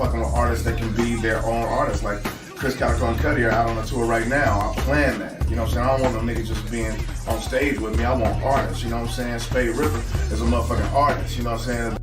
fucking with artists that can be their own artists. Like Chris Calico and Cudi are out on a tour right now. I plan that. You know what I'm saying? I don't want no niggas just being on stage with me. I want artists. You know what I'm saying? Spaide R.I.P.P.E.R is a motherfucking artist. You know what I'm saying?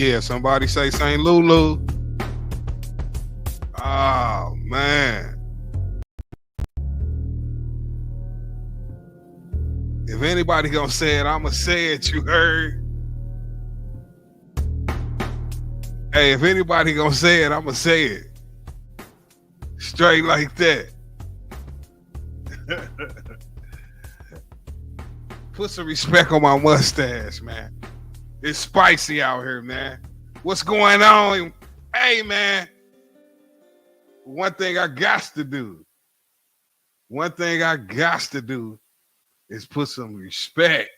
Yeah, somebody say St. Lulu. Oh, man. If anybody gonna say it, I'ma say it, you heard? Hey, if anybody gonna say it, I'ma say it. Straight like that. Put some respect on my mustache, man. It's spicy out here, man. What's going on? Hey, man. One thing I got to do is put some respect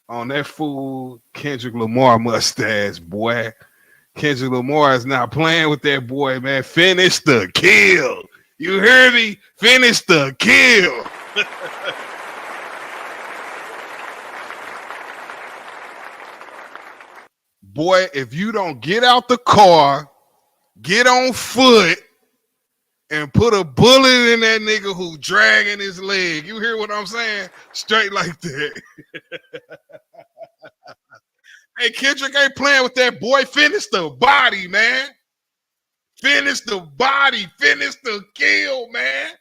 on that fool Kendrick Lamar mustache, boy. Kendrick Lamar is not playing with that boy, man. Finish the kill. You hear me? Finish the kill. Boy, if you don't get out the car, get on foot, and put a bullet in that nigga who dragging his leg. You hear what I'm saying? Straight like that. Hey, Kendrick ain't playing with that boy. Finish the body, man. Finish the body. Finish the kill, man.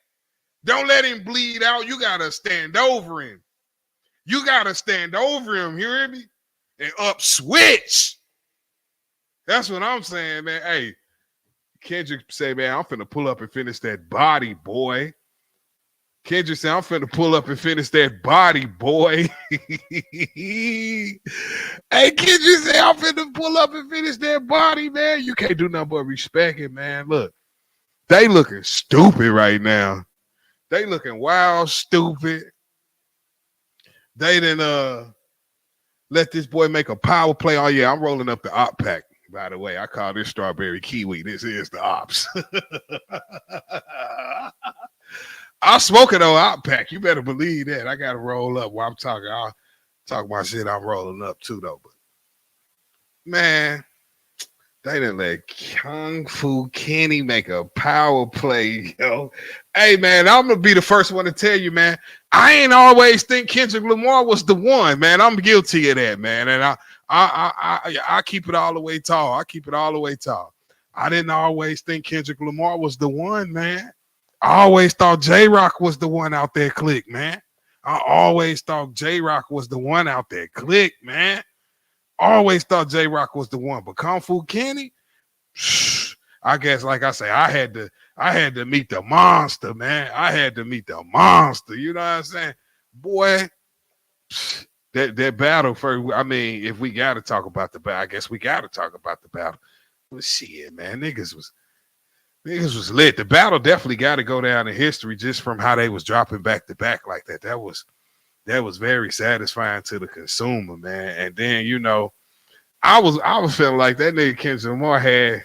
Don't let him bleed out. You got to stand over him. You got to stand over him. You hear me? And up switch. That's what I'm saying, man. Hey, Kendrick say, man, I'm finna pull up and finish that body, boy. Kendrick said, I'm finna pull up and finish that body, boy. Hey, Kendrick said, I'm finna pull up and finish that body, man. You can't do nothing but respect it, man. Look, they looking stupid right now. They looking wild, stupid. They didn't let this boy make a power play. Oh, yeah, I'm rolling up the op pack. By the way, I call this strawberry kiwi. This is the ops. I'm smoking on op pack. You better believe that. I got to roll up while I'm talking. I'll talk my shit. I'm rolling up too, though. But, man, they didn't let Kung Fu Kenny make a power play, yo. Hey, man, I'm going to be the first one to tell you, man, I ain't always think Kendrick Lamar was the one, man. I'm guilty of that, man. And I keep it all the way tall. I keep it all the way tall. I didn't always think Kendrick Lamar was the one, man. I always thought J-Rock was the one out there, click, man. I always thought J-Rock was the one out there, click, man. Always thought J-Rock was the one. But Kung Fu Kenny, I guess, like I say, I had to meet the monster, man. I had to meet the monster. You know what I'm saying? Boy, that battle for, I mean, if we got to talk about the battle, I guess we got to talk about the battle. But shit, man, niggas was lit. The battle definitely got to go down in history just from how they was dropping back to back like that. That was very satisfying to the consumer, man. And then, you know, I was feeling like that nigga Kendrick Lamar had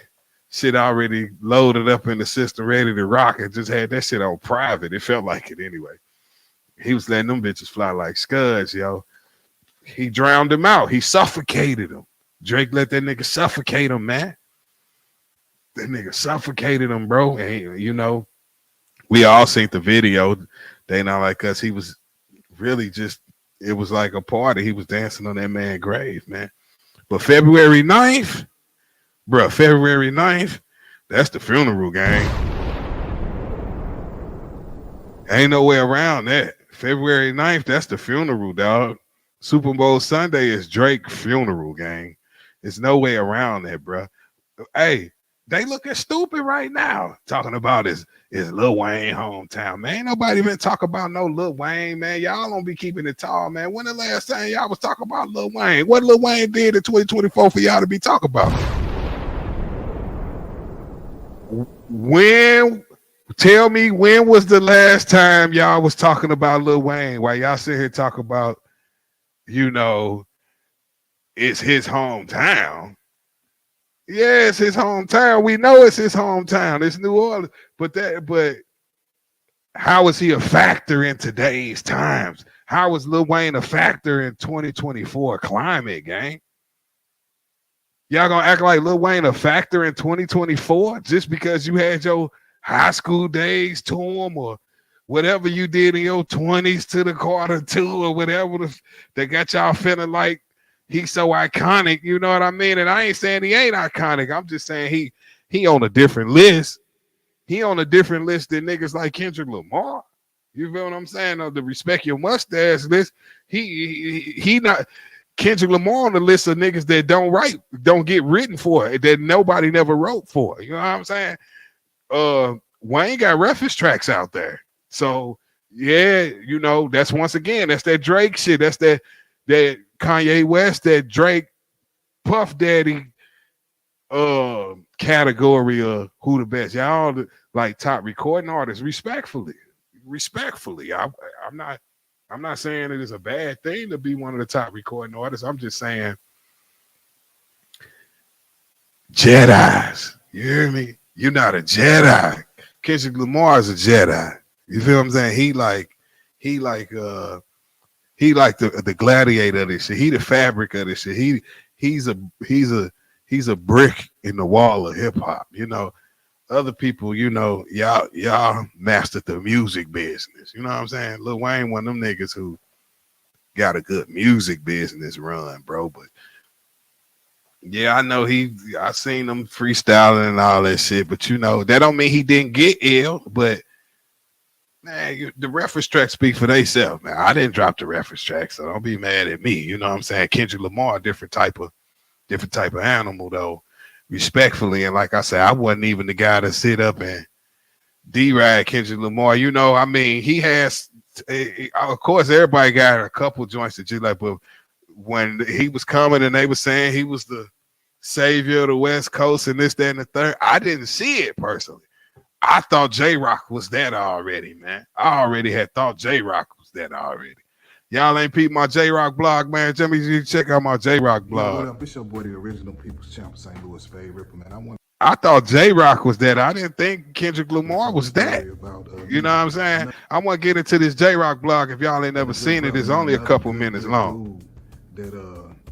shit already loaded up in the system, ready to rock, and just had that shit on private. It felt like it anyway. He was letting them bitches fly like scuds, yo. He drowned him out. He suffocated him. Drake let that nigga suffocate him, man. That nigga suffocated him, bro. And, you know, we all seen the video. They not like us. He was really just, it was like a party. He was dancing on that man's grave, man. But February 9th, bro, February 9th, that's the funeral, gang. Ain't no way around that. February 9th, that's the funeral, dog. Super Bowl Sunday is Drake's funeral, gang. There's no way around that, bro. Hey, they looking stupid right now. Talking about is Lil Wayne hometown, man. Ain't nobody been talking about no Lil Wayne, man. Y'all don't be keeping it tall, man. When the last time y'all was talking about Lil Wayne? What Lil Wayne did in 2024 for y'all to be talking about? Tell me, when was the last time y'all was talking about Lil Wayne? While y'all sit here talk about, you know, it's his hometown. Yeah, it's his hometown. We know it's his hometown. It's New Orleans. But how is he a factor in today's times? How is Lil Wayne a factor in 2024 climate, gang? Y'all gonna act like Lil Wayne a factor in 2024 just because you had your high school days to him or whatever you did in your 20s to the Carter 2 or whatever that got y'all feeling like he's so iconic, you know what I mean? And I ain't saying he ain't iconic. I'm just saying he on a different list. He on a different list than niggas like Kendrick Lamar. You feel what I'm saying? The Respect Your Mustache list. He not Kendrick Lamar on the list of niggas that don't get written for, that nobody never wrote for. You know what I'm saying? Wayne got reference tracks out there. So yeah, you know, that's once again, that's that Drake shit. That's that Kanye West, that Drake Puff Daddy category of who the best. Y'all like top recording artists, respectfully. I'm not saying it is a bad thing to be one of the top recording artists. I'm just saying Jedis. You hear me? You're not a Jedi. Kendrick Lamar is a Jedi. You feel what I'm saying? He like the gladiator of this shit. He the fabric of this shit. He's a brick in the wall of hip hop. You know, other people, you know, y'all mastered the music business. You know what I'm saying? Lil Wayne, one of them niggas who got a good music business run, bro. But Yeah, I know I seen him freestyling and all that shit, but you know, that don't mean he didn't get ill, but man, the reference tracks speak for themselves, man. I didn't drop the reference track, so don't be mad at me. You know what I'm saying? Kendrick Lamar, different type of animal though, respectfully. And like I said, I wasn't even the guy to sit up and D-Ride Kendrick Lamar. You know, I mean, he has, of course, everybody got a couple joints that you like, but when he was coming and they were saying he was the savior of the West Coast and this, that, and the third, I didn't see it personally. I thought J-Rock was that already, man. I already had thought J-Rock was that already. Y'all ain't peeped my J-Rock blog, man. Tell me, check out my J-Rock blog. What up? It's your boy, the original People's Champ, St. Louis, Spaide R.I.P.P.E.R, man. I thought J-Rock was that. I didn't think Kendrick Lamar was that. You know what I'm saying? I want to get into this J-Rock blog. If y'all ain't never seen it, it's only a couple minutes long.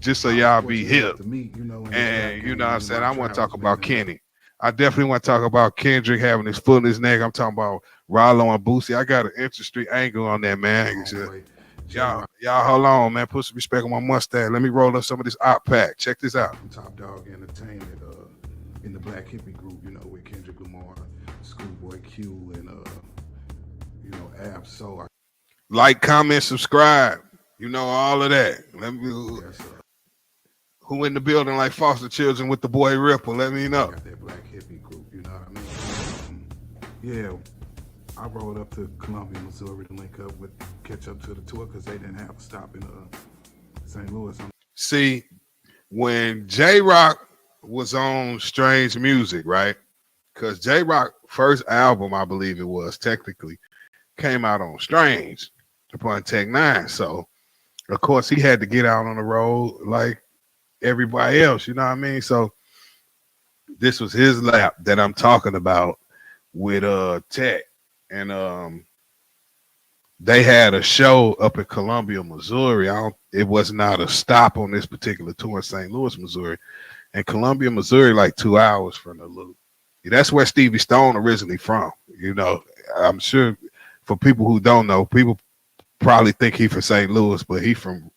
Just so y'all be hip. And you know what I'm saying? I want to talk about Kenny. I definitely want to talk about Kendrick having his foot in his neck. I'm talking about Ralo and Boosie. I got an interesting angle on that, man. Y'all hold on, man. Put some respect on my mustache. Let me roll up some of this op pack. Check this out. Top Dog Entertainment in the Black Hippie group, you know, with Kendrick Lamar, Schoolboy Q, and you know, Ab. So like, comment, subscribe. You know, all of that. Let me. Yes, who in the building like foster children with the boy Ripple? Let me know. Got that Black Hippie group, you know what I mean? Yeah, I rode up to Columbia, Missouri to link up with, catch up to the tour because they didn't have a stop in St. Louis. See, when J-Rock was on Strange Music, right? Because J-Rock first album, I believe it was, technically, came out on Strange upon Tech 9. So, of course, he had to get out on the road like everybody else, you know what I mean? So this was his lap that I'm talking about with Tech, and they had a show up in Columbia, Missouri. It was not a stop on this particular tour in St. Louis, Missouri, and Columbia, Missouri, like 2 hours from the loop. That's where Stevie Stone originally from. You know, I'm sure for people who don't know, people probably think he from St. Louis, but he from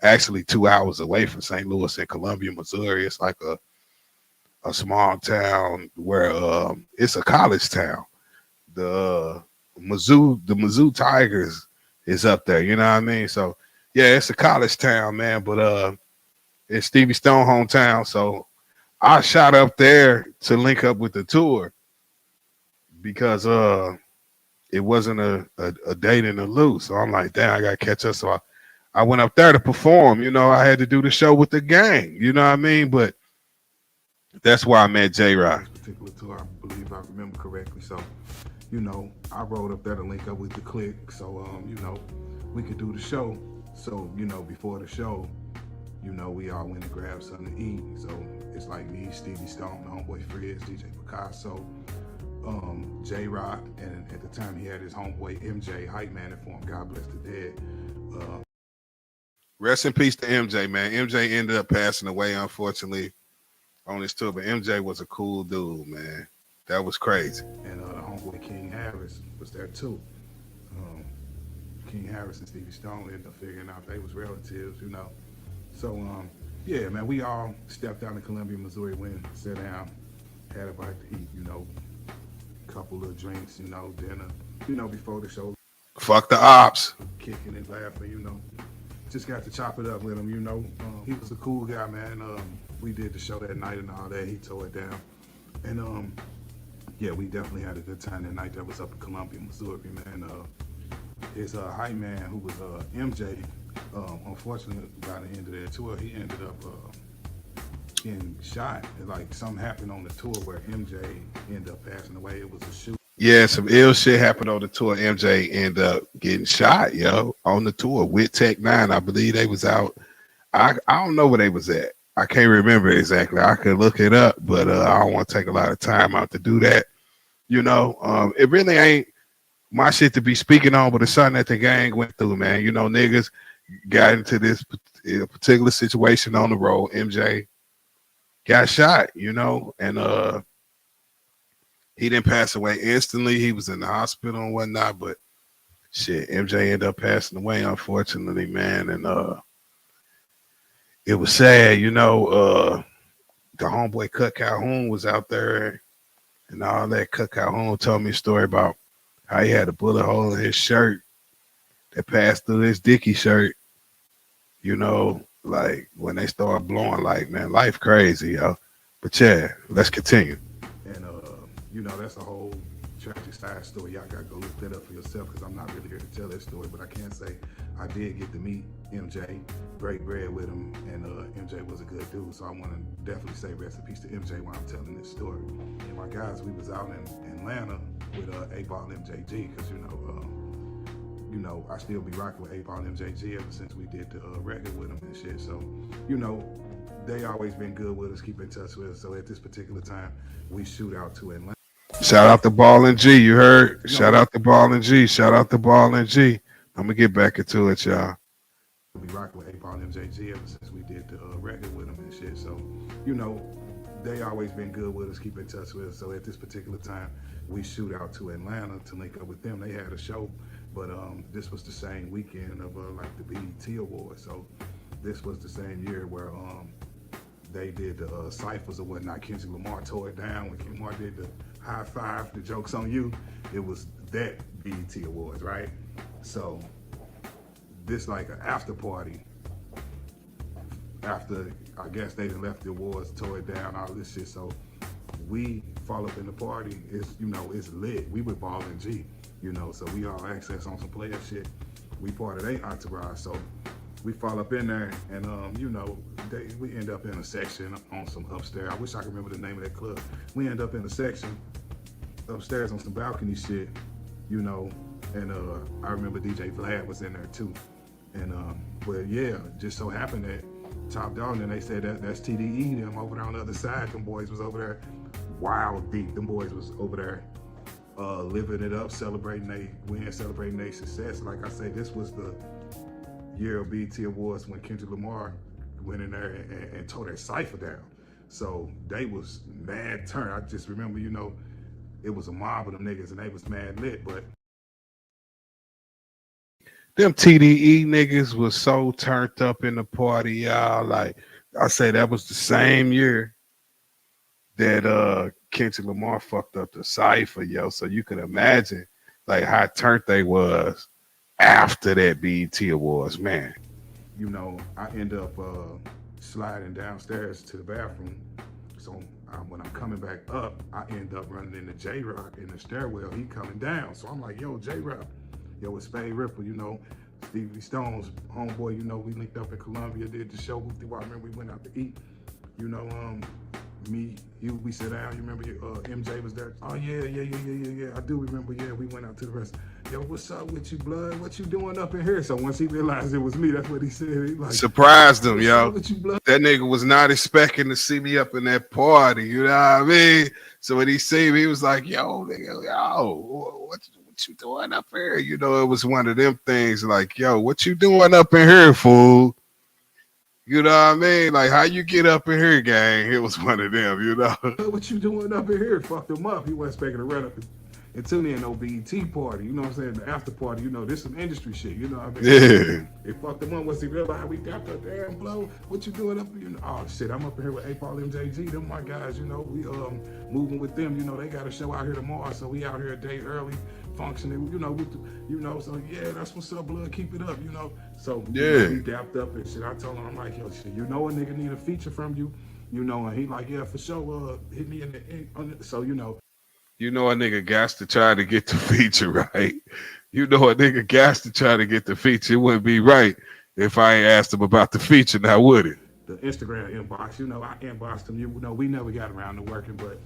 actually 2 hours away from St. Louis in Columbia, Missouri. It's like a small town where it's a college town. The Mizzou Tigers is up there, you know what I mean? So yeah, it's a college town, man, but it's Stevie Stone hometown. So I shot up there to link up with the tour because it wasn't a date in the loop. So I'm like, damn, I gotta catch up. So I went up there to perform. You know, I had to do the show with the gang. You know what I mean? But that's why I met J-Rock. This particular tour, I believe I remember correctly. So, you know, I rode up there to link up with the clique. So, you know, we could do the show. So, you know, before the show, you know, we all went and grabbed something to eat. So it's like me, Stevie Stone, homeboy Frizz, DJ Picasso, J-Rock, and at the time he had his homeboy MJ, hype man for him. God bless the dead. Rest in peace to MJ, man. MJ ended up passing away, unfortunately, on his tour, but MJ was a cool dude, man. That was crazy. And homeboy King Harris was there too. King Harris and Stevie Stone ended up figuring out they was relatives, you know. So, yeah, man, we all stepped out in Columbia, Missouri, went, sat down, had a bite to eat, you know, couple of drinks, you know, dinner, you know, before the show. Fuck the ops. Kicking and laughing, you know. Just got to chop it up with him, you know. He was a cool guy, man. We did the show that night and all that. He tore it down. And, yeah, we definitely had a good time that night that was up in Columbia, Missouri, man. His hype man, who was MJ, unfortunately, by the end of that tour, he ended up getting shot. Like, something happened on the tour where MJ ended up passing away. It was a shoot. Yeah, some ill shit happened on the tour. MJ ended up getting shot, yo, on the tour with Tech 9. I believe they was out. I don't know where they was at. I can't remember exactly. I could look it up, but I don't want to take a lot of time out to do that. You know, it really ain't my shit to be speaking on, but it's something that the gang went through, man. You know, niggas got into this particular situation on the road. MJ got shot, you know, and he didn't pass away instantly. He was in the hospital and whatnot, but shit, MJ ended up passing away, unfortunately, man. And it was sad, you know. the homeboy Cut Calhoun was out there and all that. Cut Calhoun told me a story about how he had a bullet hole in his shirt that passed through his Dickie shirt. You know, like when they start blowing, like, man, life crazy, yo. But yeah, let's continue. And you know, that's a whole tragic side story. Y'all gotta go look that up for yourself because I'm not really here to tell that story. But I can say I did get to meet MJ, break bread with him, and MJ was a good dude. So I want to definitely say rest in peace to MJ while I'm telling this story. And my guys, we was out in Atlanta with 8Ball MJG because you know, I still be rocking with 8Ball MJG ever since we did the record with him and shit. So, you know, they always been good with us, keep in touch with us. So at this particular time, we shoot out to Atlanta. Shout out to Ball and G, you heard? Shout out to Ball and G. Shout out to Ball and G. I'm gonna get back into it, y'all. We rocking with 8Ball MJG ever since we did the record with him and shit. So, you know, they always been good with us, keep in touch with us. So at this particular time, we shoot out to Atlanta to link up with them. They had a show, but this was the same weekend of like the BET Awards. So this was the same year where they did the ciphers or whatnot. Kendrick Lamar tore it down when Lamar did the high five, the joke's on you. It was that BET Awards, right? So this like an after party. After, I guess they done left the awards, tore it down, all this shit. So we fall up in the party. It's, you know, it's lit. We with Ball and G, you know, so we all access on some player shit. We part of their entourage, so we fall up in there, and you know, we end up in a section on some upstairs. I wish I could remember the name of that club. We end up in a section upstairs on some balcony shit, you know, and I remember DJ Vlad was in there too. And but yeah, just so happened that Top Dog, and they said that's TDE, them over there on the other side. Them boys was over there wild deep. Them boys was over there living it up, celebrating they win, celebrating their success. Like I say, this was the year of BET Awards when Kendrick Lamar went in there and tore that cipher down. So they was mad turn. I just remember, you know, it was a mob of them niggas and they was mad lit, but them TDE niggas was so turned up in the party, y'all. Like I say, that was the same year that Kendrick Lamar fucked up the cipher, yo. So you can imagine like how turned they was after that BET Awards, man. You know, I end up sliding downstairs to the bathroom. So when I'm coming back up, I end up running into J-Rock in the stairwell. He coming down. So I'm like, yo, J-Rock. Yo, it's Spaide R.I.P.P.E.R, you know, Stevie Stone's homeboy, you know, we linked up in Columbia, did the show. I remember we went out to eat. You know, me, you, we sat down. You remember MJ was there? Oh, yeah. I do remember, yeah, we went out to the restaurant. Yo, what's up with you, blood? What you doing up in here? So once he realized it was me, that's what he said. He like, surprised him, yo. With you, blood? That nigga was not expecting to see me up in that party, you know what I mean? So when he see me, he was like, yo, nigga, yo, what you doing up here? You know, it was one of them things like, yo, what you doing up in here, fool? You know what I mean? Like, how you get up in here, gang? It was one of them, you know? What you doing up in here? Fucked him up. He wasn't expecting to run up until then, no BET party. You know what I'm saying? The after party, you know, this some industry shit. You know what I mean? Yeah. It fucked him up once he realized we got the damn blow. What you doing up here? You know, oh, shit, I'm up in here with 8Ball MJG. Them my guys, you know. We moving with them. You know, they got a show out here tomorrow, so we out here a day early, functioning, you know, with the, you know, so yeah, that's what's up, blood. Keep it up, you know. So yeah, you know, we dapped up and shit. I told him, I'm like, yo, shit, you know a nigga need a feature from you, you know, and he like, yeah, for sure, hit me in the so you know. You know a nigga got to try to get the feature, right? You know a nigga got to try to get the feature. It wouldn't be right if I ain't asked him about the feature, now would it? The Instagram inbox, you know, I inboxed him. You know, we never got around to working, but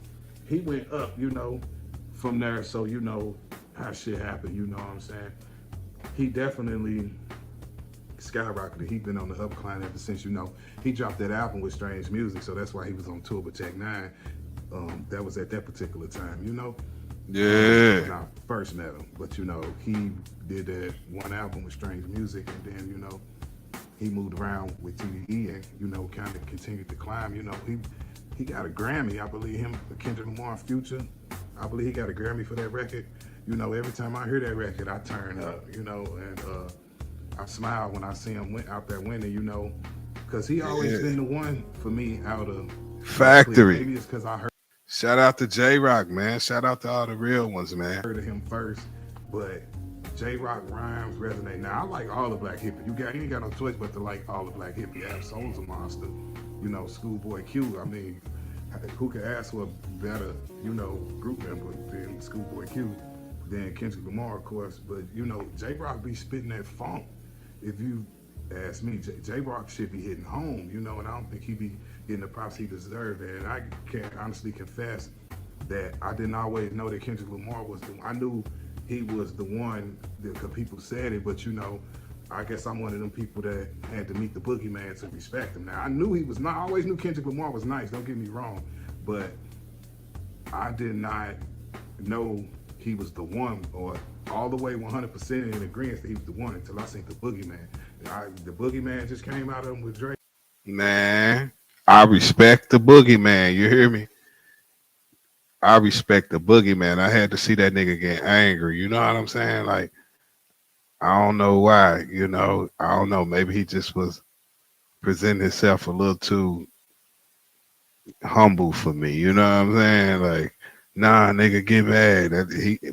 he went up, you know, from there. So you know how shit happened. You know what I'm saying? He definitely skyrocketed. He been on the up climb ever since. You know, he dropped that album with Strange Music, so that's why he was on tour with Tech Nine. That was at that particular time, you know? Yeah. When I first met him. But, you know, he did that one album with Strange Music, and then, you know, he moved around with TDE and, you know, kind of continued to climb. You know, he got a Grammy, I believe, him, Kendrick Lamar Future. I believe he got a Grammy for that record. You know, every time I hear that record, I turn up, you know, and I smile when I see him out there winning, you know, because he always been the one for me out of Factory. Maybe it's because I heard Shout out to J-Rock, man. Shout out to all the real ones, man. of him first, but J-Rock rhymes resonate. Now I like all the black hippie. You ain't got no choice but to like all the black hippie. Absol's a monster. You know, Schoolboy Q. I mean, who could ask for a better, group member than Schoolboy Q? Then Kendrick Lamar, of course. But J-Rock be spitting that funk. If you ask me, J-Rock should be hitting home, and I don't think he be getting the props he deserved. And I can honestly confess that I didn't always know that Kendrick Lamar was I knew he was the one because people said it, but I guess I'm one of them people that had to meet the boogeyman to respect him. Now I knew he was not. I always knew Kendrick Lamar was nice. Don't get me wrong, but I did not know he was the one, or all the way 100% in agreement that he was the one until I seen the boogeyman. The boogeyman just came out of him with Drake. Man, I respect the boogeyman. You hear me? I respect the boogeyman. I had to see that nigga get angry. You know what I'm saying? Like, I don't know why. I don't know. Maybe he just was presenting himself a little too humble for me. You know what I'm saying? Like, nah, nigga, get mad.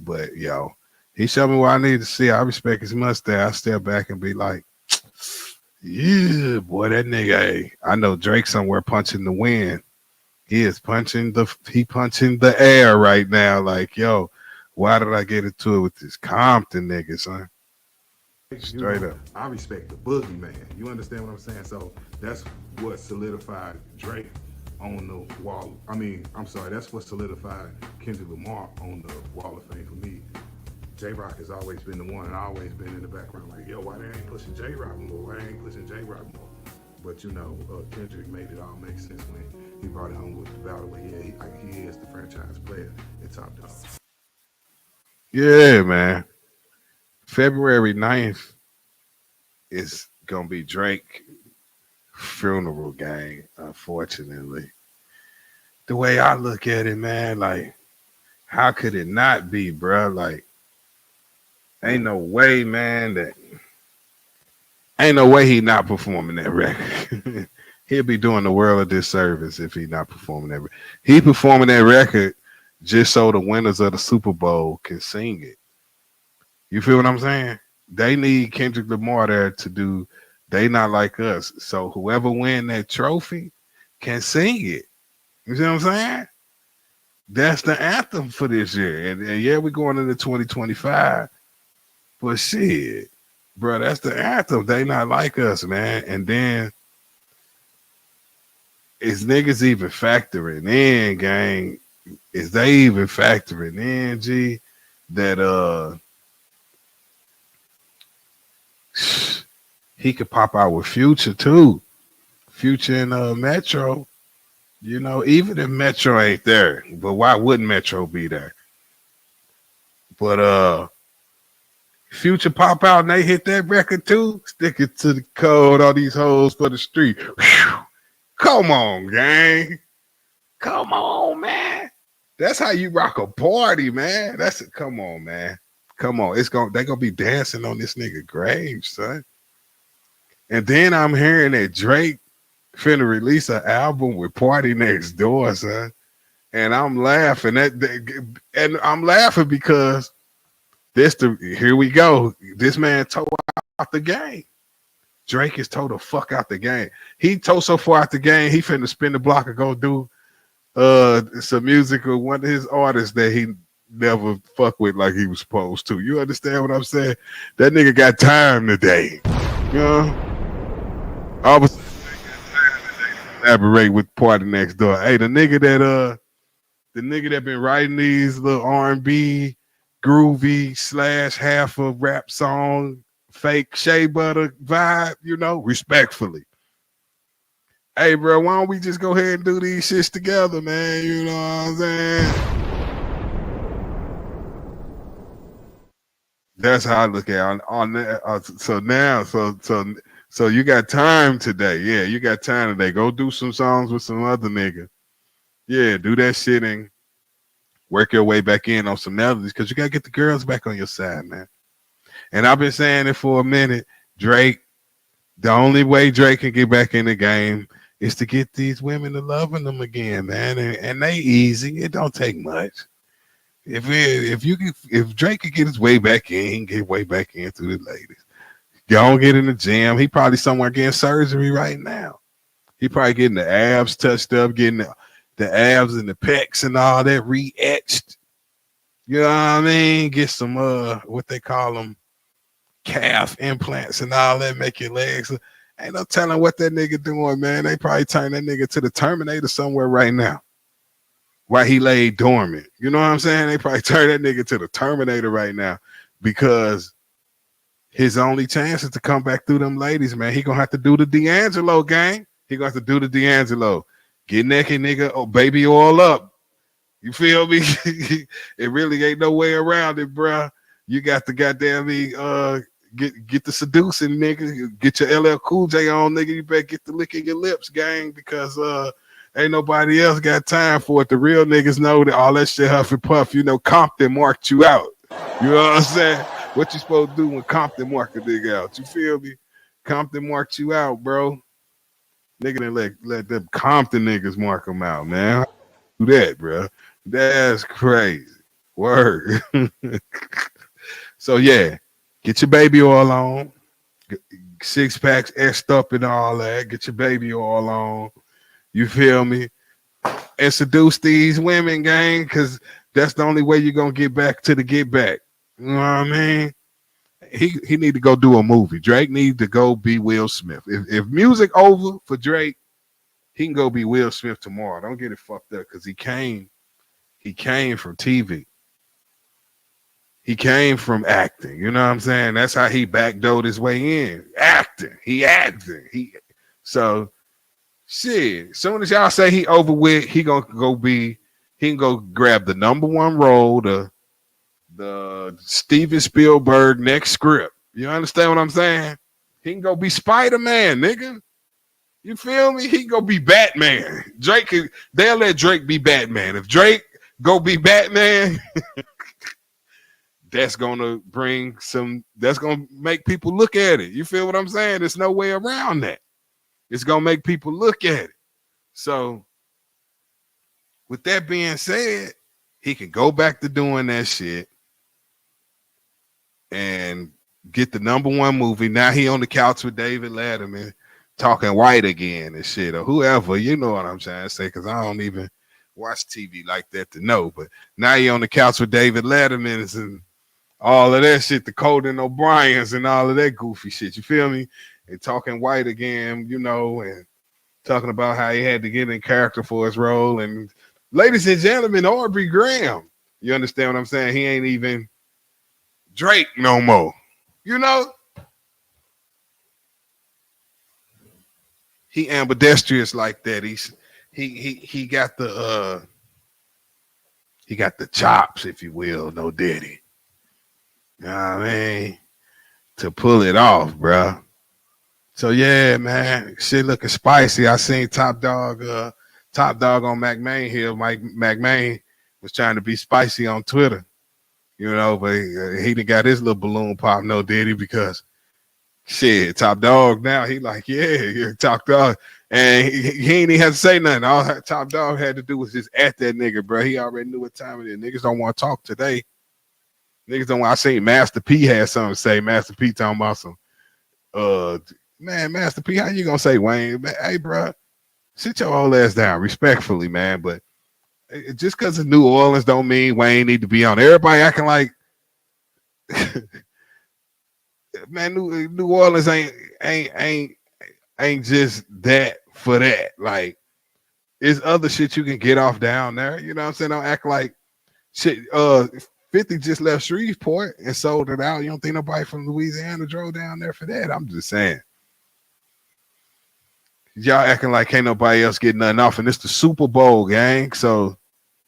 But he showed me what I need to see. I respect his mustache. I step back and be like, yeah, boy, that nigga. Hey, I know Drake somewhere punching the wind. He is punching the air right now. Like, yo, why did I get into it with this Compton nigga, son? Straight up. I respect the boogeyman. You understand what I'm saying? So that's what solidified Drake on the wall. I mean, I'm sorry, that's what solidified Kendrick Lamar on the wall of fame for me. J-Rock has always been the one, and I always been in the background like, yo, why they ain't pushing J-Rock more? Why they ain't pushing J-Rock more? But Kendrick made it all make sense when he brought it home with the battle. Where he is the franchise player at Top Dog. Yeah, man. February 9th is gonna be Drake funeral, gang. Unfortunately, the way I look at it, man, like, how could it not be, bro? Like, ain't no way, man. Ain't no way he not performing that record. He'll be doing the world a disservice if he not performing that. He performing that record just so the winners of the Super Bowl can sing it. You feel what I'm saying? They need Kendrick Lamar there to do They Not Like Us. So whoever win that trophy can sing it. You see what I'm saying? That's the anthem for this year. And yeah, we're going into 2025. But shit, bro, that's the anthem. They Not Like Us, man. And then is niggas even factoring in, gang? Is they even factoring in, G, that he could pop out with Future too. Future and Metro. Even if Metro ain't there, but why wouldn't Metro be there? But Future pop out and they hit that record too. Stick it to the code, all these hoes for the street. Whew. Come on, gang. Come on, man. That's how you rock a party, man. Come on, man. Come on. They're gonna be dancing on this nigga grave, son. And then I'm hearing that Drake finna release an album with Party Next Door, son. And I'm laughing and I'm laughing because here we go. This man tore out the game. Drake is tore the fuck out the game. He tore so far out the game, he finna spin the block and go do some music with one of his artists that he never fuck with like he was supposed to. You understand what I'm saying? That nigga got time today. All of a sudden, collaborate with Party Next Door. Hey, the nigga that been writing these little R&B groovy / half a rap song, fake shea butter vibe, respectfully. Hey, bro, why don't we just go ahead and do these shits together, man? You know what I'm saying? That's how I look at it. On that. So you got time today. Yeah, you got time today. Go do some songs with some other nigga. Yeah, do that shit and work your way back in on some melodies because you got to get the girls back on your side, man. And I've been saying it for a minute. Drake, the only way Drake can get back in the game is to get these women to loving them again, man. And they easy. It don't take much. If Drake could get his way back in, he can get way back in through the ladies. Go get in the gym. He probably somewhere getting surgery right now. He probably getting the abs touched up, getting the abs and the pecs and all that re-etched. You know what I mean? Get some what they call them, calf implants and all that, make your legs. Ain't no telling what that nigga doing, man. They probably turn that nigga to the Terminator somewhere right now. While he laid dormant. You know what I'm saying? They probably turn that nigga to the Terminator right now because his only chance is to come back through them ladies, man. He gonna have to do the D'Angelo gang. He gonna have to do the D'Angelo. Get naked, nigga. Oh, baby oil up. You feel me? It really ain't no way around it, bruh. You got to goddamn me get the seducing, nigga. Get your LL Cool J on, nigga. You better get the licking your lips, gang, because ain't nobody else got time for it. The real niggas know that all that shit huff and puff. You know, Compton marked you out. You know what I'm saying? What you supposed to do when Compton marked a nigga out? You feel me? Compton marked you out, bro. Nigga didn't let them Compton niggas mark them out, man. Do that, bro. That's crazy. Word. So yeah, get your baby oil on. 6 packs etched up and all that. Get your baby oil on. You feel me? And seduce these women, gang, because that's the only way you're gonna get back to the get back. You know what I mean? He need to go do a movie. Drake needs to go be Will Smith. If music over for Drake, he can go be Will Smith tomorrow. Don't get it fucked up because he came from TV. He came from acting. You know what I'm saying? That's how he backdoored his way in. Acting. So shit. As soon as y'all say he over with, he can go grab the #1 role, the Steven Spielberg next script. You understand what I'm saying? He can go be Spider-Man, nigga. You feel me? He can go be Batman. They'll let Drake be Batman. If Drake go be Batman, that's gonna make people look at it. You feel what I'm saying? There's no way around that. It's gonna make people look at it. So with that being said, he can go back to doing that shit and get the #1 movie. Now he on the couch with David Letterman talking white again and shit, or whoever. You know what I'm trying to say, because I don't even watch TV like that to know. But now he on the couch with David Letterman and all of that shit, the Conan O'Briens and all of that goofy shit. You feel me? And talking white again, you know, and talking about how he had to get in character for his role. And ladies and gentlemen, Aubrey Graham. You understand what I'm saying? He ain't even Drake no more. You know? He ambidextrous like that. He got the chops, if you will, no Diddy. You know what I mean? To pull it off, bro. So yeah, man, shit looking spicy. I seen Top Dog on McMahon here. Mike McMahon was trying to be spicy on Twitter, you know, but he done got his little balloon pop, no Diddy, because shit, Top Dog now, he like, yeah, Top Dog. And he ain't even have to say nothing. All Top Dog had to do was just at that nigga, bro. He already knew what time it is. Niggas don't want to talk today. Niggas don't want. I seen Master P had something to say. Master P talking about some, man, Master P, how you gonna say Wayne? Hey, bro, sit your old ass down, respectfully, man. But just because of New Orleans don't mean Wayne need to be on. Everybody acting like, man, New Orleans ain't just that for that. Like, there's other shit you can get off down there. You know what I'm saying? Don't act like shit. 50 just left Shreveport and sold it out. You don't think nobody from Louisiana drove down there for that? I'm just saying. Y'all acting like ain't nobody else getting nothing off, and it's the Super Bowl, gang. So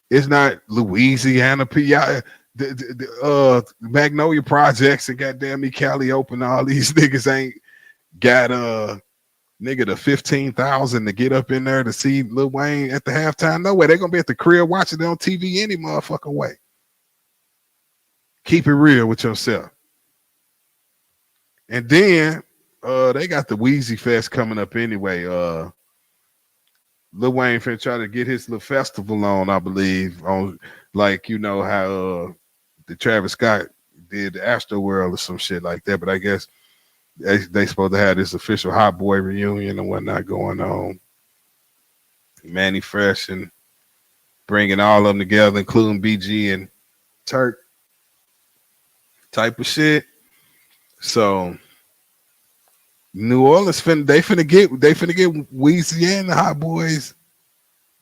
it's not Louisiana. The Magnolia Projects and goddamn me Cali Open. All these niggas ain't got nigga the 15,000 to get up in there to see Lil Wayne at the halftime. No way. They're gonna be at the crib watching it on TV any motherfucking way. Keep it real with yourself. And then they got the Wheezy Fest coming up anyway. Lil Wayne finna try to get his little festival on, I believe, on like you know how the Travis Scott did the Astro World or some shit like that. But I guess they supposed to have this official Hot Boy reunion and whatnot going on. Manny Fresh and bringing all of them together, including BG and Turk type of shit. So New Orleans they finna get Weezy and the Hot Boys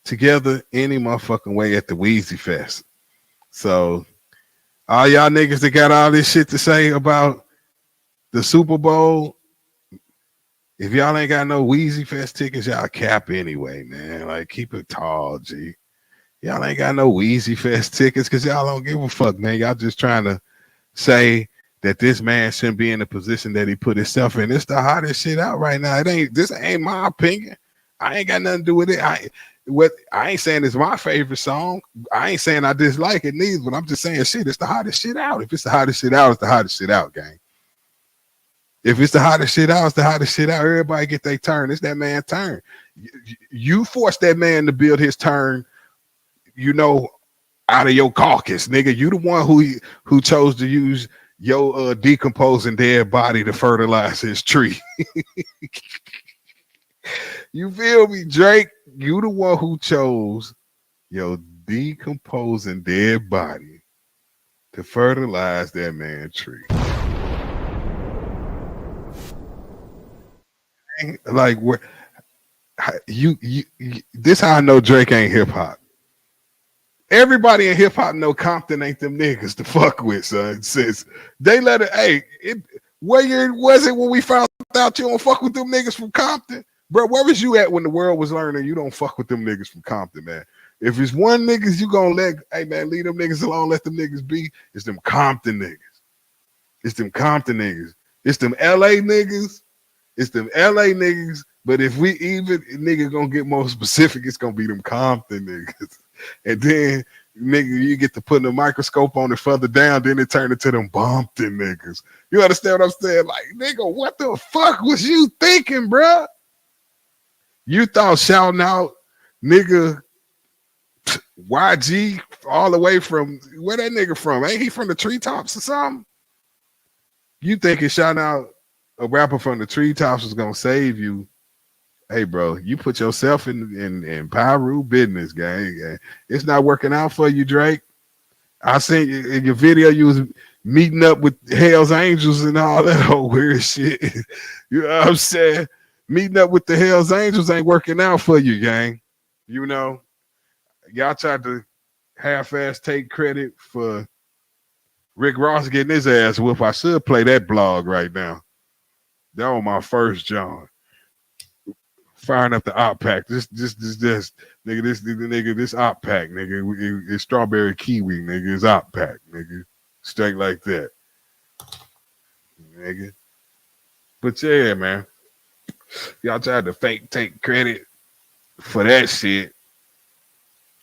together any motherfucking way at the Weezy Fest. So all y'all niggas that got all this shit to say about the Super Bowl, if y'all ain't got no Weezy Fest tickets, y'all cap anyway, man. Like, keep it tall, G. Y'all ain't got no Weezy Fest tickets because y'all don't give a fuck, man. Y'all just trying to say that this man shouldn't be in the position that he put himself in. It's the hottest shit out right now. This ain't my opinion. I ain't got nothing to do with it. I ain't saying it's my favorite song. I ain't saying I dislike it neither, but I'm just saying shit, it's the hottest shit out. If it's the hottest shit out, it's the hottest shit out, gang. If it's the hottest shit out, it's the hottest shit out. Everybody get their turn. It's that man's turn. You force that man to build his turn, you know, out of your caucus, nigga. You the one who chose to use your decomposing dead body to fertilize his tree. You feel me, Drake? You the one who chose your decomposing dead body to fertilize that man's tree. Like, where you this how I know Drake ain't hip hop. Everybody in hip hop know Compton ain't them niggas to fuck with, son. Since they let it, where year was it when we found out you don't fuck with them niggas from Compton? Bro, where was you at when the world was learning you don't fuck with them niggas from Compton, man? If it's one niggas you gonna let, hey man, leave them niggas alone, let them niggas be. It's them Compton niggas. It's them Compton niggas. It's them LA niggas. It's them LA niggas. But if we even nigga gonna get more specific, it's gonna be them Compton niggas. And then nigga, you get to put a microscope on it further down, then it turned into them Bumpton niggas. You understand what I'm saying? Like, nigga, what the fuck was you thinking, bruh? You thought shouting out nigga YG all the way from where that nigga from? Ain't he from the treetops or something? You thinking shouting out a rapper from the treetops was gonna save you? Hey, bro, you put yourself in Pyru business, gang. It's not working out for you, Drake. I seen in your video you was meeting up with Hell's Angels and all that old weird shit. You know what I'm saying? Meeting up with the Hell's Angels ain't working out for you, gang. You know, y'all tried to half-ass take credit for Rick Ross getting his ass whooped. I should play that blog right now. That was my first John. Firing up the op pack. This nigga, this op pack, nigga. It's strawberry kiwi, nigga. It's op pack, nigga. Straight like that, nigga. But yeah, man. Y'all tried to fake take credit for that shit,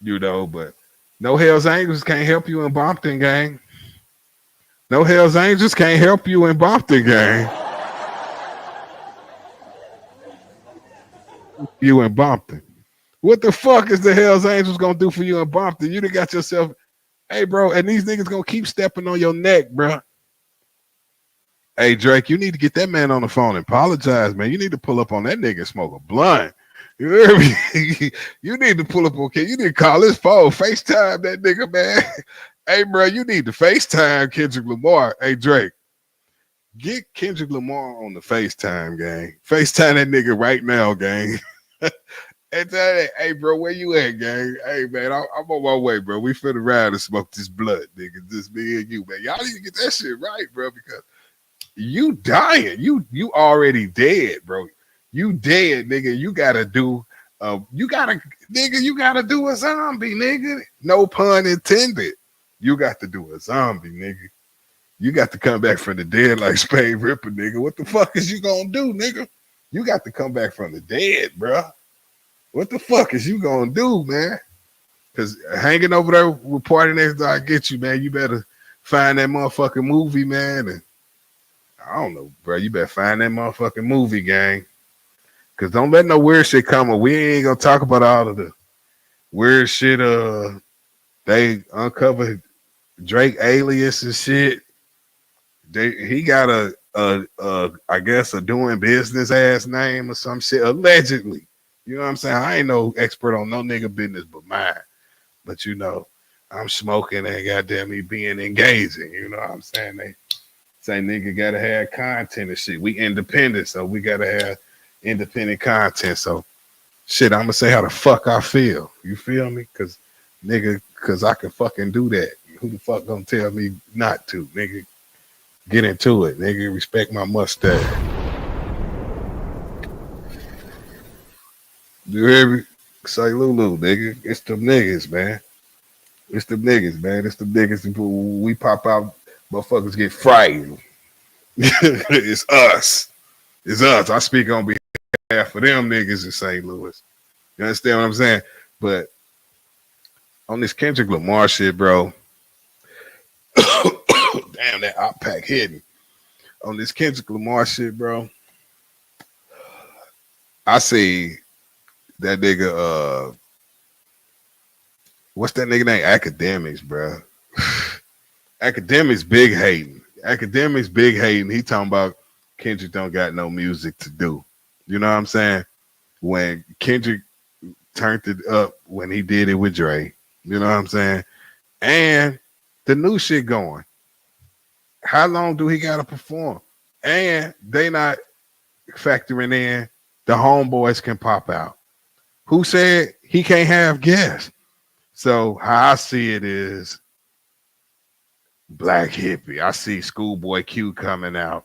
you know, but no Hell's Angels can't help you in Bompton, gang. No Hell's Angels can't help you in Bompton, gang. You in Bompton. What the fuck is the Hell's Angels gonna do for you in Bompton? You done got yourself, hey, bro, and these niggas gonna keep stepping on your neck, bro. Hey, Drake, you need to get that man on the phone and apologize, man. You need to pull up on that nigga and smoke a blunt. You hear me? You need to pull up, okay? You need to call his phone, FaceTime that nigga, man. Hey, bro, you need to FaceTime Kendrick Lamar. Hey, Drake, get Kendrick Lamar on the FaceTime, gang. FaceTime that nigga right now, gang. And tell that, hey, bro, where you at, gang? Hey, man, I'm on my way, bro. We finna ride and smoke this blunt, nigga. Just me and you, man. Y'all need to get that shit right, bro, because you dying. You already dead, bro. You dead, nigga. You gotta do you gotta do a zombie, nigga. No pun intended. You got to do a zombie, nigga. You got to come back from the dead like Spaide R.I.P.P.E.R, nigga. What the fuck is you gonna do, nigga? You got to come back from the dead, bro. What the fuck is you gonna do, man? Because hanging over there with Party Next Door, I get you, man. You better find that motherfucking movie, man, and I don't know, bro. You better find that motherfucking movie, gang. Cause don't let no weird shit come up. We ain't gonna talk about all of the weird shit. They uncovered Drake alias and shit. He got I guess a doing business ass name or some shit allegedly. You know what I'm saying? I ain't no expert on no nigga business but mine. But you know, I'm smoking and goddamn me being engaging. You know what I'm saying? They say nigga gotta have content and shit. We independent, so we gotta have independent content. So shit, I'm gonna say how the fuck I feel. You feel me? Cause I can fucking do that. Who the fuck gonna tell me not to, nigga? Get into it, nigga. Respect my mustache. You hear me? Say Lulu, nigga. It's them niggas, man. It's them niggas, man. It's them niggas. We pop out, motherfuckers get frightened. It's us. It's us. I speak on behalf of them niggas in St. Louis. You understand what I'm saying? But on this Kendrick Lamar shit, bro. Damn, that op-pack hidden. On this Kendrick Lamar shit, bro. I see that nigga, what's that nigga name? Academics, bro. Academics big hating. Academics big hating. He talking about Kendrick don't got no music to do. You know what I'm saying? When Kendrick turned it up when he did it with Dre. You know what I'm saying? And the new shit going. How long do he gotta perform? And they not factoring in the homeboys can pop out. Who said he can't have guests? So how I see it is Black Hippie. I see Schoolboy Q coming out.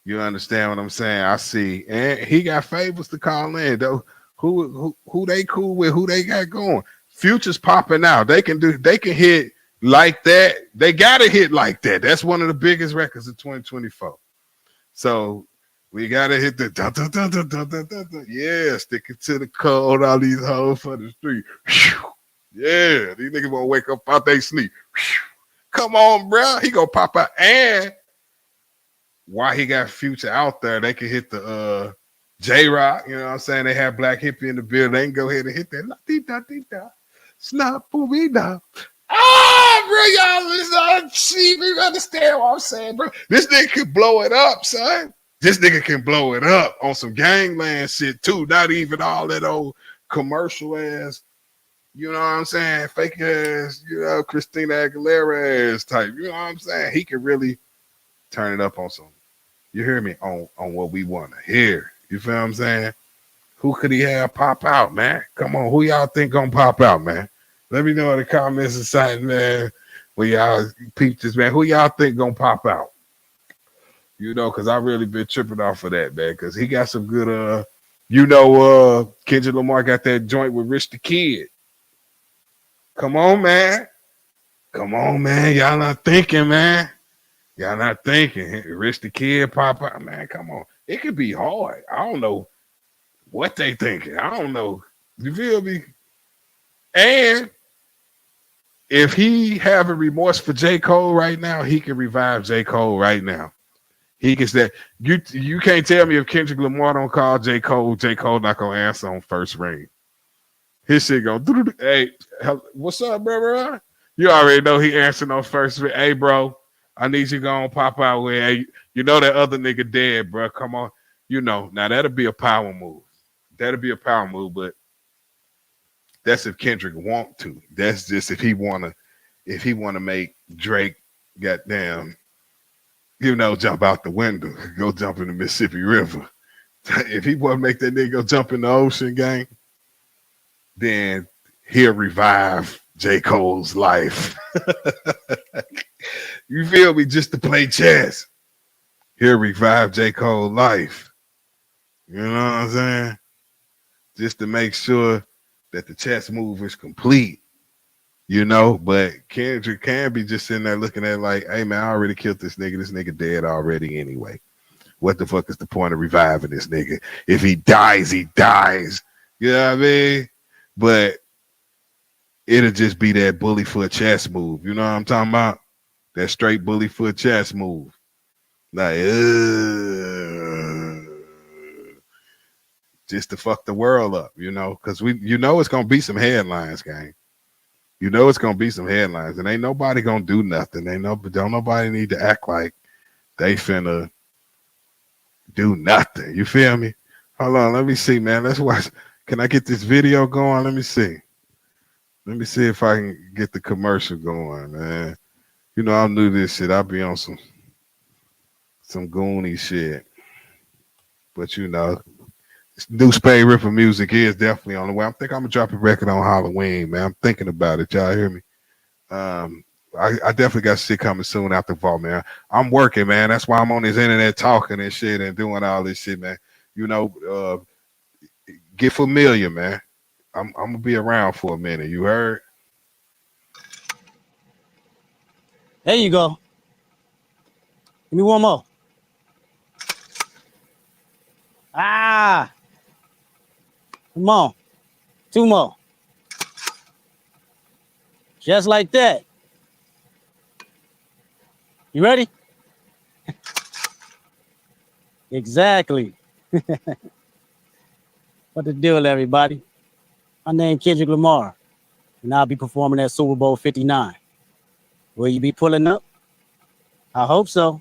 You understand what I'm saying? I see, and he got favors to call in though. Who they cool with? Who they got going? Future's popping out. They can hit like that. They gotta hit like that. That's one of the biggest records of 2024. So we gotta hit the dun, dun, dun, dun, dun, dun, dun, dun. Yeah, stick it to the code. All these hoes for the street. Yeah, these niggas gonna wake up out they sleep. Come on, bro. He gonna pop out. And while he got Future out there, they can hit the J-Rock. You know what I'm saying? They have Black Hippie in the building. They can go ahead and hit that. La-dee-da-dee-da. Snap-boo-wee-da. Ah, bro, y'all see me understand what I'm saying, bro. This nigga can blow it up, son. This nigga can blow it up on some gangland shit, too. Not even all that old commercial ass, you know what I'm saying? Fake ass, you know, Christina Aguilera ass type. You know what I'm saying? He can really turn it up on some, you hear me, on what we want to hear. You feel what I'm saying? Who could he have pop out, man? Come on, who y'all think gonna pop out, man? Let me know in the comments or something, man. When y'all peep this, man. Who y'all think gonna pop out? You know, because I really been tripping off of that, man. Because he got some good, Kendrick Lamar got that joint with Rich the Kid. Come on, man. Come on, man. Y'all not thinking, man. Y'all not thinking. Rich the Kid pop out, man. Come on. It could be hard. I don't know what they thinking. I don't know. You feel me? And if he having remorse for J. Cole right now, he can revive J. Cole right now. He can say, you can't tell me if Kendrick Lamar don't call J. Cole not gonna answer on first ring. His shit go, hey, what's up, bro? You already know he answering on first ring. Hey, bro, I need you to go on pop out with, hey, you know that other nigga dead, bro. Come on. You know, now that'll be a power move. That'll be a power move, but that's if Kendrick want to. That's just if he wanna make Drake goddamn, jump out the window, go jump in the Mississippi River. If he want to make that nigga go jump in the ocean, gang, then he'll revive J. Cole's life. You feel me? Just to play chess. He'll revive J. Cole's life. You know what I'm saying? Just to make sure that the chess move is complete. But Kendrick can be just sitting there looking at it like, hey, man, I already killed this nigga. This nigga dead already anyway. What the fuck is the point of reviving this nigga? If he dies, he dies. You know what I mean? But it'll just be that bully foot chess move. You know what I'm talking about? That straight bully foot chess move. Like, just to fuck the world up, you know, because it's gonna be some headlines, gang. You know it's gonna be some headlines, and ain't nobody gonna do nothing. Don't nobody need to act like they finna do nothing. You feel me? Hold on, let me see, man. Let's watch. Can I get this video going? Let me see. Let me see if I can get the commercial going, man. You know, I'm new to this shit. I'll be on some Goonie shit. But you know, new Spaide R.I.P.E.R music is definitely on the way. I think I'm gonna drop a record on Halloween, man. I'm thinking about it. Y'all hear me? I definitely got shit coming soon after fall, man. I'm working, man. That's why I'm on this internet talking and shit and doing all this shit, man. You know, get familiar, man. I'm gonna be around for a minute. You heard? There you go. Give me one more. Ah. Come on. 2 more. Just like that. You ready? Exactly. What the deal, everybody? My name Kendrick Lamar, and I'll be performing at Super Bowl 59. Will you be pulling up? I hope so.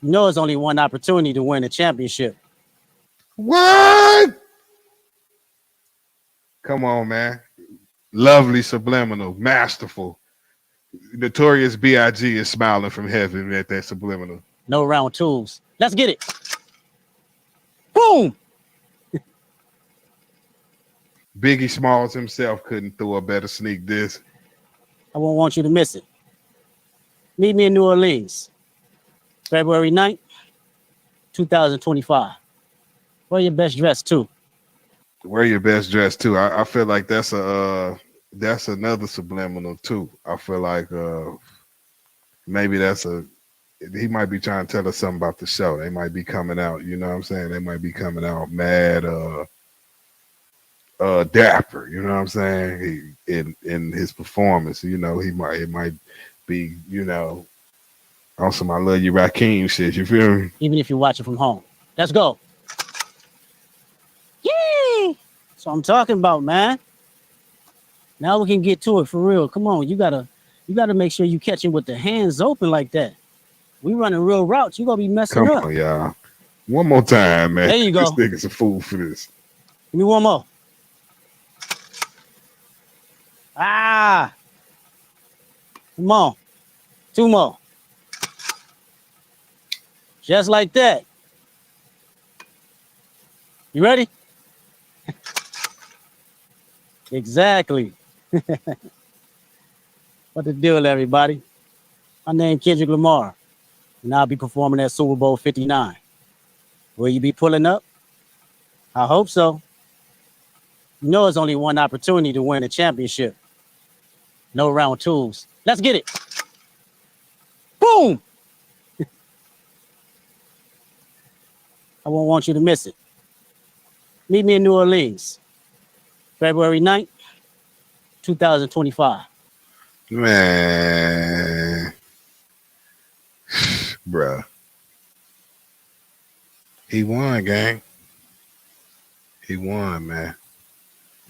You know it's only one opportunity to win a championship. What? Come on, man. Lovely, subliminal, masterful. Notorious B.I.G. is smiling from heaven at that subliminal. No round twos. Let's get it. Boom! Biggie Smalls himself couldn't throw a better sneak diss. I won't want you to miss it. Meet me in New Orleans, February 9th, 2025. Wear your best dress, too. Wear your best dress, too. I feel like that's another subliminal, too. I feel like maybe he might be trying to tell us something about the show. They might be coming out, you know what I'm saying? They might be coming out mad dapper, you know what I'm saying? In his performance, you know, it might be, you know, on some I Love You Rakim shit, you feel me? Even if you watch it from home. Let's go. Yay! That's what I'm talking about, man. Now we can get to it for real. Come on, you gotta make sure you catch him with the hands open like that. We running real routes. You gonna be messing up. Come on, y'all. One more time, man. There you go. This nigga's a fool for this. Give me one more. Ah. Come on. 2 more. Just like that. You ready? Exactly. What the deal, everybody? My name Kendrick Lamar, and I'll be performing at Super Bowl 59. Will you be pulling up? I hope so. You know it's only one opportunity to win a championship. No round twos. Let's get it. Boom! I won't want you to miss it. Meet me in New Orleans, February 9th, 2025. Man. Bruh. He won, gang. He won, man.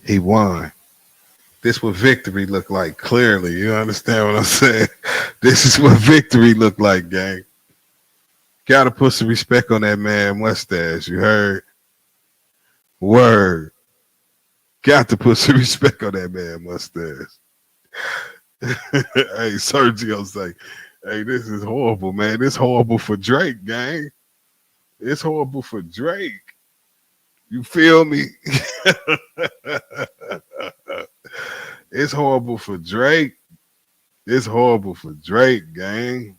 He won. This what victory look like, clearly. You understand what I'm saying? This is what victory look like, gang. Gotta put some respect on that man mustache, you heard? Word. Got to put some respect on that man mustache. Hey, Sergio say, hey, this is horrible, man. This horrible for Drake, gang. It's horrible for Drake. You feel me? It's horrible for Drake. It's horrible for Drake, gang.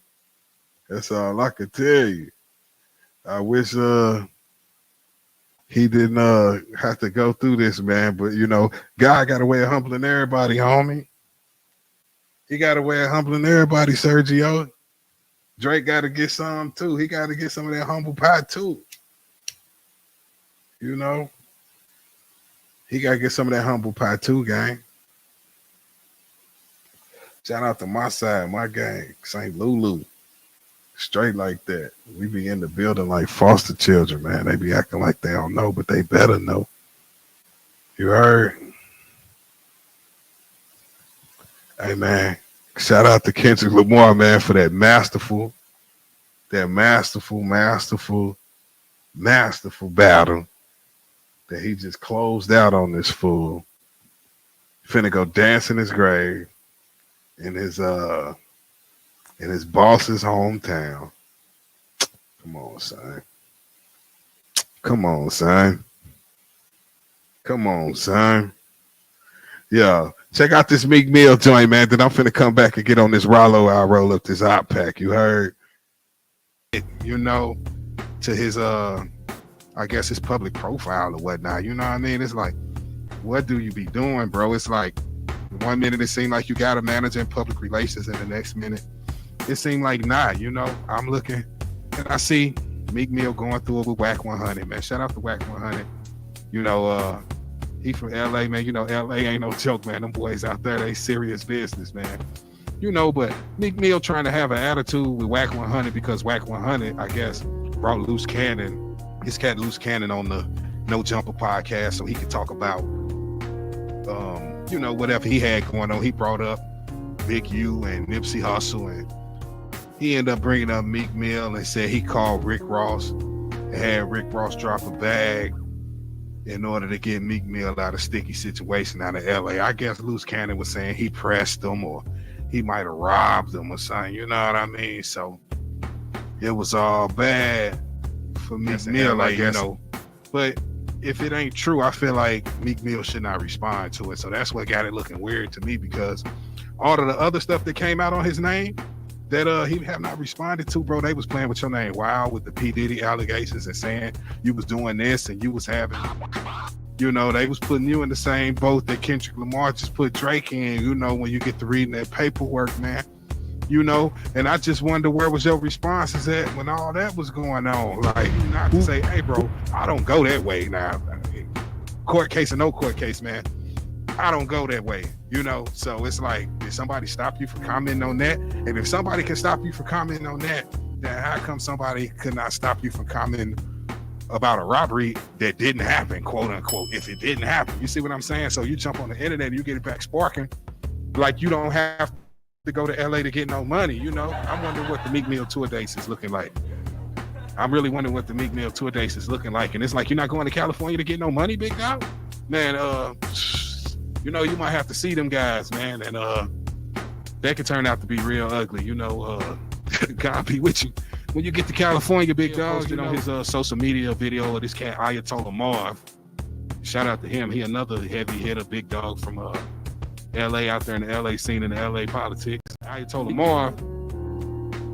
That's all I can tell you. I wish he didn't have to go through this, man. But you know, God got a way of humbling everybody, homie. He got a way of humbling everybody, Sergio. Drake got to get some too. He got to get some of that humble pie too. You know, he got to get some of that humble pie too, gang. Shout out to my side, my gang, St. Lulu. Straight like that. We be in the building like foster children, man. They be acting like they don't know, but they better know. You heard? Hey, man. Shout out to Kendrick Lamar, man, for that masterful battle that he just closed out on this fool. Finna go dance in his grave in his boss's hometown. Come on, son. Come on, son. Come on, son. Yeah. Check out this Meek Mill joint, man. Then I'm finna come back and get on this Ralo. I'll roll up this hot pack. You heard? You know, to his I guess his public profile or whatnot. You know what I mean? It's like, what do you be doing, bro? It's like 1 minute it seemed like you got a manager in public relations, and the next minute it seemed like not. You know, I'm looking and I see Meek Mill going through it with Whack 100, man. Shout out to Whack 100. You know, he from LA, man. You know, LA ain't no joke, man. Them boys out there, they serious business, man. You know, but Meek Mill trying to have an attitude with Whack 100 because Whack 100, I guess, brought Loose Cannon, his cat Loose Cannon, on the No Jumper podcast so he could talk about, you know, whatever he had going on. He brought up Big U and Nipsey Hussle, and he ended up bringing up Meek Mill and said he called Rick Ross and had Rick Ross drop a bag in order to get Meek Mill out of sticky situation out of LA. I guess Loose Cannon was saying he pressed him or he might have robbed him or something, you know what I mean? So it was all bad for Meek Mill, I guess. You know. But if it ain't true, I feel like Meek Mill should not respond to it. So that's what got it looking weird to me, because all of the other stuff that came out on his name that he have not responded to, bro, they was playing with your name wild with the P. Diddy allegations and saying you was doing this and you was having, you know, they was putting you in the same boat that Kendrick Lamar just put Drake in, you know, when you get to reading that paperwork, man. You know, and I just wonder where was your responses at when all that was going on. Like, not to say, hey, bro, I don't go that way now. Court case or no court case, man, I don't go that way, you know? So it's like, did somebody stop you from commenting on that? And if somebody can stop you from commenting on that, then how come somebody could not stop you from commenting about a robbery that didn't happen, quote unquote, if it didn't happen? You see what I'm saying? So you jump on the internet and you get it back sparking like you don't have to go to LA to get no money, you know? I'm wondering what the Meek Mill tour dates is looking like. I'm really wondering what the Meek Mill tour dates is looking like. And it's like, you're not going to California to get no money, big dog? Man, you know, you might have to see them guys, man. And that could turn out to be real ugly, you know? God be with you. When you get to California, big dog, you know, his social media video of this cat, Ayatollah Marv. Shout out to him. He another heavy hitter, big dog from LA, out there in the LA scene, in the LA politics. Ayatollah Marv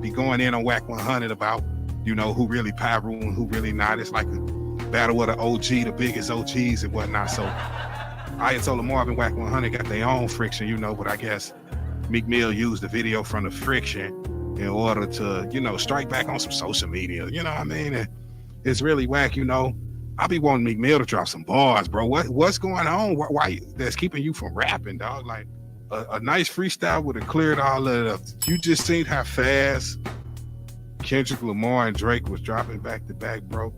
be going in on Whack 100 about, you know, who really Pyro and who really not. It's like a battle of the OG, the biggest OGs and whatnot. So Ayatollah Marv and Whack 100 got their own friction, you know, but I guess Meek Mill used the video from the friction in order to, you know, strike back on some social media, you know what I mean? And it's really whack, you know. I be wanting Meek Mill to drop some bars, bro. What's going on? Why that's keeping you from rapping, dog? Like a nice freestyle would have cleared all of it up. You just seen how fast Kendrick Lamar and Drake was dropping back to back, bro.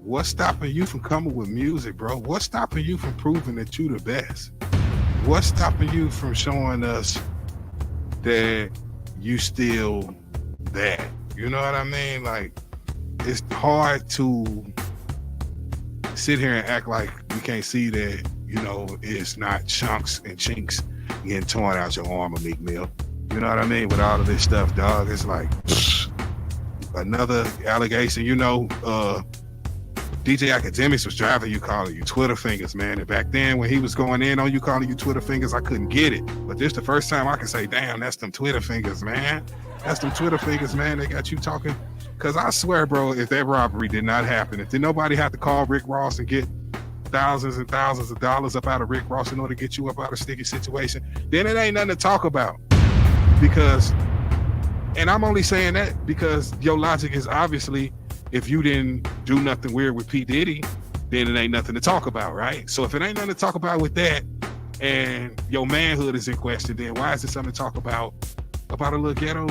What's stopping you from coming with music, bro? What's stopping you from proving that you the best? What's stopping you from showing us that you still that? You know what I mean? Like, it's hard to sit here and act like you can't see that, you know, it's not chunks and chinks getting torn out your arm of Meek Mill. You know what I mean? With all of this stuff, dog, it's like another allegation, you know. DJ Academics was driving you, calling you Twitter fingers, man. And back then when he was going in on you calling you Twitter fingers, I couldn't get it. But this the first time I can say, damn, that's them Twitter fingers, man. That's them Twitter fingers, man. They got you talking. Because I swear, bro, if that robbery did not happen, if did nobody have to call Rick Ross and get thousands and thousands of dollars up out of Rick Ross in order to get you up out of a sticky situation, then it ain't nothing to talk about. Because, and I'm only saying that because your logic is obviously, if you didn't do nothing weird with P. Diddy, then it ain't nothing to talk about, right? So if it ain't nothing to talk about with that, and your manhood is in question, then why is it something to talk about a little ghetto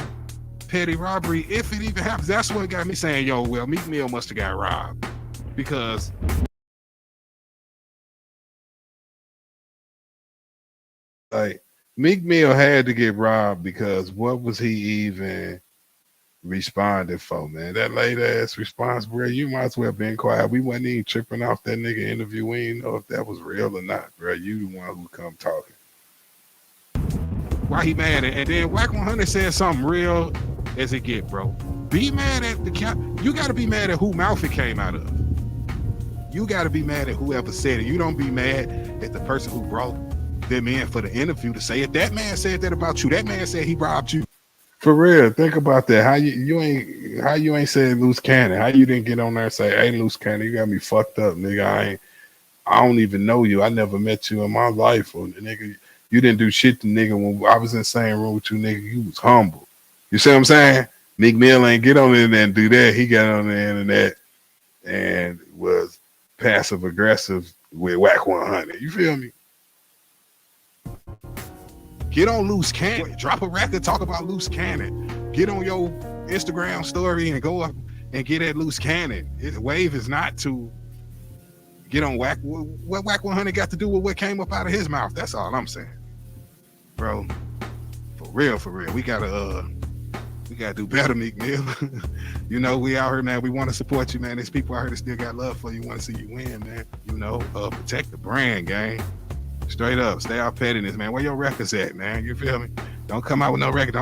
petty robbery, if it even happens. That's what got me saying, yo, well, Meek Mill must have got robbed. Because like Meek Mill had to get robbed because what was he even responding for, man? That late ass response, bro. You might as well been quiet. We wasn't even tripping off that nigga interview. We didn't know if that was real or not, bro. You the one who come talking. Why he mad at? And then Wack 100 said something real as it get, bro. Be mad at the count. You got to be mad at who mouth it came out of. You got to be mad at whoever said it. You don't be mad at the person who brought them in for the interview to say it. That man said that about you. That man said he robbed you. For real, think about that. How you ain't said loose cannon? How you didn't get on there and say, "Hey, loose cannon, you got me fucked up, nigga. I don't even know you. I never met you in my life, or nigga, you didn't do shit to nigga when I was in the same room with you, nigga. You was humble." You see what I'm saying? Meek Mill ain't get on the internet and do that. He got on the internet and was passive aggressive with Wack 100. You feel me? Get on Loose Cannon. Drop a record, talk about Loose Cannon. Get on your Instagram story and go up and get at Loose Cannon. Wave is not to get on Wack. What Wack 100 got to do with what came up out of his mouth? That's all I'm saying, bro. For real. We gotta do better, Meek Mill. You know, we out here, man. We want to support you, man. There's people out here that still got love for you. Want to see you win, man. You know, protect the brand, gang. Straight up, stay out pettiness, man. Where your records at, man? You feel me? Don't come out with no record.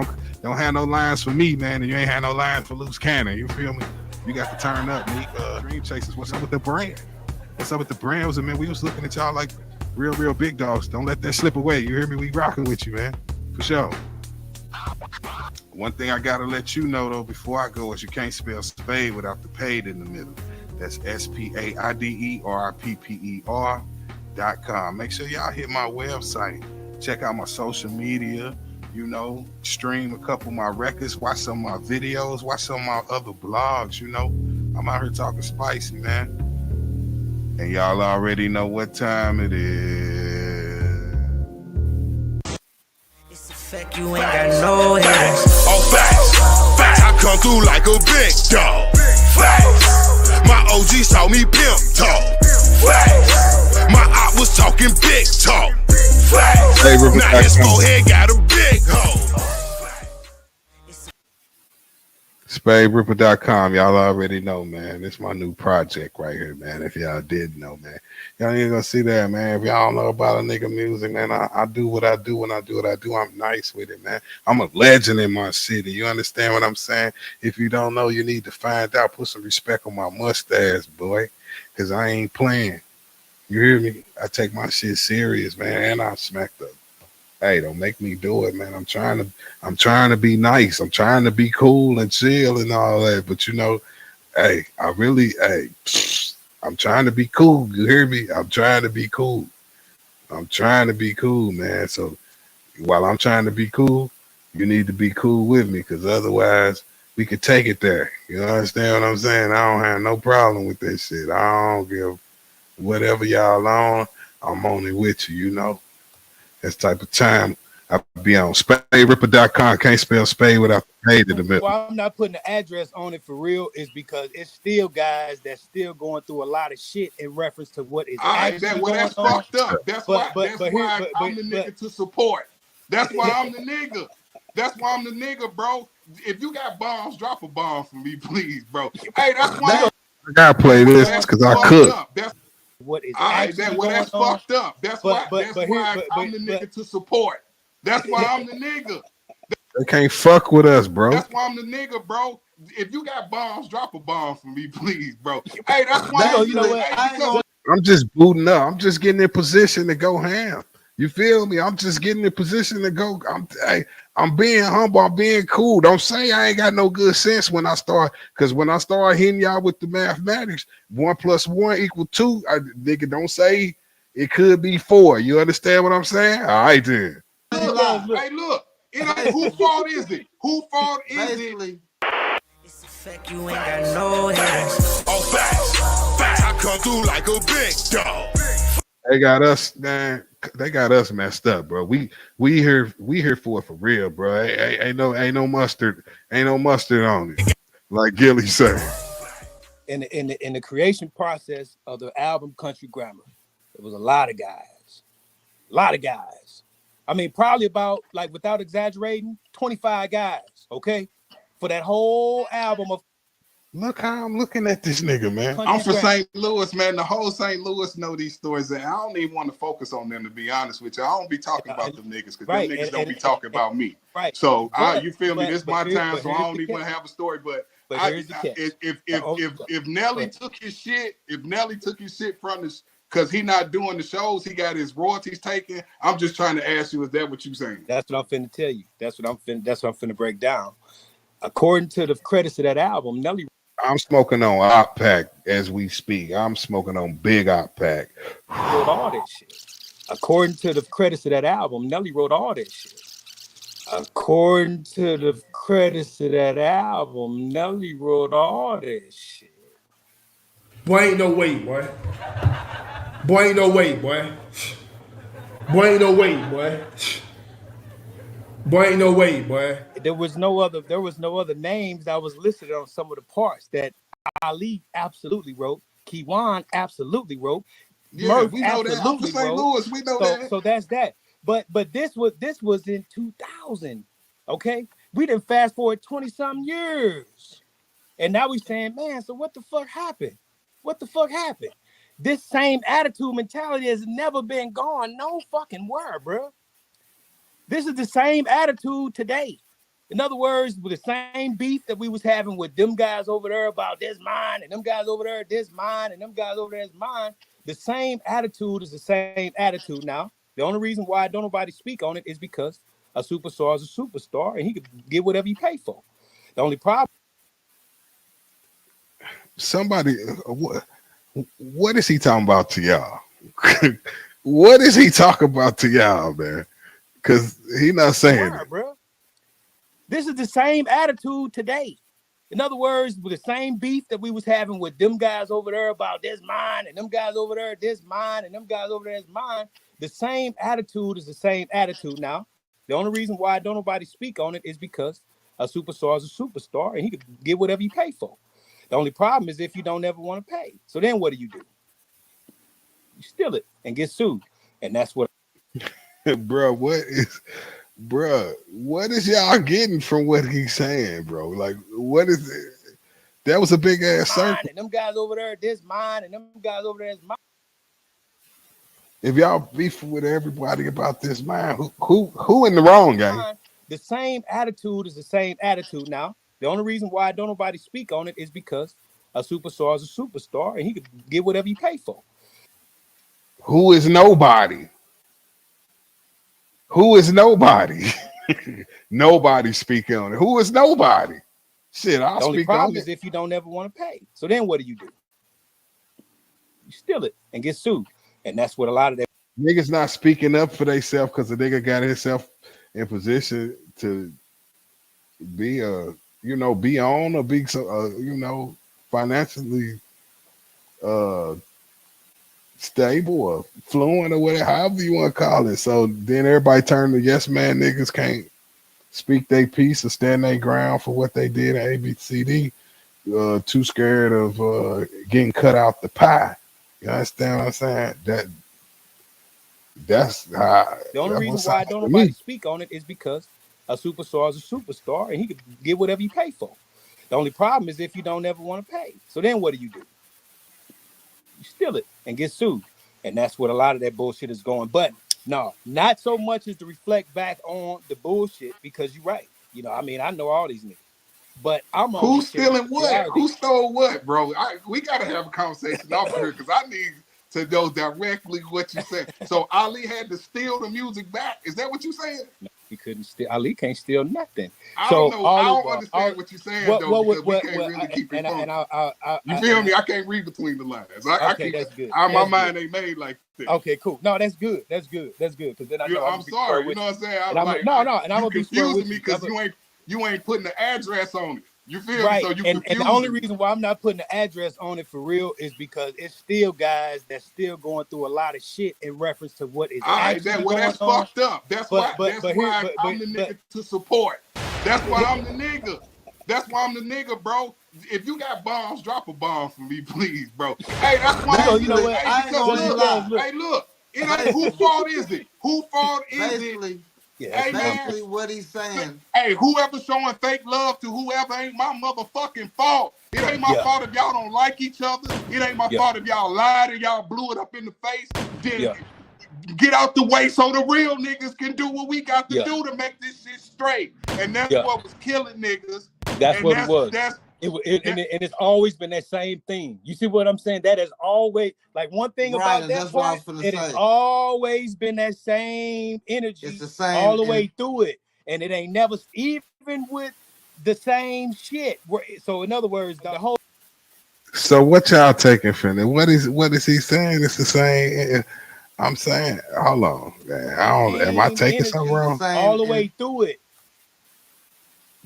Don't have no lines for me, man, and you ain't had no lines for Loose Cannon. You feel me? You got to turn up, Meek. Dream Chasers. What's up with the brand? What's up with the brands, man? We was looking at y'all like real big dogs. Don't let that slip away. You hear me? We rocking with you, man. For sure. One thing I gotta let you know though before I go is you can't spell Spaide without the paid in the middle. That's SPAIDER.com. Make sure y'all hit my website. Check out my social media. You know, stream a couple of my records. Watch some of my videos. Watch some of my other blogs. You know, I'm out here talking spicy, man. And y'all already know what time it is. It's a fact you ain't got no haters. Oh, facts. I come through like a big dog. Facts. My OG saw me pimp talk. Facts. My op was talking big talk. Facts. Now his forehead got a big hole. SpaideR.com. Y'all already know, man. It's my new project right here, man. If y'all didn't know, man. Y'all ain't gonna see that, man. If y'all don't know about a nigga music, man, I do what I do when I do what I do. I'm nice with it, man. I'm a legend in my city. You understand what I'm saying? If you don't know, you need to find out. Put some respect on my mustache, boy. Because I ain't playing. You hear me? I take my shit serious, man. And I smacked up. Hey, don't make me do it, man. I'm trying to be nice. I'm trying to be cool and chill and all that. But you know, hey, I'm trying to be cool. You hear me? I'm trying to be cool. I'm trying to be cool, man. So while I'm trying to be cool, you need to be cool with me, because otherwise we could take it there. You understand what I'm saying? I don't have no problem with that shit. I don't give whatever y'all on. I'm on it with you, you know. That's type of time I be on. SpaideR.com. Can't spell Spaide without the paid in the middle. Why I'm not putting the address on it for real is because it's still guys that's still going through a lot of shit in reference to what is actually going that's on. Fucked up. That's why I'm the nigga to support. That's why I'm the nigga. That's why I'm the nigga, bro. If you got bombs, drop a bomb for me, please, bro. Hey, that's why I gotta play this because I could. That's what is that's fucked up. That's why I'm the nigga to support. That's why I'm the nigga. They can't fuck with us, bro. That's why I'm the nigga, bro. If you got bombs, drop a bomb for me, please, bro. Hey, that's why I'm just booting up. I'm just getting in position to go ham. You feel me? I'm just getting in position to go. I'm being humble. I'm being cool. Don't say I ain't got no good sense when I start, because when I start hitting y'all with the mathematics, 1 + 1 = 2. Nigga, don't say it could be 4. You understand what I'm saying? All right, then. Hey, look. It ain't whose fault is it? Whose fault is it? It's a fact you ain't got no haters. Oh, facts. I come through like a big dog. They got us, man. They got us messed up, bro. We here for it for real, bro. Ain't no mustard on it, like Gilly said. In the creation process of the album Country Grammar, there was a lot of guys. I mean, probably about, like, without exaggerating, 25 guys, okay? For that whole album of Look how I'm looking at this nigga, man. I'm from St. Louis, man. The whole St. Louis know these stories, and I don't even want to focus on them, to be honest with you. I don't be talking about them niggas, because them niggas don't be talking about me. Right. So you feel me? This is my time, so I don't even want to have a story. But if Nelly took his shit, from this, because he not doing the shows, he got his royalties taken. I'm just trying to ask you, is that what you saying? That's what I'm finna tell you. That's what I'm finna break down. According to the credits of that album, Nelly. I'm smoking on Op-Pack as we speak. I'm smoking on big Op-Pack. Wrote all that shit. According to the credits of that album, Nelly wrote all that shit. According to the credits of that album, Nelly wrote all that shit. Boy, ain't no way, boy. Boy, ain't no way, boy. Boy, ain't no way, boy. Boy, ain't no way, boy. There was no other names that was listed on some of the parts that Ali absolutely wrote. Keywan absolutely wrote. Yeah, Murph we know that. I'm from St. Louis. We know that. So that's that. But this was in 2000. Okay, we didn't fast forward 20-something years, and now we saying, man, so what the fuck happened? What the fuck happened? This same attitude mentality has never been gone. No fucking word, bro. This is the same attitude today. In other words, with the same beef that we was having with them guys over there about this mine, and them guys over there this mine, and them guys over there is mine. The same attitude is the same attitude now. The only reason why don't nobody speak on it is because a superstar is a superstar, and he could get whatever he pay for. The only problem. Somebody, what is he talking about to y'all? What is he talking about to y'all, man? Because he not saying it. Bro. This is the same attitude today. In other words, with the same beef that we was having with them guys over there about this mine, and them guys over there this mine, and them guys over there is mine. The same attitude is the same attitude now. The only reason why don't nobody speak on it is because a superstar is a superstar, and he could get whatever you pay for. The only problem is if you don't ever want to pay. So then what do? You steal it and get sued, and that's what. Bro, what is y'all getting from what he's saying, bro? Like, what is it? That was a big ass circle. And them guys over there, this mine, and them guys over there is mine. If y'all beef with everybody about this mine, who in the wrong, gang? The same attitude is the same attitude now. The only reason why don't nobody speak on it is because a superstar is a superstar, and he could get whatever you pay for. Who is nobody? Who is nobody? Nobody speaking on it. Who is nobody? Shit, I'll speak on it. The only problem is if you don't ever want to pay. So then what do? You steal it and get sued. And that's what a lot of that niggas not speaking up for themselves because the nigga got himself in position to be be on or be financially stable or fluent or whatever, however you want to call it. So then everybody turn to yes man niggas can't speak their piece or stand their ground for what they did at ABCD. Too scared of getting cut out the pie. You understand what I'm saying? That's how. The only reason why don't nobody speak on it is because a superstar is a superstar, and he could get whatever you pay for. The only problem is if you don't ever want to pay. So then what do? You steal it and get sued. And that's what a lot of that bullshit is going. But no, not so much as to reflect back on the bullshit, because you're right. I know all these niggas. But I'm on who's stealing what? Reality. Who stole what, bro? We gotta have a conversation off here because I need to know directly what you said. So Ali had to steal the music back. Is that what you're saying? No, he couldn't steal. Ali can't steal nothing. I don't know. I don't understand what you're saying though, because we can't really keep it funky. You feel me? I can't read between the lines. That's good. My mind ain't made like this. Okay, cool. No, that's good. That's good. Because then I know. I'm sorry. You know what I'm saying? And I'm gonna be confusing me because you ain't putting the address on it. You feel right. me? So you and confuse the only it. reason why I'm not putting the address on it for real is because it's still guys that's still going through a lot of shit in reference to what is All right, actually going that's on. fucked up. That's But why I'm the nigga to support. That's why I'm the nigga. That's why I'm the nigga, bro. If you got bombs, drop a bomb for me, please, bro. Hey, that's why you know what? Hey, because look, it ain't who fault is it? Who fault is it? Yeah, Hey man, what he's saying. hey, whoever showing fake love to whoever ain't my motherfucking fault. It ain't my fault if y'all don't like each other. It ain't my fault if y'all lied and y'all blew it up in the face. Then get out the way so the real niggas can do what we got to do to make this shit straight. And that's what was killing niggas. That's and what it was. And it's always been that same thing. You see what I'm saying? That is always like one thing about that part. It has always been that same energy. It's the same all the way through it, and it ain't never even with the same shit. So in other words, the whole. So what y'all taking from it? What is he saying? It's the same. I'm saying, hold on, man. Am I taking something wrong? All the way through it.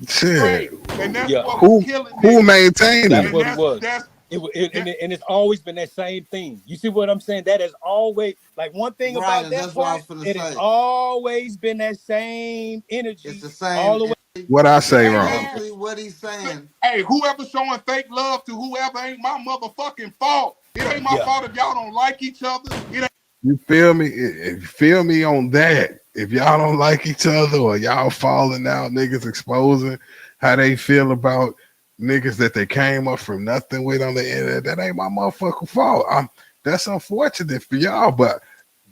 Shit. And that's what who maintained That's it? what it was. And it's always been that same thing. You see what I'm saying? That has always like one thing about that part. It has always been that same energy. It's the same. All the way. What I say wrong? Exactly what he's saying. Hey, whoever showing fake love to whoever ain't my motherfucking fault. It ain't my fault if y'all don't like each other. It ain't. You feel me? You feel me on that? If y'all don't like each other or y'all falling out, niggas exposing how they feel about niggas that they came up from nothing with on the internet, that ain't my motherfucking fault. That's unfortunate for y'all, but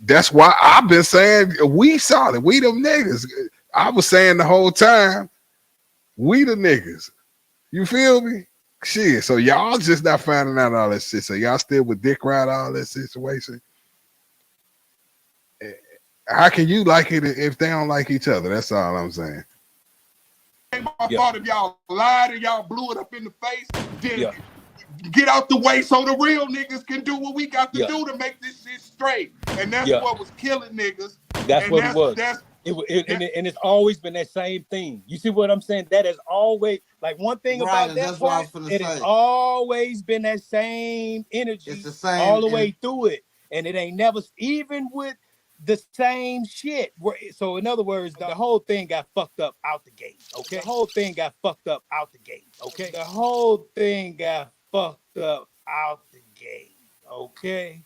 that's why I've been saying we solid. We them niggas. I was saying the whole time, we the niggas. You feel me? Shit. So y'all just not finding out all that shit. So y'all still with Dick Ride all that situation. How can you like it if they don't like each other? That's all I'm saying. Ain't my fault if y'all lied and y'all blew it up in the face. Then get out the way so the real niggas can do what we got to do to make this shit straight. And that's what was killing niggas. That's what it was. And it's always been that same thing. You see what I'm saying? That has always like one thing about that part. It has always been that same energy. It's the same all the way through it, and it ain't never even with the same shit. So in other words, the whole thing got fucked up out the gate. Okay, the whole thing got fucked up out the gate. Okay, the whole thing got fucked up out the gate. Okay.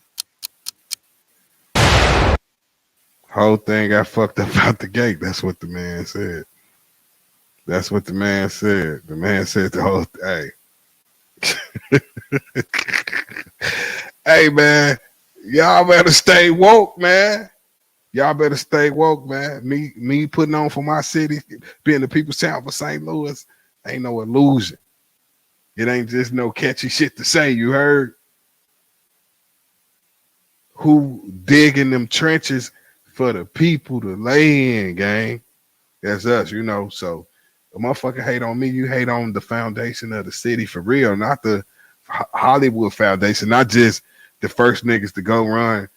Whole thing got fucked up out the gate. That's what the man said. That's what the man said. The man said the whole hey man, y'all better stay woke, man. Y'all better stay woke, man. Me putting on for my city, being the people's town for St. Louis, ain't no illusion. It ain't just no catchy shit to say. You heard? Who digging them trenches for the people to lay in, gang? That's us, you know. So a motherfucker hate on me, you hate on the foundation of the city for real, not the Hollywood foundation, not just the first niggas to go run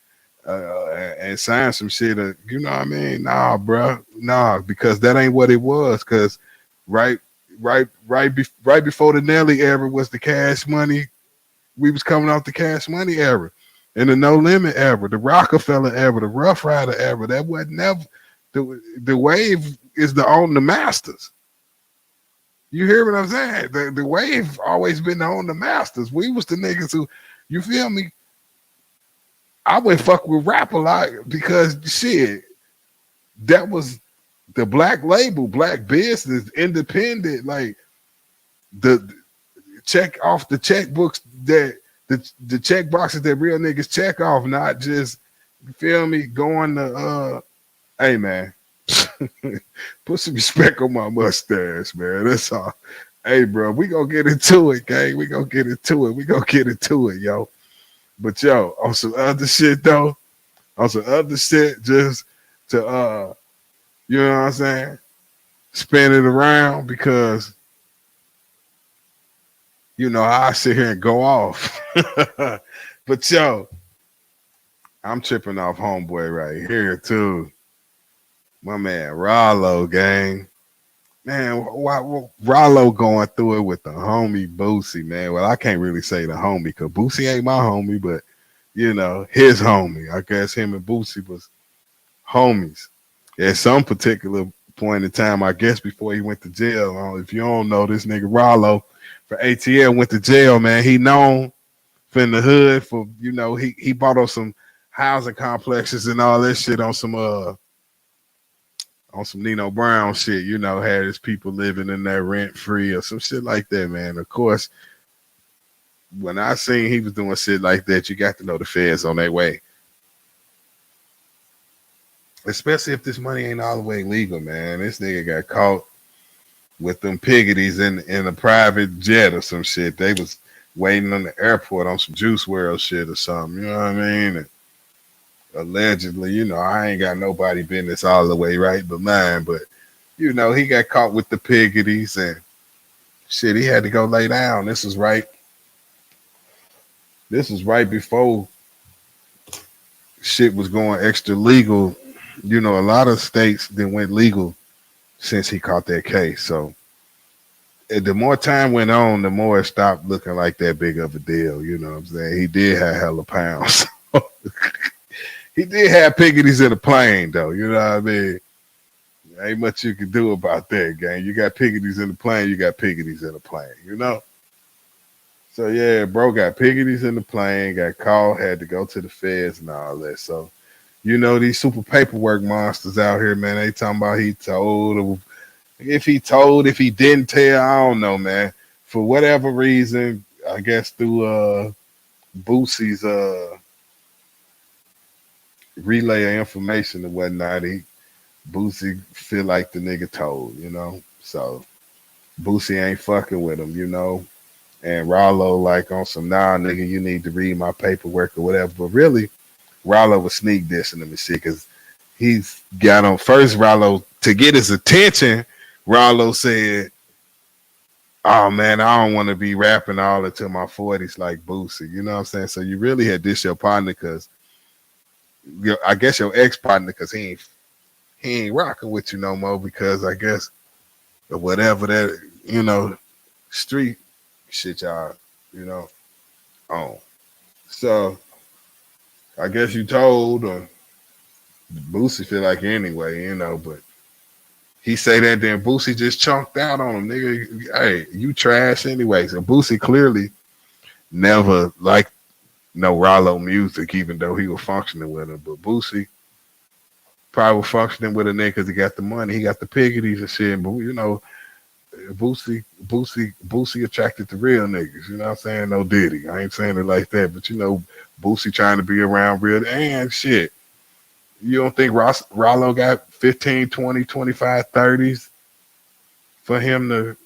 and sign some shit. You know what I mean? Nah, bro. Nah, because that ain't what it was. Because right before the Nelly era was the Cash Money. We was coming off the Cash Money era. In the No Limit era, the Rockefeller era, the Rough Rider era, that wasn't never the wave is the own the masters. You hear what I'm saying? The wave always been to own the masters. We was the niggas who, you feel me? I went fuck with rap a lot because shit, that was the black label, black business, independent, like the check off the checkbooks that the check boxes that real niggas check off, not just, you feel me, going to hey man, put some respect on my mustache, man. That's all. Hey bro, we gonna get into it, gang. We gonna get into it, yo. But yo, on some other shit though, just to you know what I'm saying, spin it around, because you know I sit here and go off. But yo, I'm tripping off homeboy right here too. My man Ralo, gang. Man, why Ralo going through it with the homie Boosie, man? Well, I can't really say the homie because Boosie ain't my homie, but you know, his homie. I guess him and Boosie was homies at some particular point in time, I guess before he went to jail. If you don't know, this nigga Ralo for ATL went to jail, man. He known in the hood for, you know, he bought on some housing complexes and all that shit on some Nino Brown shit, you know, had his people living in there rent free or some shit like that, man. Of course, when I seen he was doing shit like that, you got to know the feds on their way. Especially if this money ain't all the way legal, man. This nigga got caught with them piggities in a private jet or some shit. They was waiting on the airport on some Juice WRLD shit or something, you know what I mean? And allegedly, you know, I ain't got nobody business all the way right but mine, but you know, he got caught with the piggities and shit, he had to go lay down. This was right before shit was going extra legal. You know, a lot of states that went legal since he caught that case. So the more time went on, the more it stopped looking like that big of a deal. You know what I'm saying? He did have hella pounds. He did have piggities in the plane, though. You know what I mean? Ain't much you can do about that, gang. You got piggities in the plane, you got piggities in the plane, you know? So, yeah, bro got piggities in the plane, got caught, had to go to the feds and all that. So, you know, these super paperwork monsters out here, man, they talking about he told, or if he told, if he didn't tell, I don't know, man. For whatever reason, I guess through Boosie's relay of information and whatnot, Boosie feel like the nigga told, you know? So Boosie ain't fucking with him, you know? And Ralo like on some, nah, nigga, you need to read my paperwork or whatever. But really, Ralo was sneak dissing him and shit because he's got on first Ralo to get his attention. Ralo said, oh man, I don't want to be rapping all into my 40s like Boosie. You know what I'm saying? So you really had this your partner because I guess your ex-partner, because he ain't rocking with you no more because I guess or whatever that, you know, street shit y'all, you know, on. So I guess you told, or Boosie feel like anyway, you know, but he say that, then Boosie just chunked out on him, nigga. Hey, you trash anyway. So Boosie clearly never liked no Ralo music, even though he was functioning with him. But Boosie probably was functioning with a nigga because he got the money, he got the piggities and shit. But you know, Boosie attracted to real niggas. You know what I'm saying? No Diddy. I ain't saying it like that, but you know, Boosie trying to be around real and shit. You don't think Ralo got 15, 20, 25, 30s for him to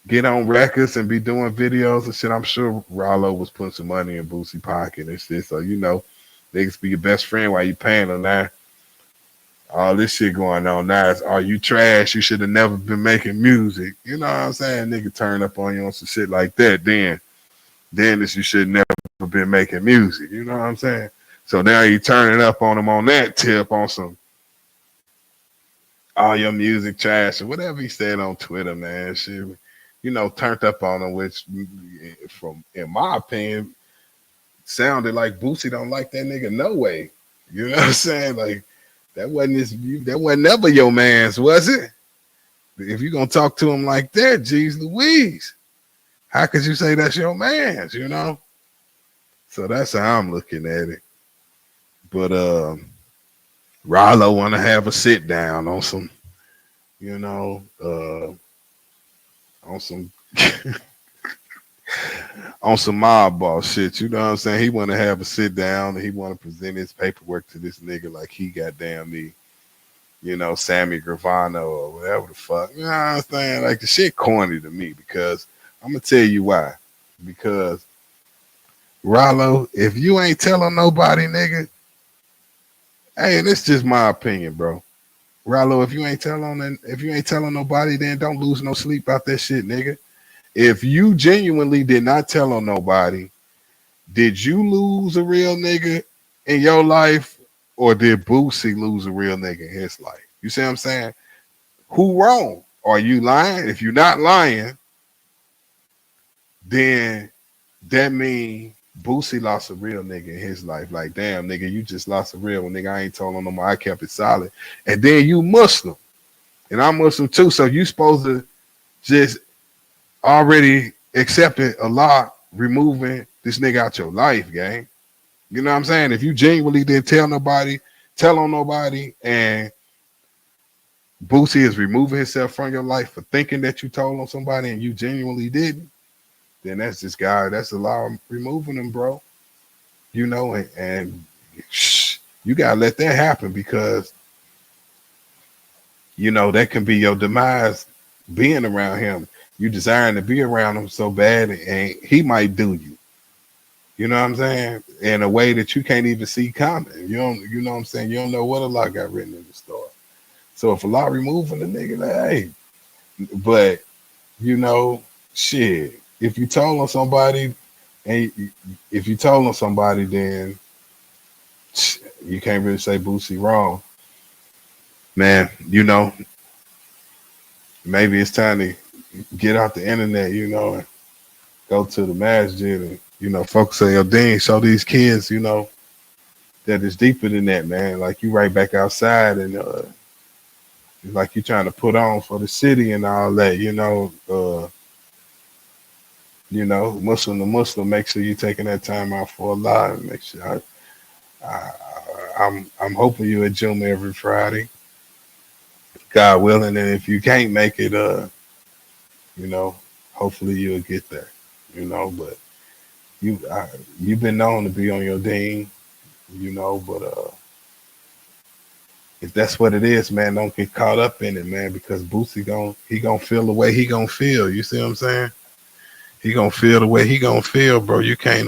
get on records and be doing videos and shit? I'm sure Ralo was putting some money in Boosie's pocket and shit. So, you know, niggas be your best friend while you paying them now. All this shit going on now is, are you trash? You should have never been making music. You know what I'm saying? Nigga turn up on you on some shit like that. Then you should never been making music. You know what I'm saying? So now you turning up on him on that tip on some all your music trash or whatever he said on Twitter, man. Shit, you know, turned up on him, which from in my opinion sounded like Boosie don't like that nigga no way. You know what I'm saying? Like that wasn't never your man's, was it? If you gonna talk to him like that, geez Louise, how could you say that's your man's, you know? So that's how I'm looking at it. But Ralo want to have a sit down on some, you know, on some on some mob boss shit. You know what I'm saying? He want to have a sit down and he want to present his paperwork to this nigga like he goddamn the, you know, Sammy Gravano or whatever the fuck. You know what I'm saying? Like the shit corny to me because I'm gonna tell you why. Because Ralo, if you ain't telling nobody, nigga. Hey, and it's just my opinion, bro. Ralo, if you ain't telling nobody, then don't lose no sleep about that shit, nigga. If you genuinely did not tell on nobody, did you lose a real nigga in your life, or did Boosie lose a real nigga in his life? You see what I'm saying? Who wrong? Are you lying? If you're not lying, then that mean Boosie lost a real nigga in his life. Like, damn, nigga, you just lost a real one. Nigga, I ain't told on no more. I kept it solid. And then you Muslim. And I'm Muslim too. So you supposed to just already accepted Allah removing this nigga out your life, gang. You know what I'm saying? If you genuinely didn't tell on nobody, and Boosie is removing himself from your life for thinking that you told on somebody and you genuinely didn't, then that's this guy. That's Allah removing him, bro. You know, and you gotta let that happen, because you know that can be your demise being around him. You desiring to be around him so bad, and he might do you. You know what I'm saying? In a way that you can't even see coming. You know what I'm saying? You don't know what Allah got written in the story. So if Allah removing the nigga, like, hey, but you know, shit. If you told on somebody, then you can't really say Boosie wrong, man. You know, maybe it's time to get out the internet, you know, and go to the masjid and, you know, focus on your deen. Show these kids, you know, that it's deeper than that, man. Like, you right back outside, and like you trying to put on for the city and all that, you know. Muslim to Muslim, make sure you taking that time out for Allah, and make sure I'm hoping you at Juma every Friday, God willing. And if you can't make it, you know, hopefully you'll get there, you know. But you've been known to be on your deen, you know. But if that's what it is, man, don't get caught up in it, man, because Boosie gonna feel the way he gonna feel. You see what I'm saying? He gonna feel the way he gonna feel, bro. You can't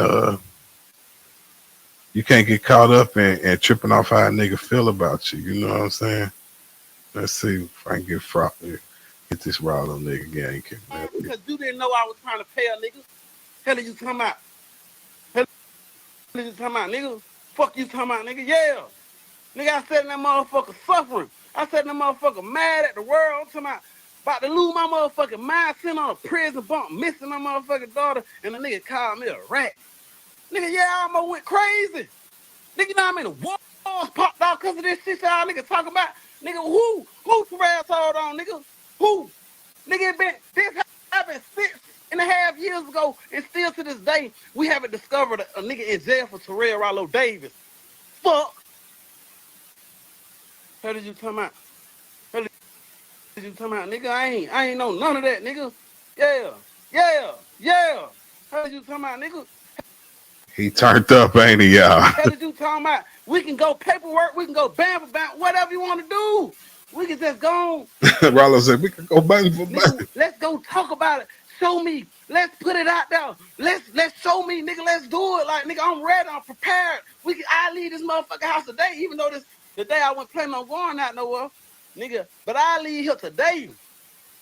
get caught up and tripping off how a nigga feel about you. You know what I'm saying? Let's see if I can get this Ralo nigga gang. Because you didn't know I was trying to pay a nigga. Hell you talking about? Hell you talking about, nigga? Fuck you talking about, nigga? Yeah. Nigga, I said that motherfucker suffering. I said that motherfucker mad at the world. I'm talking about to lose my motherfucking mind, sitting on a prison bump, missing my motherfucking daughter, and the nigga called me a rat. Nigga, yeah, I almost went crazy. Nigga, you know how many walls popped out because of this shit y'all nigga talking about? Nigga, who Terrell told on, nigga? Who? Nigga, this happened 6.5 years ago, and still to this day, we haven't discovered a nigga in jail for Terrell Ralo Davis. Fuck. How did you come out? How did you come out, nigga? I ain't know none of that, nigga. Yeah. How did you come out, nigga? He turned up, ain't he, y'all? How did you talking about? We can go paperwork, we can go bam, whatever you want to do. We can just go. Ralo said we can go bang for bang. Let's go talk about it. Show me. Let's put it out there. Let's show me, nigga. Let's do it. Like, nigga, I'm ready. I'm prepared. I leave this motherfucking house today, even though the day I wasn't planning on going out nowhere, nigga. But I leave here today,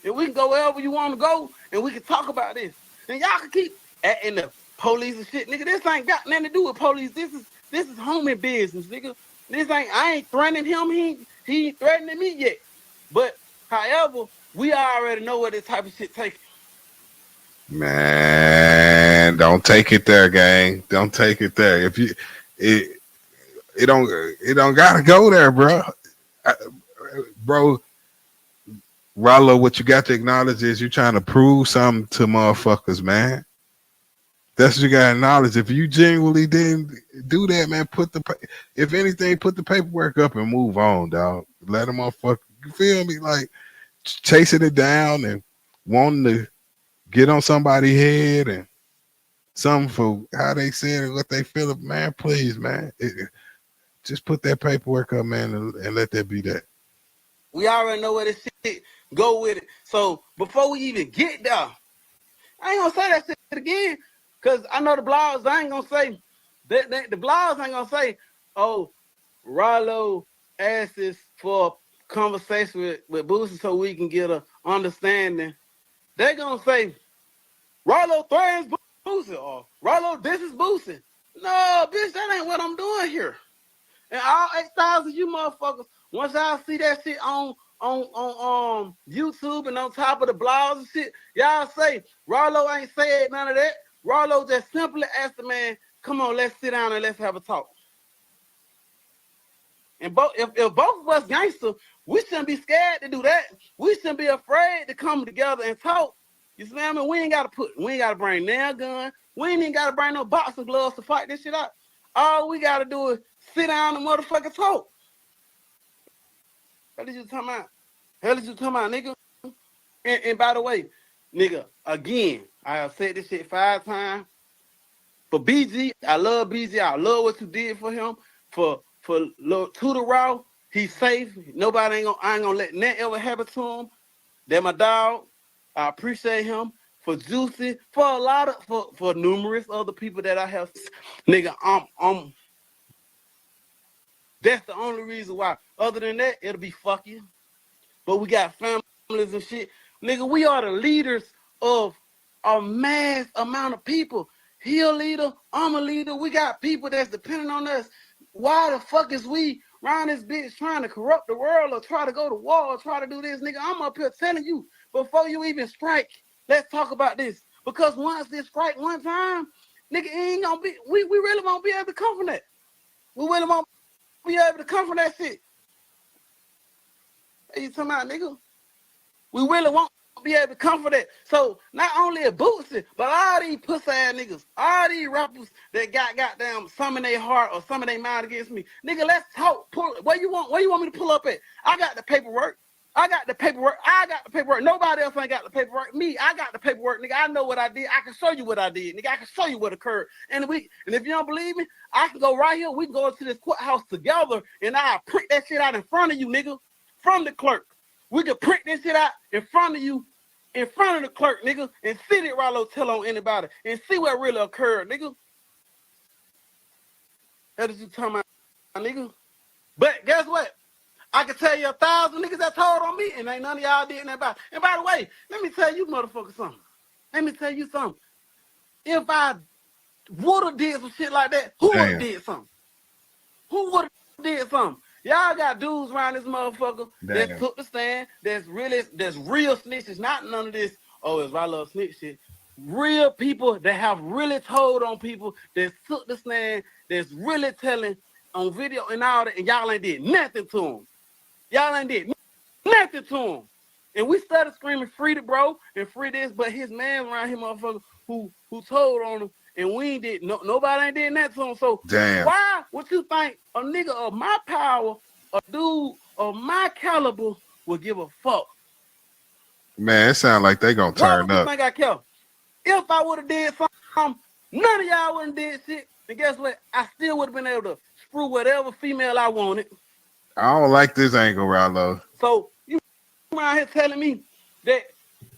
and we can go wherever you want to go, and we can talk about this. And y'all can keep in the police and shit, nigga. This ain't got nothing to do with police. This is homie business, nigga. I ain't threatening him. He ain't threatening me yet. But however, we already know where this type of shit takes. Man, don't take it there, gang. Don't take it there. If you it don't gotta go there, bro. Bro, Ralo, what you got to acknowledge is you're trying to prove something to motherfuckers, man. That's what you got to acknowledge. If you genuinely didn't do that, man, if anything, put the paperwork up and move on, dog. Let them motherfucker, you feel me? Like, chasing it down and wanting to get on somebody's head and something for how they said it, what they feel. Man, please, man. Just put that paperwork up, man, and let that be that. We already know where this shit go with it. So before we even get there, I ain't gonna say that shit again, because I know the blogs, I ain't gonna say that the blogs ain't gonna say, oh, Ralo asked this for a conversation with Boosie so we can get an understanding. They're gonna say Ralo threatens Boosie or Ralo this is Boosie. No, bitch, that ain't what I'm doing here. And all 8,000 you motherfuckers, once y'all see that shit on on YouTube and on top of the blogs and shit, y'all say Ralo ain't said none of that. Ralo just simply asked the man, "Come on, let's sit down and let's have a talk." And if both of us gangsters, we shouldn't be scared to do that. We shouldn't be afraid to come together and talk. You see what I mean? We ain't gotta bring nail gun. We ain't even gotta bring no boxing gloves to fight this shit out. All we gotta do is sit down and motherfucking talk. What did you talking about? Hell is you talking about, nigga? And by the way, nigga, again, I have said this shit 5 times. For BG, I love BG. I love what you did for him. For Lil Tudor Raw, he's safe. I ain't gonna let that ever happen to him. They're my dog. I appreciate him. For Juicy, for numerous other people that I have. Nigga, that's the only reason why. Other than that, it'll be fuck you. But we got families and shit. Nigga, we are the leaders of a mass amount of people. He a leader, I'm a leader. We got people that's depending on us. Why the fuck is we around this bitch trying to corrupt the world or try to go to war or try to do this? Nigga, I'm up here telling you, before you even strike, let's talk about this. Because once this strike one time, nigga, ain't gonna be, we really won't be able to come from that. We really won't be able to come from that shit. What you talking about, nigga? We really won't be able to come for that. So not only a Boosie, but all these pussy ass niggas, all these rappers that got goddamn some in their heart or some in their mind against me. Nigga, let's talk. Where you want me to pull up at? I got the paperwork. Nobody else ain't got the paperwork. Me, I got the paperwork, nigga. I know what I did. I can show you what I did, nigga. I can show you what occurred. And if you don't believe me, I can go right here. We can go to this courthouse together, and I'll print that shit out in front of you, nigga, from the clerk. We can print this shit out in front of you, in front of the clerk, nigga, and see that Ralo tell on anybody and see what really occurred, nigga. That is you talking about, nigga. But guess what? I can tell you 1,000 niggas that told on me, and ain't none of y'all did nothing about it. And by the way, let me tell you motherfuckers something. Let me tell you something. If I would have did some shit like that, who would have did something? Who would have did something? Y'all got dudes around this motherfucker that took the stand, that's real snitches, not none of this, oh, it's Ralo snitch shit. Real people that have really told on people that took the stand, that's really telling on video and all that, and y'all ain't did nothing to them. Y'all ain't did nothing to him. And we started screaming, free the bro, and free this, but his man around here, motherfucker, who told on him, and we ain't did, nobody ain't did that to him. So why would you think a nigga of my power, a dude of my caliber, would give a fuck? Man, it sounds like they gonna turn Why would up. you think I care? If I would have did something, none of y'all wouldn't did shit. And guess what? I still would have been able to screw whatever female I wanted. I don't like this angle, Ralo. So you around here telling me that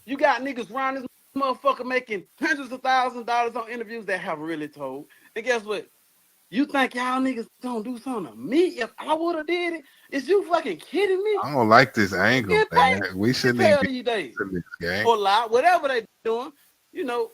you got niggas around this motherfucker making hundreds of thousands of dollars on interviews that have really told. And guess what? You think y'all niggas don't do something to me if I would have did it? Is you fucking kidding me? I don't like this angle, man. We shouldn't even be these days. in this game. Or lie, whatever they doing. You know,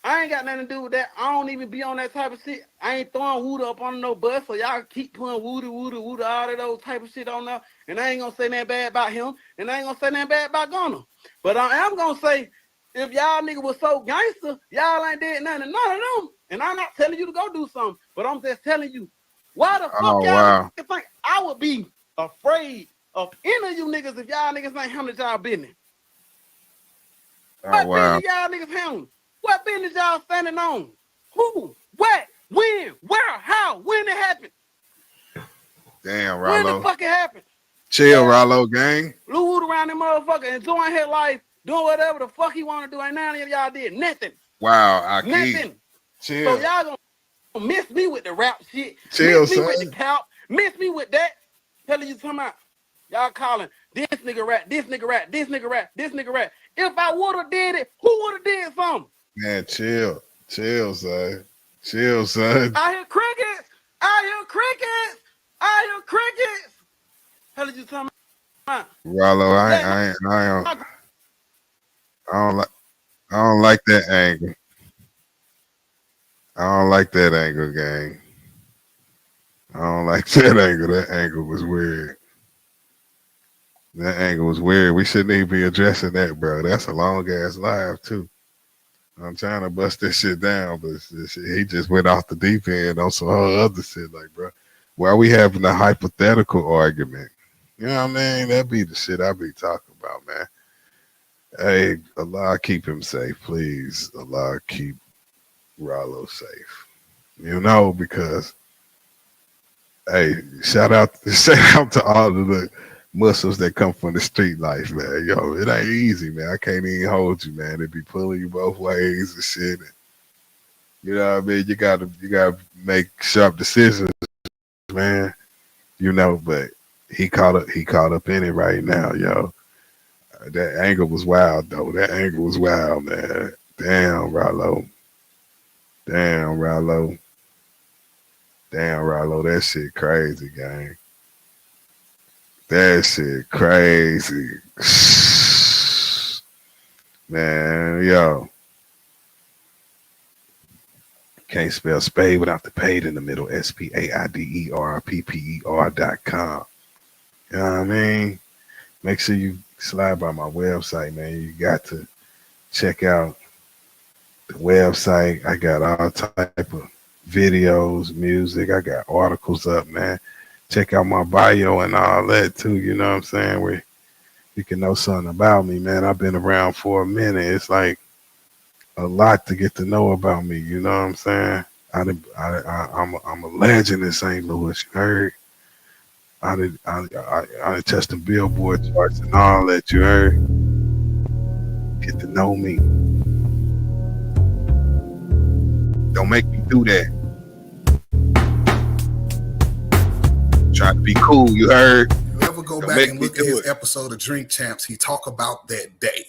I ain't got nothing to do with that. I don't even be on that type of shit. I ain't throwing Wooda up on no bus, so y'all keep putting Wooda, all of those type of shit on there. And I ain't gonna say nothing bad about him, and I ain't gonna say nothing bad about Gunner. But I am gonna say, if y'all niggas was so gangster, y'all ain't did nothing to none of them. And I'm not telling you to go do something, but I'm just telling you, why the fuck y'all think I would be afraid of any of you niggas if y'all niggas ain't handling y'all business? What business y'all niggas handling? What business y'all standing on? Who? What? When? Where? How? When it happened? Damn, Ralo. When the fuck it happened? Chill, Ralo gang. Lou around that motherfucker, enjoying his life, doing whatever the fuck he want to do. Ain't none of y'all did nothing. Wow, nothing. Chill. So y'all gonna miss me with the rap shit. Chill, miss me son. with the couch. Miss me with that. Tell you talking about. Y'all calling this nigga rap, this nigga rap, this nigga rap, this nigga rap. If I would have did it, who would have did something? Man, chill, son. Chill, son. I hear crickets. Hell did you tell me? Ralo, I don't like that angle. I don't like that angle, gang. I don't like that angle. That angle was weird. That angle was weird. We shouldn't even be addressing that, bro. That's a long ass live too. I'm trying to bust this shit down, but he just went off the deep end on some whole other shit. Like, bro, why are we having a hypothetical argument? You know what I mean? That be the shit I be talking about, man. Hey, Allah keep him safe, please. Allah keep Ralo safe. You know, because hey, shout out to all of the Muslims that come from the street life, man. Yo, it ain't easy, man. I can't even hold you, man. They be pulling you both ways and shit. You know what I mean? You gotta make sharp decisions, man. You know, but he caught up in it right now, yo. That angle was wild, though. That angle was wild, man. Damn, Ralo. Damn, Ralo. That shit crazy, gang. That shit crazy. Man, yo. Can't spell Spaide without the paid in the middle. SPAIDER.PPER.com. You know what I mean? Make sure you slide by my website, man. You got to check out the website. I got all type of videos, music. I got articles up, man. Check out my bio and all that too. You know what I'm saying? Where you can know something about me, man. I've been around for a minute. It's like a lot to get to know about me. You know what I'm saying? I'm a legend in St. Louis. You heard? I touched the Billboard charts and all that. You heard? Get to know me. Don't make me do that. Try to be cool, you heard? You ever go back and look at his episode of Drink Champs, he talk about that day.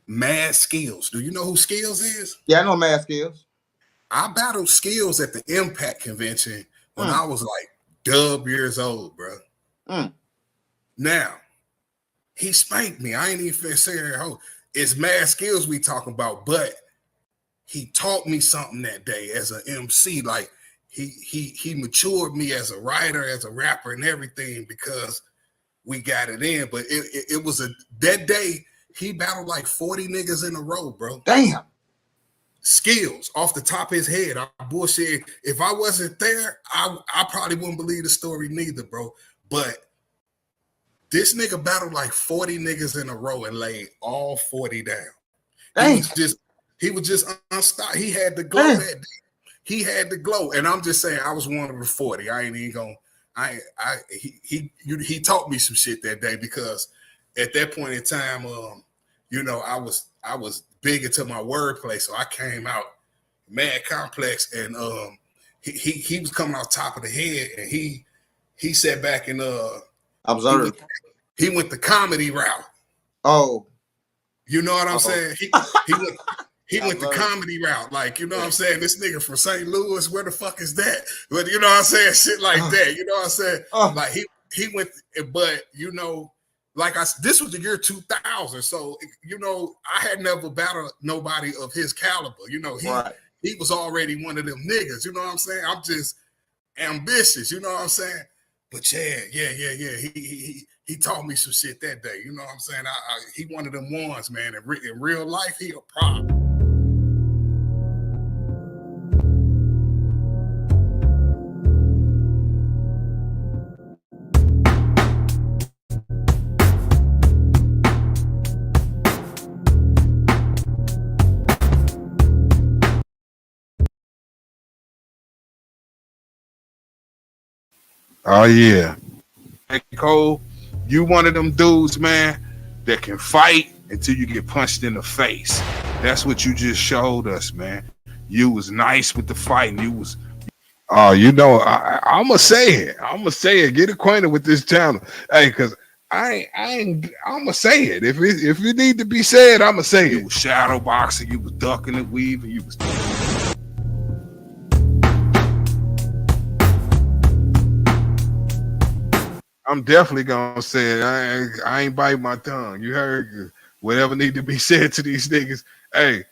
Mad Skills. Do you know who Skills is? Yeah, I know Mad Skills. I battled Skills at the Impact convention when I was like dub years old, bro. Now, he spanked me. I ain't even finna say that. It's Mad Skills we talking about, but he taught me something that day as an MC. Like, he matured me as a writer, as a rapper, and everything because we got it in. But it was that day he battled like 40 niggas in a row, bro. Damn. Skills off the top of his head. I bullshit. If I wasn't there, I probably wouldn't believe the story neither, bro. But this nigga battled like 40 niggas in a row and laid all 40 down. Damn. He was just unstoppable. He had the glow that day. He had the glow, and I'm just saying I was one of the 40. I ain't even gonna. He taught me some shit that day because at that point in time, you know, I was big into my wordplay, so I came out mad complex, and he was coming off top of the head, and he sat back and observed. He went the comedy route. Oh, you know what I'm saying? He went the comedy route. Like, you know what I'm saying? This nigga from St. Louis, where the fuck is that? But you know what I'm saying? Shit like that. You know what I'm saying? Like he went, but you know, like this was the year 2000. So, you know, I had never battled nobody of his caliber. You know, he was already one of them niggas. You know what I'm saying? I'm just ambitious. You know what I'm saying? But yeah. He taught me some shit that day. You know what I'm saying? He one of them ones, man. In real life, he a problem. Oh yeah. Cole, you one of them dudes, man, that can fight until you get punched in the face. That's what you just showed us, man. You was nice with the fight, and you was. Oh, you know, I'ma say it. I'ma say it. Get acquainted with this channel, hey, cause I ain't. I'ma say it. If it need to be said, I'ma say it. You was shadow boxing. You was ducking and weaving. You was. I'm definitely gonna say it. I ain't biting my tongue. You heard? Whatever need to be said to these niggas. Hey,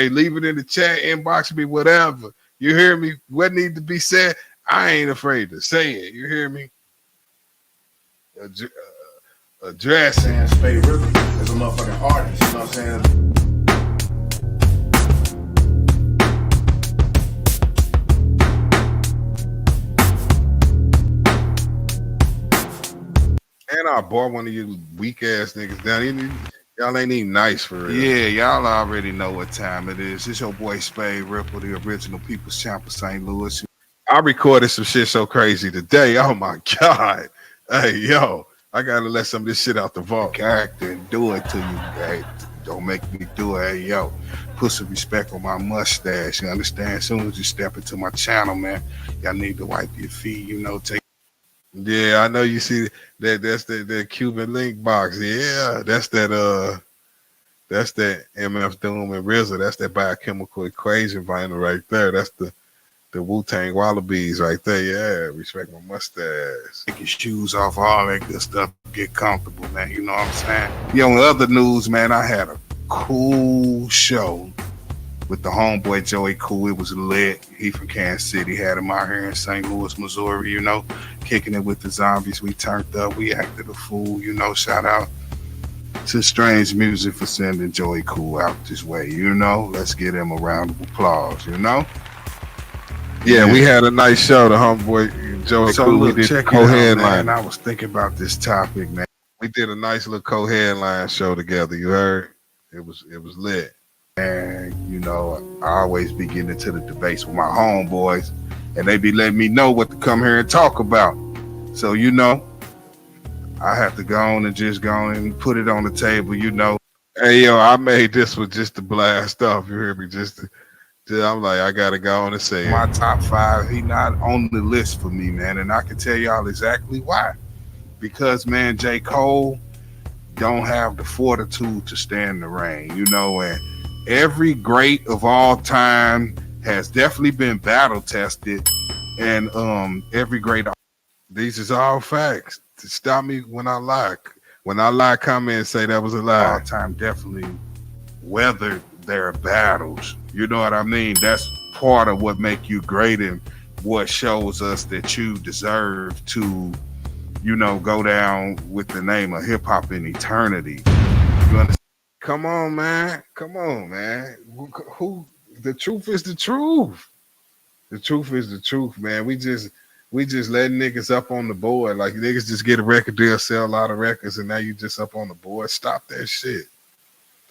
leave it in the chat, inbox me, whatever. You hear me? What need to be said? I ain't afraid to say it. You hear me? addressing. Spaide R.I.P.P.E.R is a motherfucking artist. You know what I'm saying? And I bought one of you weak ass niggas down. Y'all ain't even nice for real. Yeah, y'all already know what time it is. It's your boy Spaide R.I.P.P.E.R, the original People's Champ of St. Louis. I recorded some shit so crazy today. Oh my God. Hey, yo, I gotta let some of this shit out the vault. Character and do it to you. Hey, don't make me do it. Hey, yo, put some respect on my mustache. You understand? As soon as you step into my channel, man, y'all need to wipe your feet, you know, take. Yeah, I know you see that. That's the Cuban link box. Yeah, that's that MF Doom and RZA. That's that biochemical equation vinyl right there. That's the Wu-Tang Wallabies right there. Yeah, respect my mustache. Take your shoes off, all that good stuff. Get comfortable, man. You know what I'm saying? Yeah, on other news, man, I had a cool show with the homeboy Joey Cool. It was lit. He from Kansas City. Had him out here in St. Louis, Missouri, you know, kicking it with the zombies. We turned up. We acted a fool, you know. Shout out to Strange Music for sending Joey Cool out this way, you know. Let's give him a round of applause, you know. Yeah, we had a nice show. The homeboy Joey Cool. We did co-headline. I was thinking about this topic, man. We did a nice little co-headline show together. You heard? It was lit. And, you know, I always be getting into the debates with my homeboys, and they be letting me know what to come here and talk about. So, you know, I have to go on and just go on and put it on the table, you know. Hey, yo, I made this one just to blast off. You hear me? I'm like, I got to go on and say my top 5, he not on the list for me, man. And I can tell y'all exactly why. Because, man, J. Cole don't have the fortitude to stand the rain, you know, and every great of all time has definitely been battle tested, and every great. These is all facts. To stop me when I lie. When I lie, come in and say that was a lie. All time definitely weathered their battles. You know what I mean? That's part of what make you great and what shows us that you deserve to, you know, go down with the name of hip hop in eternity. You understand? Come on, man. Come on, man. Who? The truth is the truth. The truth is the truth, man. We just letting niggas up on the board. Like niggas just get a record deal, sell a lot of records, and now you just up on the board. Stop that shit.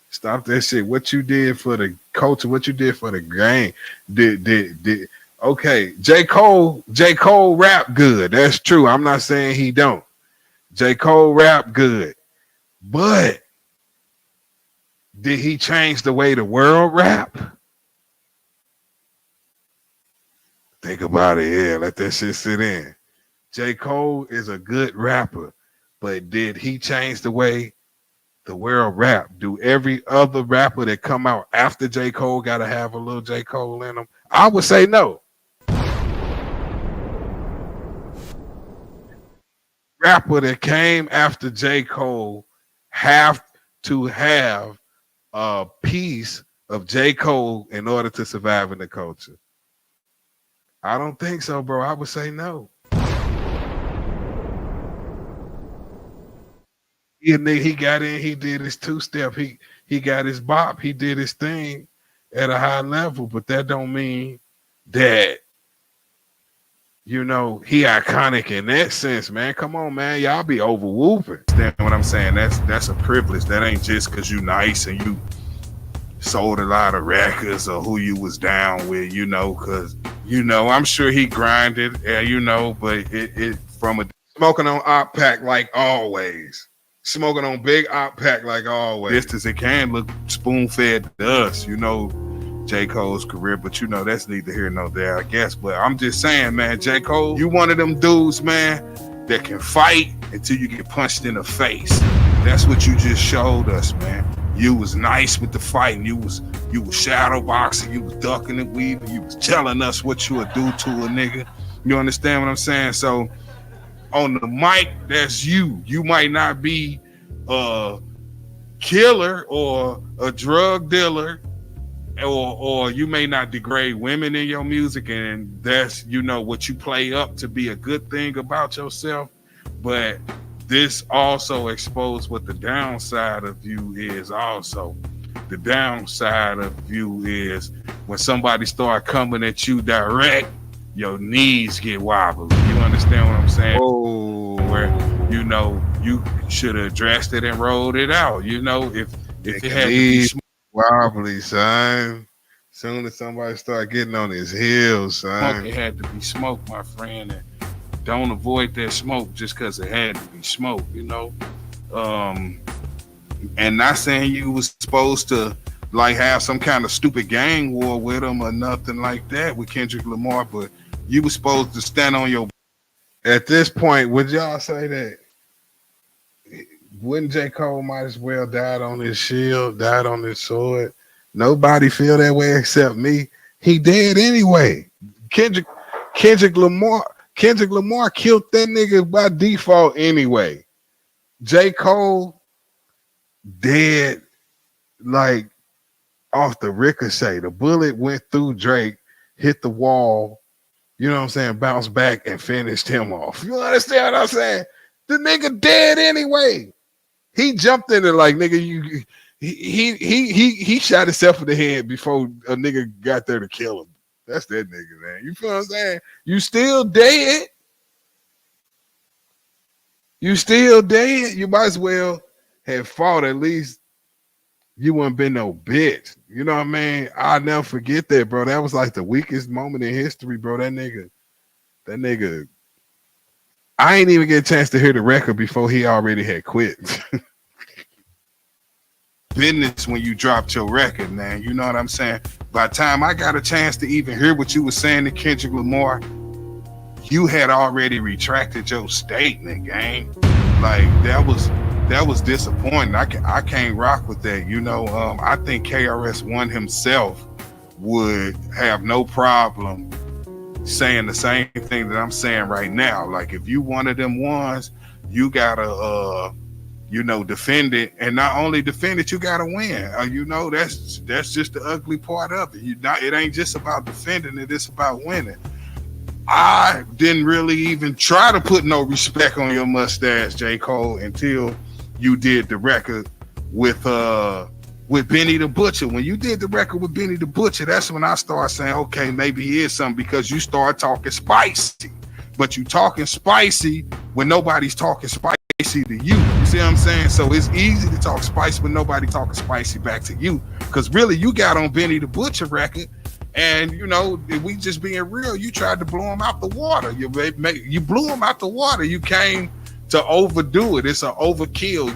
Stop that shit. What you did for the culture, what you did for the game. Okay, J. Cole rap good. That's true. I'm not saying he don't. J. Cole rap good. But did he change the way the world rap? Think about it. Yeah, let that shit sit in. J. Cole is a good rapper, but did he change the way the world rap? Do every other rapper that come out after J. Cole got to have a little J. Cole in them? I would say no. Rapper that came after J. Cole have to have a piece of J. Cole in order to survive in the culture. I don't think so, bro. I would say no. He got in, he did his two-step, he got his bop, he did his thing at a high level, but that don't mean that, you know, he iconic in that sense, man. Come on, man. Y'all be over whooping. Understand what I'm saying? That's a privilege. That ain't just because you nice and you sold a lot of records or who you was down with, you know, because, you know, I'm sure he grinded, you know, but it from a smoking on op pack like always. Smoking on big op pack like always. Just as it can look spoon-fed to us, you know, J. Cole's career, but you know, that's neither here nor there, I guess. But I'm just saying, man, J. Cole, you one of them dudes, man, that can fight until you get punched in the face. That's what you just showed us, man. You was nice with the fighting. You was shadow boxing. You was ducking and weaving. You was telling us what you would do to a nigga. You understand what I'm saying? So on the mic, that's you. You might not be a killer or a drug dealer, or you may not degrade women in your music, and that's, you know, what you play up to be a good thing about yourself. But this also exposed what the downside of you is also. The downside of you is when somebody start coming at you direct, your knees get wobbly. You understand what I'm saying? Oh, where you should have addressed it and rolled it out. If it had to be wobbly, son. Soon as somebody start getting on his heels, son, it had to be smoke, my friend. And don't avoid that smoke just because it had to be smoke. And not saying you was supposed to like have some kind of stupid gang war with him or nothing like that with Kendrick Lamar, but you was supposed to stand on your. At this point, would y'all say that wouldn't J. Cole might as well died on his shield, died on his sword? Nobody feel that way except me. He dead anyway. Kendrick Lamar killed that nigga by default anyway. J. Cole dead like off the ricochet. The bullet went through Drake, hit the wall, you know what I'm saying, bounced back and finished him off. You understand what I'm saying? The nigga dead anyway. He jumped in it like, nigga, he shot himself in the head before a nigga got there to kill him. That's that nigga, man. You feel what I'm saying? You still dead. You still dead. You might as well have fought. At least you wouldn't been no bitch. You know what I mean? I'll never forget that, bro. That was like the weakest moment in history, bro. That nigga. I ain't even get a chance to hear the record before he already had quit. Business when you dropped your record, man. You know what I'm saying? By the time I got a chance to even hear what you were saying to Kendrick Lamar, you had already retracted your statement, gang. Like that was disappointing. I can't rock with that. I think KRS-One himself would have no problem saying the same thing that I'm saying right now. Like if you one of them ones, you gotta defend it, and not only defend it, you gotta win. That's just the ugly part of it. It ain't just about defending it, it's about winning. I didn't really even try to put no respect on your mustache, J. Cole, until you did the record with Benny the Butcher. When you did the record with Benny the Butcher, that's when I started saying, okay, maybe he is something, because you start talking spicy. But you talking spicy when nobody's talking spicy to you. You see what I'm saying? So it's easy to talk spicy when nobody talking spicy back to you. Because really, you got on Benny the Butcher record, and if we just being real, you tried to blow him out the water. You blew him out the water. You came to overdo it. It's an overkill,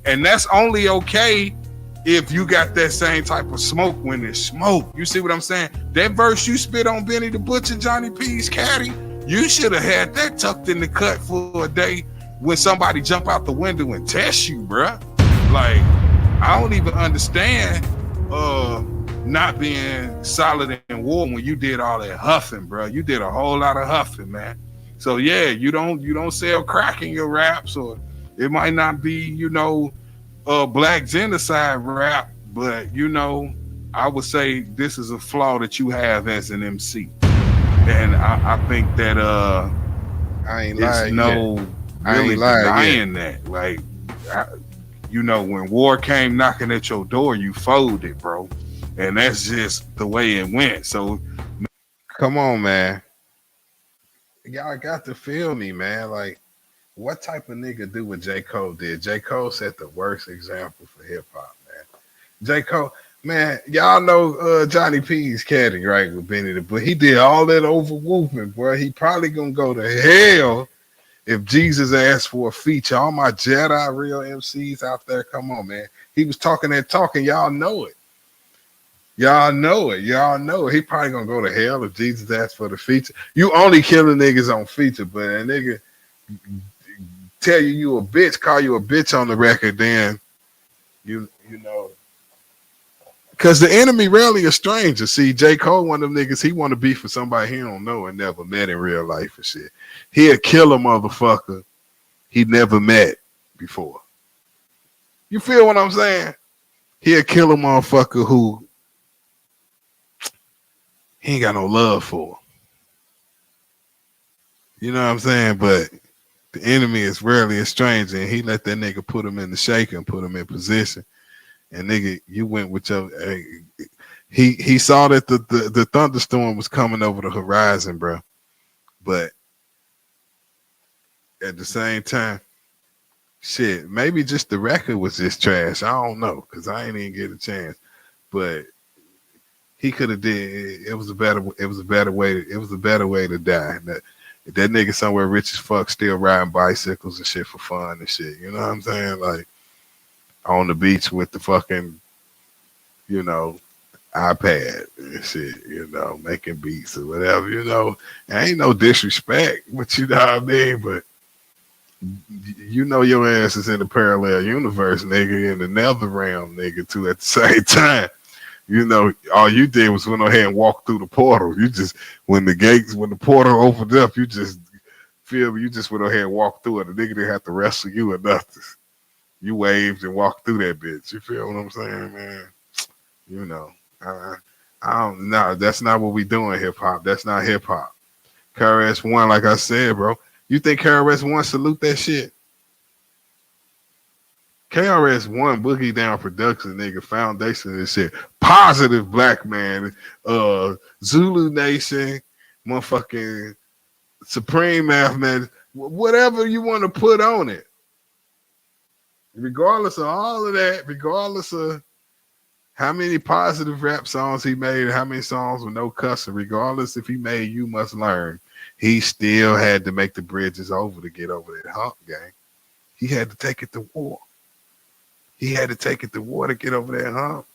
and that's only okay if you got that same type of smoke when there's smoke. You see what I'm saying? That verse you spit on Benny the Butcher, Johnny P's caddy, you should have had that tucked in the cut for a day when somebody jump out the window and test you, bruh. Like, I don't even understand not being solid in war when you did all that huffing, bro. You did a whole lot of huffing, man. So yeah, you don't sell crack in your raps, or it might not be, black genocide rap, but I would say this is a flaw that you have as an MC. And I think that I ain't lying. Really denying that. Like, when war came knocking at your door, you folded, bro. And that's just the way it went. So, come on, man. Y'all got to feel me, man. Like, what type of nigga do what J. Cole did? J. Cole set the worst example for hip hop, man. J. Cole, man, y'all know Johnny P's caddy, right, with Benny the Butcher. He did all that over whooping, bro. He probably gonna go to hell if Jesus asked for a feature. All my Jedi real MCs out there, come on, man. He was talking that talk, and y'all know it. Y'all know it. He probably gonna go to hell if Jesus asked for the feature. You only killing niggas on feature, but a nigga tell you a bitch, call you a bitch on the record, then you know. Because the enemy rarely a stranger. See, J. Cole, one of them niggas, he want to beef for somebody he don't know and never met in real life and shit. He'll kill a motherfucker he never met before. You feel what I'm saying? He'll kill a motherfucker who he ain't got no love for. You know what I'm saying? But The enemy is rarely a stranger, and he let that nigga put him in the shaker and put him in position. And nigga, you went with your. He saw that the thunderstorm was coming over the horizon, bro. But at the same time, shit, maybe just the record was just trash. I don't know, cause I ain't even get a chance. But he could have did. It was a better way. It was a better way to die. That nigga somewhere rich as fuck, still riding bicycles and shit for fun and shit. You know what I'm saying? Like on the beach with the fucking, you know, iPad and shit. You know, making beats or whatever. You know, ain't no disrespect, but you know what I mean. But you know your ass is in the parallel universe, nigga, in the nether realm, nigga, too. At the same time. You know, all you did was went ahead and walk through the portal. You just, when the portal opened up, you just feel me. You just went ahead and walked through it. The nigga didn't have to wrestle you or nothing. You waved and walked through that bitch. You feel what I'm saying, man? You know, I don't know. That's not what we doing hip hop. That's not hip hop. KRS-One, like I said, bro. You think KRS-One salute that shit? KRS-One, Boogie Down Production, nigga, foundation and shit. Positive black man, Zulu Nation, motherfucking Supreme Mathematics, whatever you want to put on it. Regardless of all of that, regardless of how many positive rap songs he made, how many songs with no cussing, regardless if he made You Must Learn, he still had to make the bridges over to get over that hump, gang. He had to take it to war. He had to take it to war to get over that hump.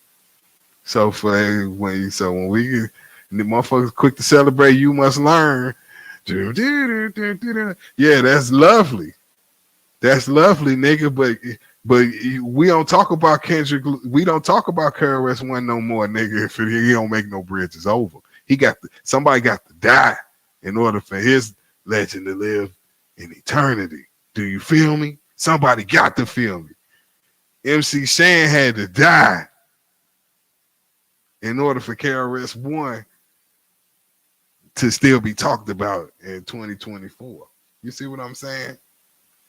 So when we the motherfuckers quick to celebrate You Must Learn, yeah, that's lovely. That's lovely, nigga. But we don't talk about Kendrick. We don't talk about KRS-One no more, nigga. If he don't make no bridges over, somebody got to die in order for his legend to live in eternity. Do you feel me? Somebody got to feel me. MC Shan had to die in order for KRS-One to still be talked about in 2024. You see what I'm saying?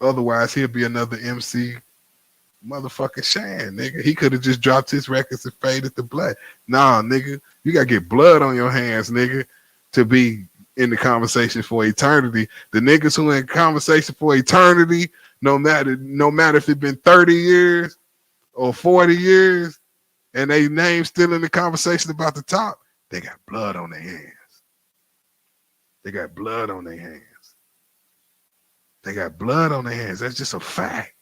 Otherwise, he'll be another MC motherfucking Shan, nigga. He could have just dropped his records and faded the blood. Nah, nigga, you gotta get blood on your hands, nigga, to be in the conversation for eternity. The niggas who in conversation for eternity, no matter if it's been 30 years or 40 years, and they name still in the conversation about the top, they got blood on their hands. They got blood on their hands. They got blood on their hands. That's just a fact.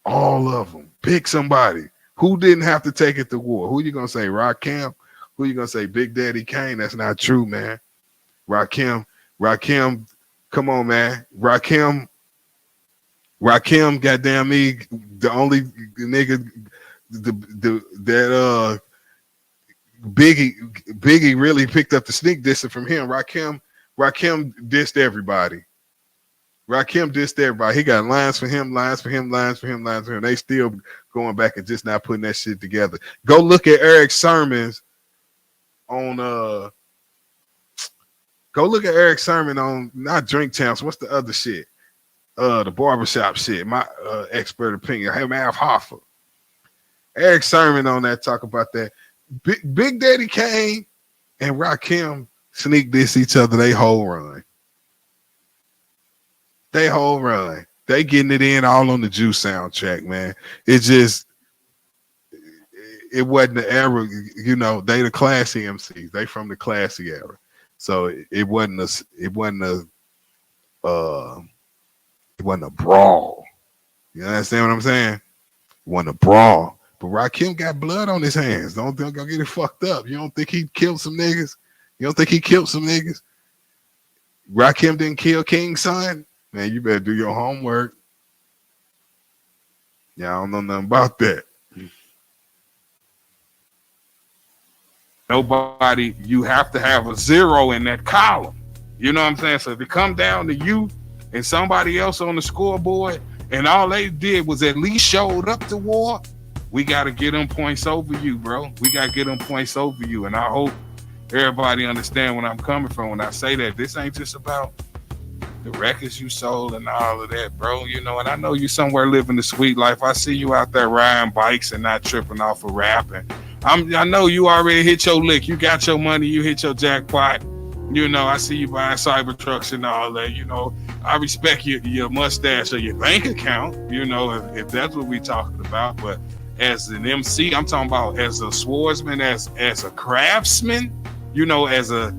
All of them. Pick somebody who didn't have to take it to war. Who you gonna say? Rakim? Who you gonna say? Big Daddy Kane? That's not true, man. Rakim, come on, man. Rakim, goddamn me, the only nigga that Biggie really picked up the sneak dissing from him. Rakim dissed everybody. Rakim dissed everybody. He got lines for him. They still going back and just not putting that shit together. Go look at Eric Sermon's on not Drink Champs. What's the other shit? The barbershop shit. My expert opinion. Hey, Mav Hoffa. Eric Sermon on that talk about that. Big Daddy Kane and Rakim sneak diss each other they whole run. They getting it in all on the Juice soundtrack, man. It wasn't the era, you know, they the classy MCs. They from the classy era. So it wasn't a brawl. You understand what I'm saying? It wasn't a brawl. But Rakim got blood on his hands. Don't get it fucked up. You don't think he killed some niggas? Rakim didn't kill King's son? Man, you better do your homework. Yeah, I don't know nothing about that. Nobody, you have to have a zero in that column. You know what I'm saying? So if it come down to you and somebody else on the scoreboard, and all they did was at least showed up to war, we got to get them points over you, bro. We got to get them points over you. And I hope everybody understand where I'm coming from when I say that. This ain't just about the records you sold and all of that, bro. You know, and I know you somewhere living the sweet life. I see you out there riding bikes and not tripping off of rapping. I know you already hit your lick. You got your money. You hit your jackpot. You know, I see you buying cyber trucks and all that. You know, I respect your mustache or your bank account. You know, if that's what we talking about. But as an MC, I'm talking about as a swordsman, as a craftsman. You know, as a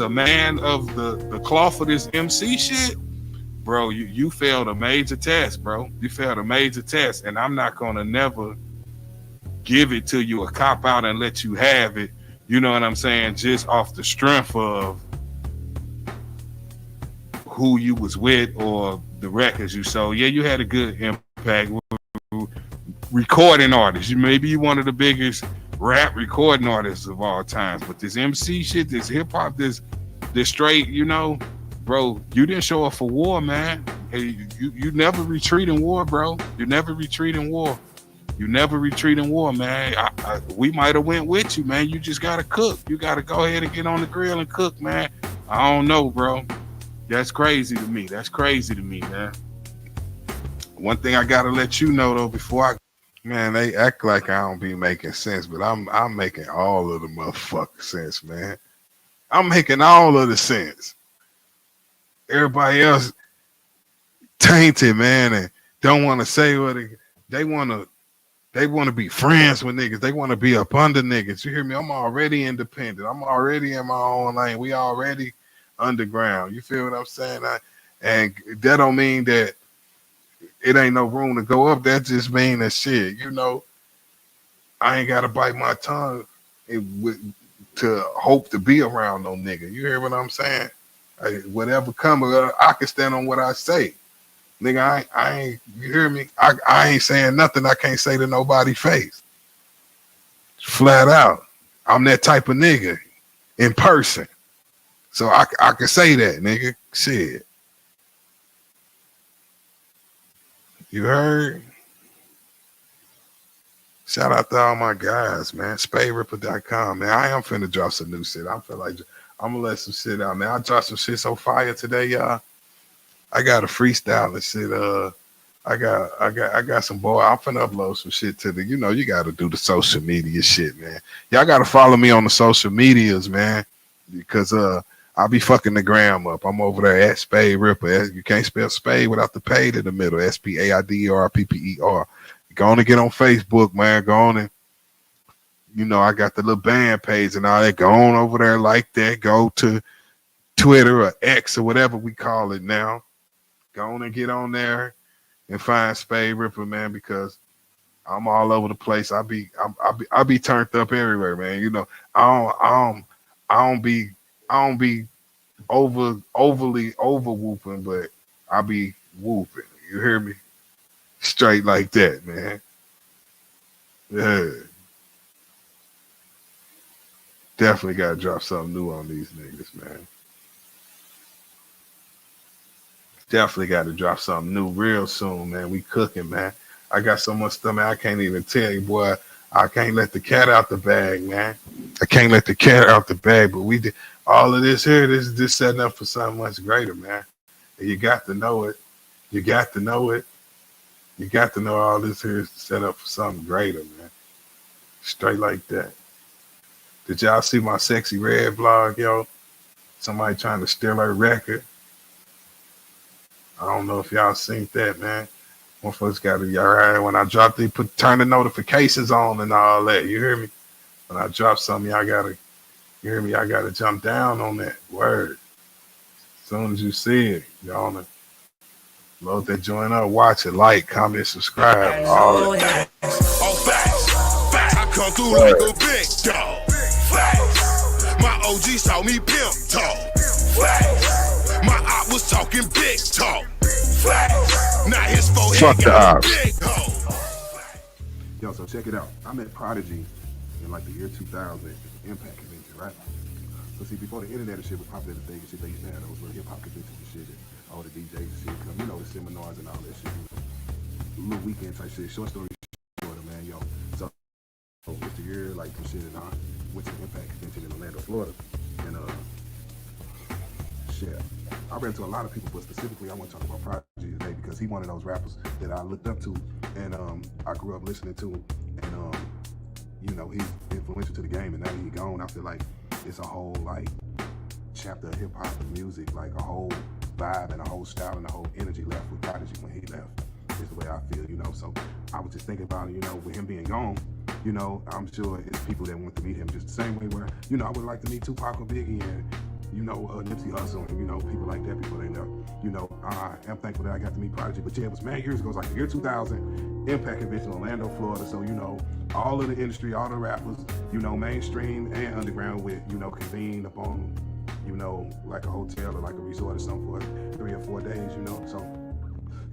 man of the cloth of this MC shit, bro. You failed a major test, bro. You failed a major test, and I'm not gonna never give it to you a cop out and let you have it. You know what I'm saying? Just off the strength of who you was with or the records you sold. Yeah, you had a good impact. Recording artist. Maybe you one of the biggest rap recording artists of all times. But this MC shit, this hip hop, this straight, you know, bro, you didn't show up for war, man. Hey, you never retreat in war, bro. You never retreat in war. You never retreat in war, man. We might have went with you, man. You just gotta cook. You gotta go ahead and get on the grill and cook, man. I don't know, bro. That's crazy to me. That's crazy to me, man. One thing I gotta let you know though, before man, they act like I don't be making sense, but I'm making all of the motherfucking sense, man. I'm making all of the sense. Everybody else tainted, man, and don't want to say what they want to be friends with niggas. They want to be up under niggas. You hear me? I'm already independent. I'm already in my own lane. We already underground. You feel what I'm saying? And that don't mean that it ain't no room to go up. That just mean that shit, you know, I ain't got to bite my tongue to hope to be around no nigga. You hear what I'm saying? Whatever come, I can stand on what I say. Nigga, I ain't, you hear me? I ain't saying nothing I can't say to nobody's face. Flat out. I'm that type of nigga in person. So I can say that, nigga. Shit. You heard? Shout out to all my guys, man. SpaideR.com, man. I am finna drop some new shit. I feel like I'm gonna let some shit out, man. I dropped some shit so fire today, y'all. I got a freestyle and shit. I got some boy. I'm finna upload some shit to the. You know, you gotta do the social media shit, man. Y'all gotta follow me on the social medias, man, because I'll be fucking the gram up. I'm over there at Spaide R.I.P.P.E.R. You can't spell Spade without the paid in the middle. SPAIDER.PPER. Go on and get on Facebook, man. Go on and, you know, I got the little band page and all that. Go on over there like that. Go to Twitter or X or whatever we call it now. Go on and get on there and find Spaide R.I.P.P.E.R, man, because I'm all over the place. I be turned up everywhere, man. You know, I don't be overly over whooping, but I be whooping. You hear me? Straight like that, man. Yeah. Definitely gotta drop something new on these niggas, man. Definitely gotta drop something new real soon, man. We cooking, man. I got so much stuff, man. I can't even tell you, boy. I can't let the cat out the bag, man. I can't let the cat out the bag, but we did all of this here. This is just setting up for something much greater, man. And you got to know it. You got to know it. You got to know all this here is set up for something greater, man. Straight like that. Did y'all see my Sexy Red vlog, yo? Somebody trying to steal her record. I don't know if y'all seen that, man. Motherfuckers got to, all right, when I drop the, turn the notifications on and all that. You hear me? When I drop something, y'all got to, you hear me? Y'all got to jump down on that word. As soon as you see it, y'all want to load that joint up, watch it, like, comment, subscribe, all that. All facts. I come through like a big dog. Facts. My OG saw me pimp talk. Facts. My op was talking big talk. Facts. Now his forehead Fuck the got a ops. big hole. Yo, so check it out. I met Prodigy in like the year 2000 at the Impact convention, right? So see, before the internet and shit was popular, the thing and shit, they used to have those little hip hop conventions and shit, and all the DJs and shit come, you know, the seminars and all that shit, you know, little weekend type shit. Short story short, man, yo. So it's the year like some shit, and I went to the Impact convention in Orlando, Florida, and shit, I ran into a lot of people, but specifically I want to talk about Prodigy today because he one of those rappers that I looked up to and I grew up listening to, and you know, he's influential to the game, and now he's gone. I feel like it's a whole like chapter of hip hop music, like a whole vibe and a whole style and a whole energy left with Prodigy when he left. Is the way I feel, you know. So I was just thinking about it, you know, with him being gone, you know, I'm sure it's people that want to meet him just the same way where, you know, I would like to meet Tupac or Biggie and, you know, Nipsey Hussle and, you know, people like that, people they know. You know, I am thankful that I got to meet Prodigy. But yeah, it was mad years ago. It was like the year 2000, Impact Convention, Orlando, Florida. So, you know, all of the industry, all the rappers, you know, mainstream and underground with, you know, convened up on, you know, like a hotel or like a resort or something for 3 or 4 days, you know. So,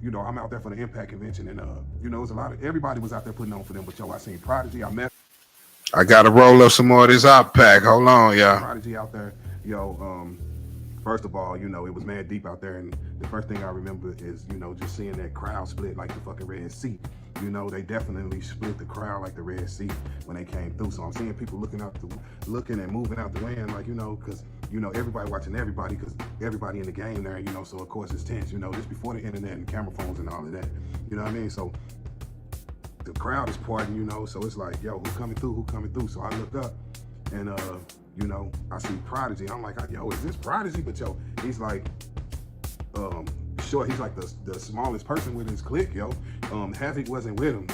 you know, I'm out there for the Impact Convention, and you know, it was a lot of everybody was out there putting on for them. But yo, I seen Prodigy. I gotta roll up some more of this hot pack. Hold on, y'all. Prodigy out there, yo. First of all, you know, it was mad deep out there, and the first thing I remember is, you know, just seeing that crowd split like the fucking Red Sea. You know, they definitely split the crowd like the Red Sea when they came through. So I'm seeing people looking and moving out the way, and like, you know, because, you know, everybody watching everybody, because everybody in the game there, you know, so of course it's tense, you know, just before the internet and camera phones and all of that, you know what I mean? So the crowd is partying, you know, so it's like, yo, who coming through? So I looked up, and you know, I see Prodigy. I'm like, yo, is this Prodigy? But yo, he's like, short. He's like the smallest person with his clique, yo. Havoc wasn't with him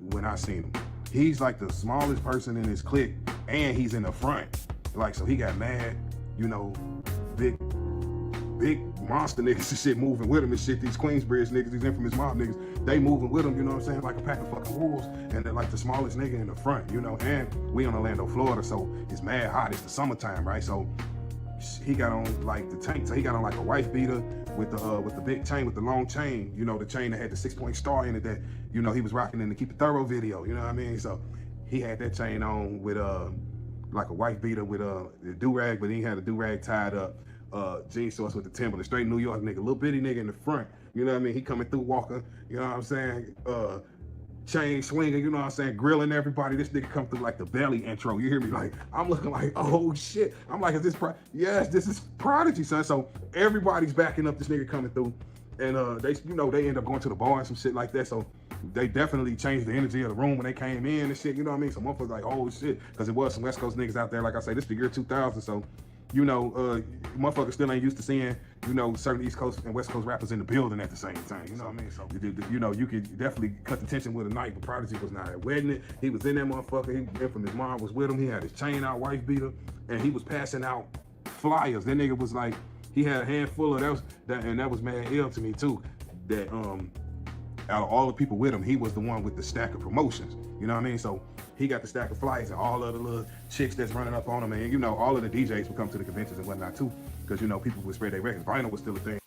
when I seen him. He's like the smallest person in his clique, and he's in the front. Like, so he got mad, you know, big monster niggas and shit moving with him and shit. These Queensbridge niggas, these infamous mob niggas, they moving with him, you know what I'm saying? Like a pack of fucking wolves. And they're like the smallest nigga in the front, you know? And we in Orlando, Florida, so it's mad hot. It's the summertime, right? So he got on like the tank. So he got on like a wife beater with the big chain, with the long chain, you know, the chain that had the 6-point star in it that, you know, he was rocking in the Keep It Thorough video, you know what I mean? So he had that chain on with like a wife beater with a do-rag, but he had a do-rag tied up. Jean shorts with the Timberland, straight New York nigga, little bitty nigga in the front, you know what I mean? He coming through walking, you know what I'm saying? Chain swinging, you know what I'm saying? Grilling everybody. This nigga come through like the Belly intro. You hear me? Like, I'm looking like, oh shit. I'm like, is this yes, this is Prodigy, son. So everybody's backing up this nigga coming through, and they, you know, they end up going to the bar and some shit like that. So they definitely changed the energy of the room when they came in and shit. You know what I mean? So motherfuckers like, oh shit, because it was some West Coast niggas out there. Like I say, this the year 2000, so. You know, motherfuckers still ain't used to seeing, you know, certain East Coast and West Coast rappers in the building at the same time. You know what I mean? So, you know, you could definitely cut the tension with a night, but Prodigy was not at wedding it. He was in that motherfucker. He from his mom was with him. He had his chain out, wife beater, and he was passing out flyers. That nigga was like, he had a handful of that, and that was mad ill to me too. That out of all the people with him, he was the one with the stack of promotions. You know what I mean? So he got the stack of flyers and all of the little chicks that's running up on him, and you know, all of the DJs would come to the conventions and whatnot too, because you know, people would spread their records. Vinyl was still a thing.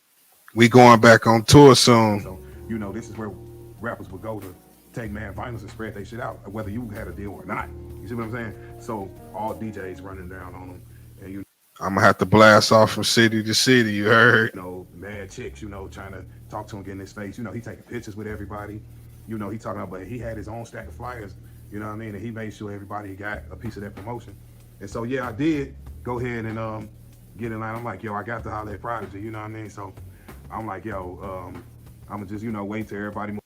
We going back on tour soon. So you know, this is where rappers would go to take mad vinyls and spread their shit out, whether you had a deal or not. You see what I'm saying? So all DJs running down on them, and you. I'm gonna have to blast off from city to city. You heard? You know, mad chicks, you know, trying to talk to him, get in his face. You know, he taking pictures with everybody. You know, he talking about, but he had his own stack of flyers. You know what I mean? And he made sure everybody got a piece of that promotion. And so, yeah, I did go ahead and get in line. I'm like, yo, I got to holler at Prodigy, you know what I mean? So I'm like, yo, I'm gonna just, you know, wait till everybody.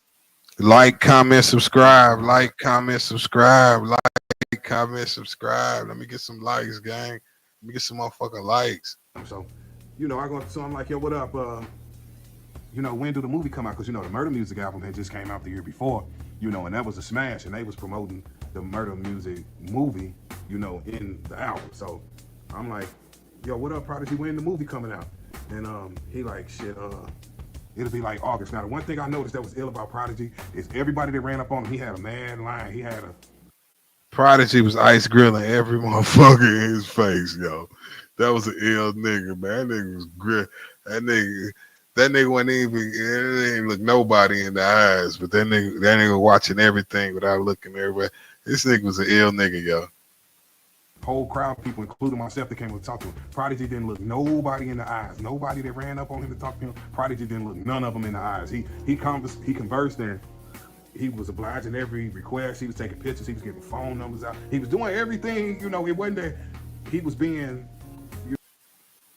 Like, comment, subscribe. Like, comment, subscribe. Like, comment, subscribe. Let me get some likes, gang. Let me get some motherfucking likes. So, you know, so I'm like, yo, what up? You know, when do the movie come out? Because, you know, the Murder Music album had just came out the year before. You know, and that was a smash, and they was promoting the Murder Music movie, you know, in the album. So I'm like, yo, what up, Prodigy? When the movie coming out? And he like, shit, it'll be like August. Now, the one thing I noticed that was ill about Prodigy is everybody that ran up on him, he had a mad line. He had a Prodigy was ice grilling every motherfucker in his face, yo. That was an ill nigga, man. That nigga was grill. That nigga wasn't even, it didn't look nobody in the eyes, but that nigga watching everything without looking everywhere. This nigga was an ill nigga, yo. Whole crowd of people, including myself, that came to talk to him. Prodigy didn't look nobody in the eyes. Nobody that ran up on him to talk to him, Prodigy didn't look none of them in the eyes. He conversed, and he was obliging every request. He was taking pictures. He was giving phone numbers out. He was doing everything, you know, it wasn't that he was being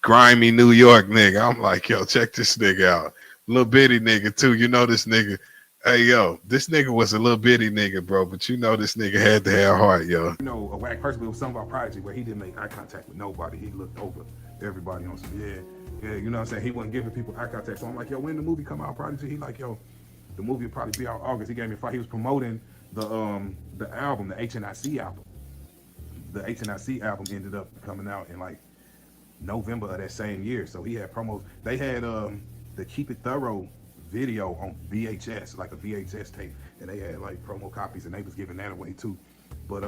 grimy New York nigga. I'm like, yo, check this nigga out. Little bitty nigga too. You know this nigga. Hey, yo, this nigga was a little bitty nigga, bro, but you know this nigga had to have heart, yo. You know, a whack person, but it was something about Prodigy where he didn't make eye contact with nobody. He looked over everybody on some, yeah, you know what I'm saying? He wasn't giving people eye contact. So I'm like, yo, when the movie come out, Prodigy? He like, yo, the movie will probably be out August. He gave me a fight. He was promoting the album, the HNIC album. The HNIC album ended up coming out in like November of that same year. So he had promos. They had the Keep It Thorough video on VHS, like a VHS tape, and they had like promo copies, and they was giving that away too. But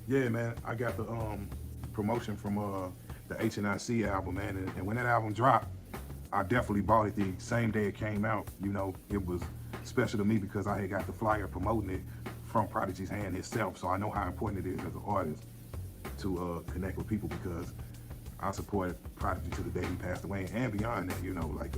yeah, man, I got the promotion from the HNIC album, man, and when that album dropped, I definitely bought it the same day it came out. You know, it was special to me because I had got the flyer promoting it from Prodigy's hand himself, so I know how important it is as an artist to connect with people, because I supported Prodigy to the day he passed away, and beyond that, you know, like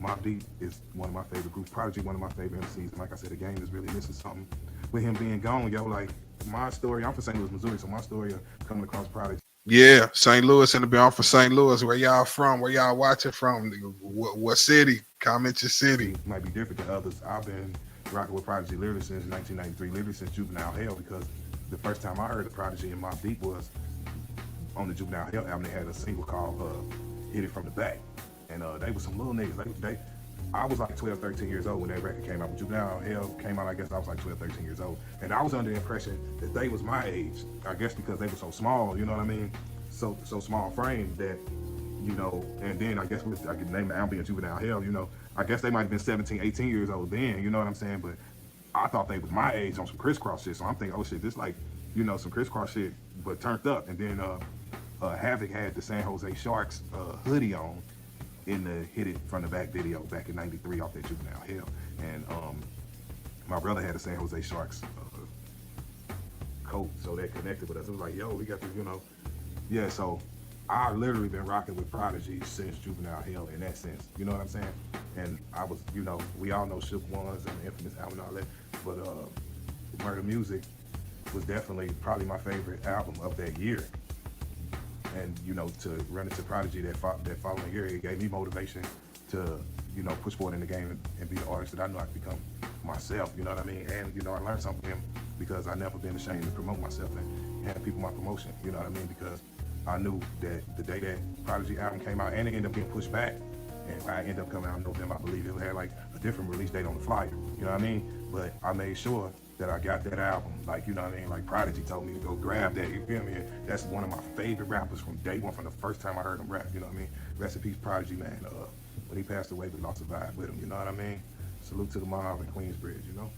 Mobb Deep is one of my favorite groups, Prodigy one of my favorite MCs, and like I said, the game is really missing something with him being gone, yo. Like my story, I'm from St. Louis, Missouri, so my story of coming across Prodigy. Yeah, St. Louis, and to be on for St. Louis. Where y'all from? Where y'all watching from? What city? Comment your city. It might be different than others. I've been rocking with Prodigy literally since 1993, literally since Juvenile Hell, because the first time I heard of Prodigy and Mobb Deep was on the Juvenile Hell album. They had a single called Hit It From The Back. And they were some little niggas. I was like 12, 13 years old when that record came out. When Juvenile Hell came out, I guess I was like 12, 13 years old. And I was under the impression that they was my age. I guess because they were so small, you know what I mean? So small frame that, you know, and then I guess I could name the album being Juvenile Hell, you know. I guess they might have been 17, 18 years old then, you know what I'm saying? But I thought they was my age on some crisscross shit. So I'm thinking, oh shit, this like, you know, some crisscross shit, but turned up. And then Havoc had the San Jose Sharks hoodie on in the Hit It From The Back video back in '93 off that Juvenile Hell. And my brother had a San Jose Sharks coat, so that connected with us. It was like, yo, we got this, you know. Yeah, so I literally been rocking with Prodigy since Juvenile Hell in that sense. You know what I'm saying? And I was, you know, we all know Shook Ones and the Infamous album and all that, but Murder Music was definitely probably my favorite album of that year. And, you know, to run into Prodigy that following year, it gave me motivation to, you know, push forward in the game and be the artist that I know I could become myself, you know what I mean? And, you know, I learned something from him because I never been ashamed to promote myself and hand people my promotion, you know what I mean? Because I knew that the day that Prodigy album came out, and it ended up getting pushed back, and I ended up coming out in November, I believe it had like a different release date on the flyer, you know what I mean? But I made sure that I got that album, like, you know what I mean? Like Prodigy told me to go grab that, you feel me? And that's one of my favorite rappers from day one, from the first time I heard him rap, you know what I mean? Rest in peace, Prodigy, man. When he passed away, we lost a vibe with him, you know what I mean? Salute to the mob in Queensbridge, you know?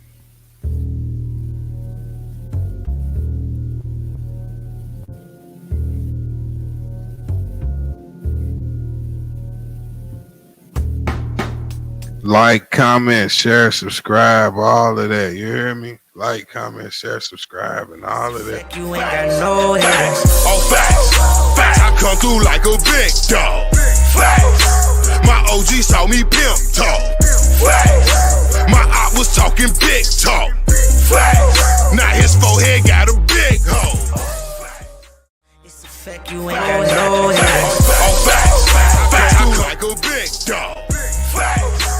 Like, comment, share, subscribe, all of that. You hear me? Like, comment, share, subscribe, and all of that. You ain't got no haters. Oh, facts. I come through like a big dog. Facts. My OG saw me pimp talk. Facts. My op was talking big talk. Facts. Now his forehead got a big hole. It's a fact you ain't got no haters. Oh, facts. I come like a big dog. Facts.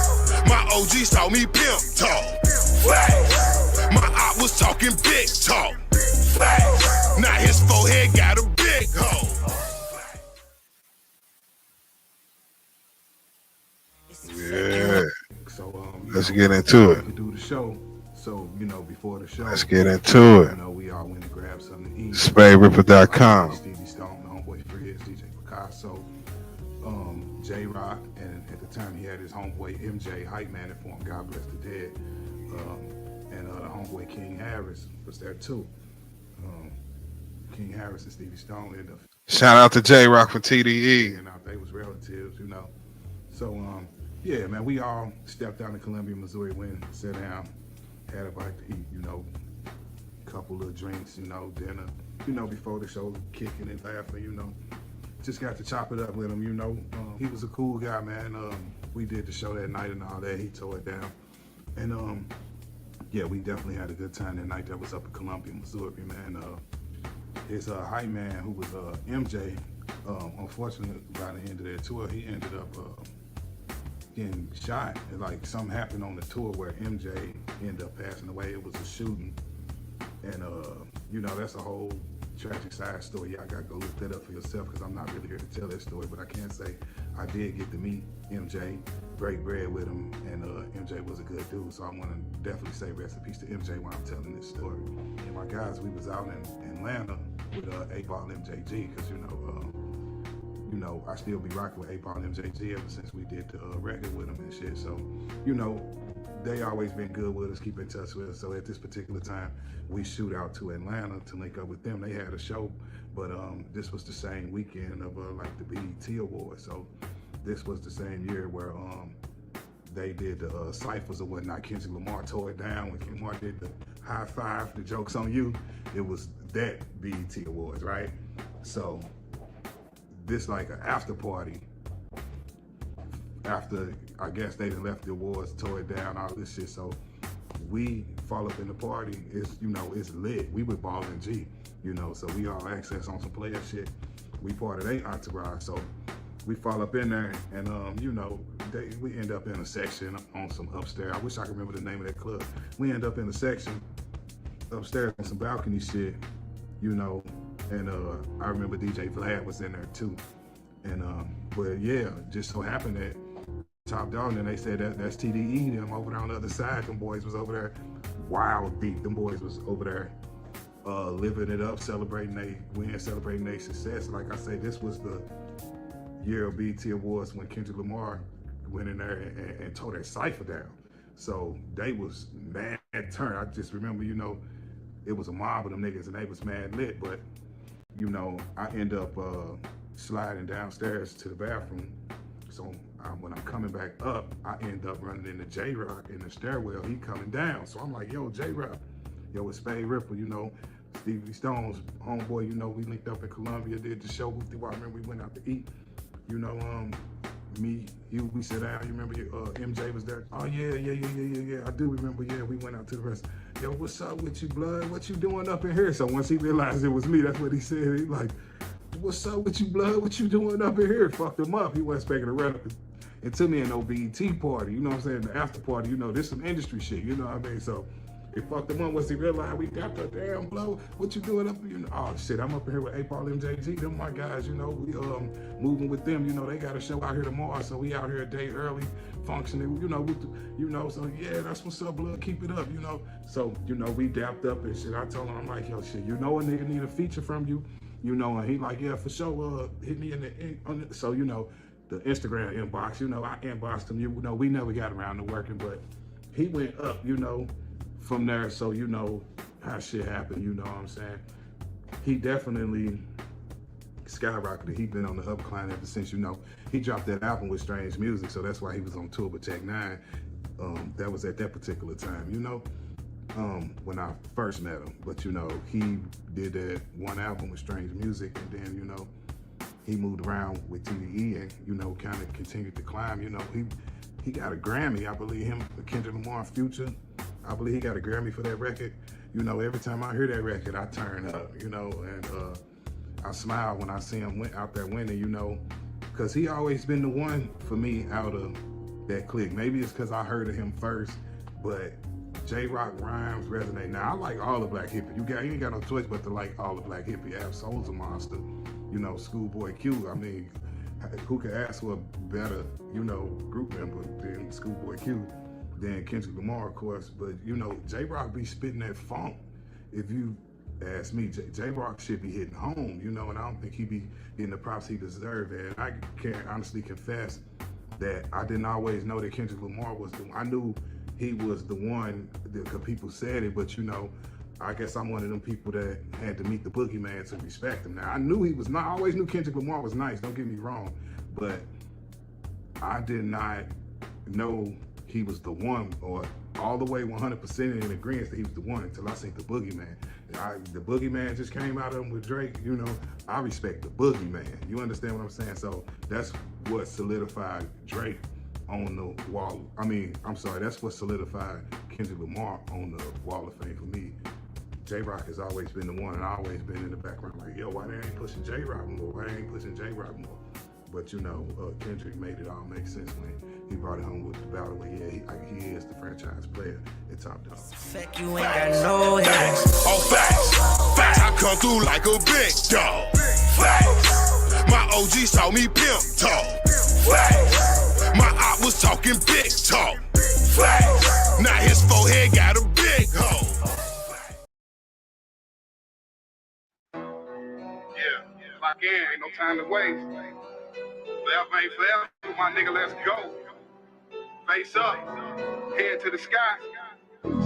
My OG saw me pimp talk. Facts. My op was talking big talk. Facts. Now his forehead got a big hole. Yeah. So let's get into it. To do the show. So, you know, before the show, let's get into it. You know, we all went to grab something to eat. SpaideR.com. Stevie Stone, my homeboy Frizz, DJ Picasso, J-Rock, and at the time he had his homeboy MJ, hype man that formed God Bless the Dead, and homeboy King Harris was there too. King Harris and Stevie Stone. Shout out to J-Rock for TDE. And they was relatives, you know. So, yeah, man, we all stepped down to Columbia, Missouri, went, sat down, had a bite to eat, you know, couple of drinks, you know, dinner, you know, before the show, kicking and laughing, you know. Just got to chop it up with him, you know. He was a cool guy, man. We did the show that night and all that. He tore it down. And, yeah, we definitely had a good time that night. That was up in Columbia, Missouri, man. His hype man, who was MJ, Unfortunately, by the end of that tour, he ended up getting shot. And, like, something happened on the tour where MJ ended up passing away. It was a shooting. And, you know, that's a whole tragic side story. Y'all gotta go look that up for yourself because I'm not really here to tell that story, but I can say I did get to meet MJ, break bread with him, and MJ was a good dude. So I want to definitely say rest in peace to MJ while I'm telling this story. And my guys, we was out in Atlanta with 8-Ball MJG because, you know, I still be rocking with 8-Ball MJG ever since we did the record with him and shit. So, you know, they always been good with us, keep in touch with us. So at this particular time, we shoot out to Atlanta to link up with them. They had a show, but this was the same weekend of like the BET Awards. So this was the same year where they did the ciphers or whatnot. Kendrick Lamar tore it down. When Lamar did the high five, the joke's on you, it was that BET Awards, right? So this like an after party. After, I guess they done left the awards, tore it down, all this shit. So we fall up in the party. It's, you know, it's lit. We with Ball and G, you know, so we all access on some player shit. We part of their entourage. So we fall up in there and, you know, we end up in a section on some upstairs. I wish I could remember the name of that club. We end up in a section upstairs on some balcony shit, you know, and I remember DJ Vlad was in there too. And, but yeah, just so happened that Top Dog, and they said that's TDE, them over there on the other side. Them boys was over there wild deep. Them boys was over there living it up, celebrating they win, celebrating their success. Like I say, this was the year of BET Awards when Kendrick Lamar went in there and tore that cypher down. So they was mad turn. I just remember, you know, it was a mob of them niggas and they was mad lit, but you know, I end up sliding downstairs to the bathroom. So when I'm coming back up, I end up running into J-Rock in the stairwell. He coming down. So I'm like, yo, J-Rock. Yo, it's Spaide R.I.P.P.E.R, you know, Stevie Stone's homeboy, you know, we linked up in Columbia, did the show with you. I remember we went out to eat. You know, me, you, we sit down. You remember MJ was there? Oh, yeah. I do remember, yeah, we went out to the rest. Yo, what's up with you, blood? What you doing up in here? So once he realized it was me, that's what he said. He like, what's up with you, blood? What you doing up in here? Fucked him up. He wasn't expecting to run up into me in no BET party. You know what I'm saying? The after party, you know, this some industry shit. You know what I mean? So it fucked him up once he realized we got the damn blow. What you doing up? You know, oh shit, I'm up here with 8-Ball MJG. Them my guys, you know, we moving with them. You know, they got a show out here tomorrow, so we out here a day early, functioning. You know, so yeah, that's what's up, blood. Keep it up, you know. So you know, we dapped up and shit. I told him, I'm like, yo, shit, you know, a nigga need a feature from you. You know, and he like, yeah, for sure, hit me in the, so, you know, the Instagram inbox, you know, I inboxed him, you know, we never got around to working, but he went up, you know, from there, so, you know, how shit happened, you know what I'm saying? He definitely skyrocketed. He been on the upcline ever since, you know. He dropped that album with Strange Music, so that's why he was on tour with Tech 9. That was at that particular time, you know. When I first met him, but you know, he did that one album with Strange Music, and then, you know, he moved around with TDE and, you know, kind of continued to climb. You know, he got a Grammy, I believe. Him, Kendrick Lamar Future, I believe he got a Grammy for that record. You know, every time I hear that record, I turn up, you know, and I smile when I see him out there winning, you know, because he always been the one for me out of that clique. Maybe it's because I heard of him first, but J-Rock rhymes resonate. Now, I like all the Black Hippie. You ain't got no choice but to like all the Black Hippie. Ab-Soul's a monster. You know, Schoolboy Q. I mean, who could ask for a better, you know, group member than Schoolboy Q, than Kendrick Lamar, of course. But, you know, J-Rock be spitting that funk. If you ask me, J-Rock should be hitting home, you know, and I don't think he be getting the props he deserves. And I can honestly confess that I didn't always know that Kendrick Lamar was the one. I knew he was the one because people said it, but you know, I guess I'm one of them people that had to meet the boogeyman to respect him. Now, I knew he was not, I always knew Kendrick Lamar was nice, don't get me wrong, but I did not know he was the one, or all the way 100% in agreement that he was the one until I seen the boogeyman. The boogeyman just came out of him with Drake, you know, I respect the boogeyman. You understand what I'm saying? So that's what solidified Drake on the wall. I mean, I'm sorry, that's what solidified Kendrick Lamar on the wall of fame for me. J-Rock has always been the one, and always been in the background. Like, yo, why they ain't pushing J-Rock more? Why they ain't pushing J-Rock more? But you know, Kendrick made it all make sense when he brought it home with the battle. But yeah, he is the franchise player at Top Dog. Fact you ain't got no hands. Oh, facts. I come through like a big dog. Facts. My OG saw me pimp talk. Facts. My op was talking big talk. Facts. Now his forehead got a big hole. Yeah, lock in, ain't no time to waste. Forever ain't forever, my nigga, let's go. Face up, head to the sky,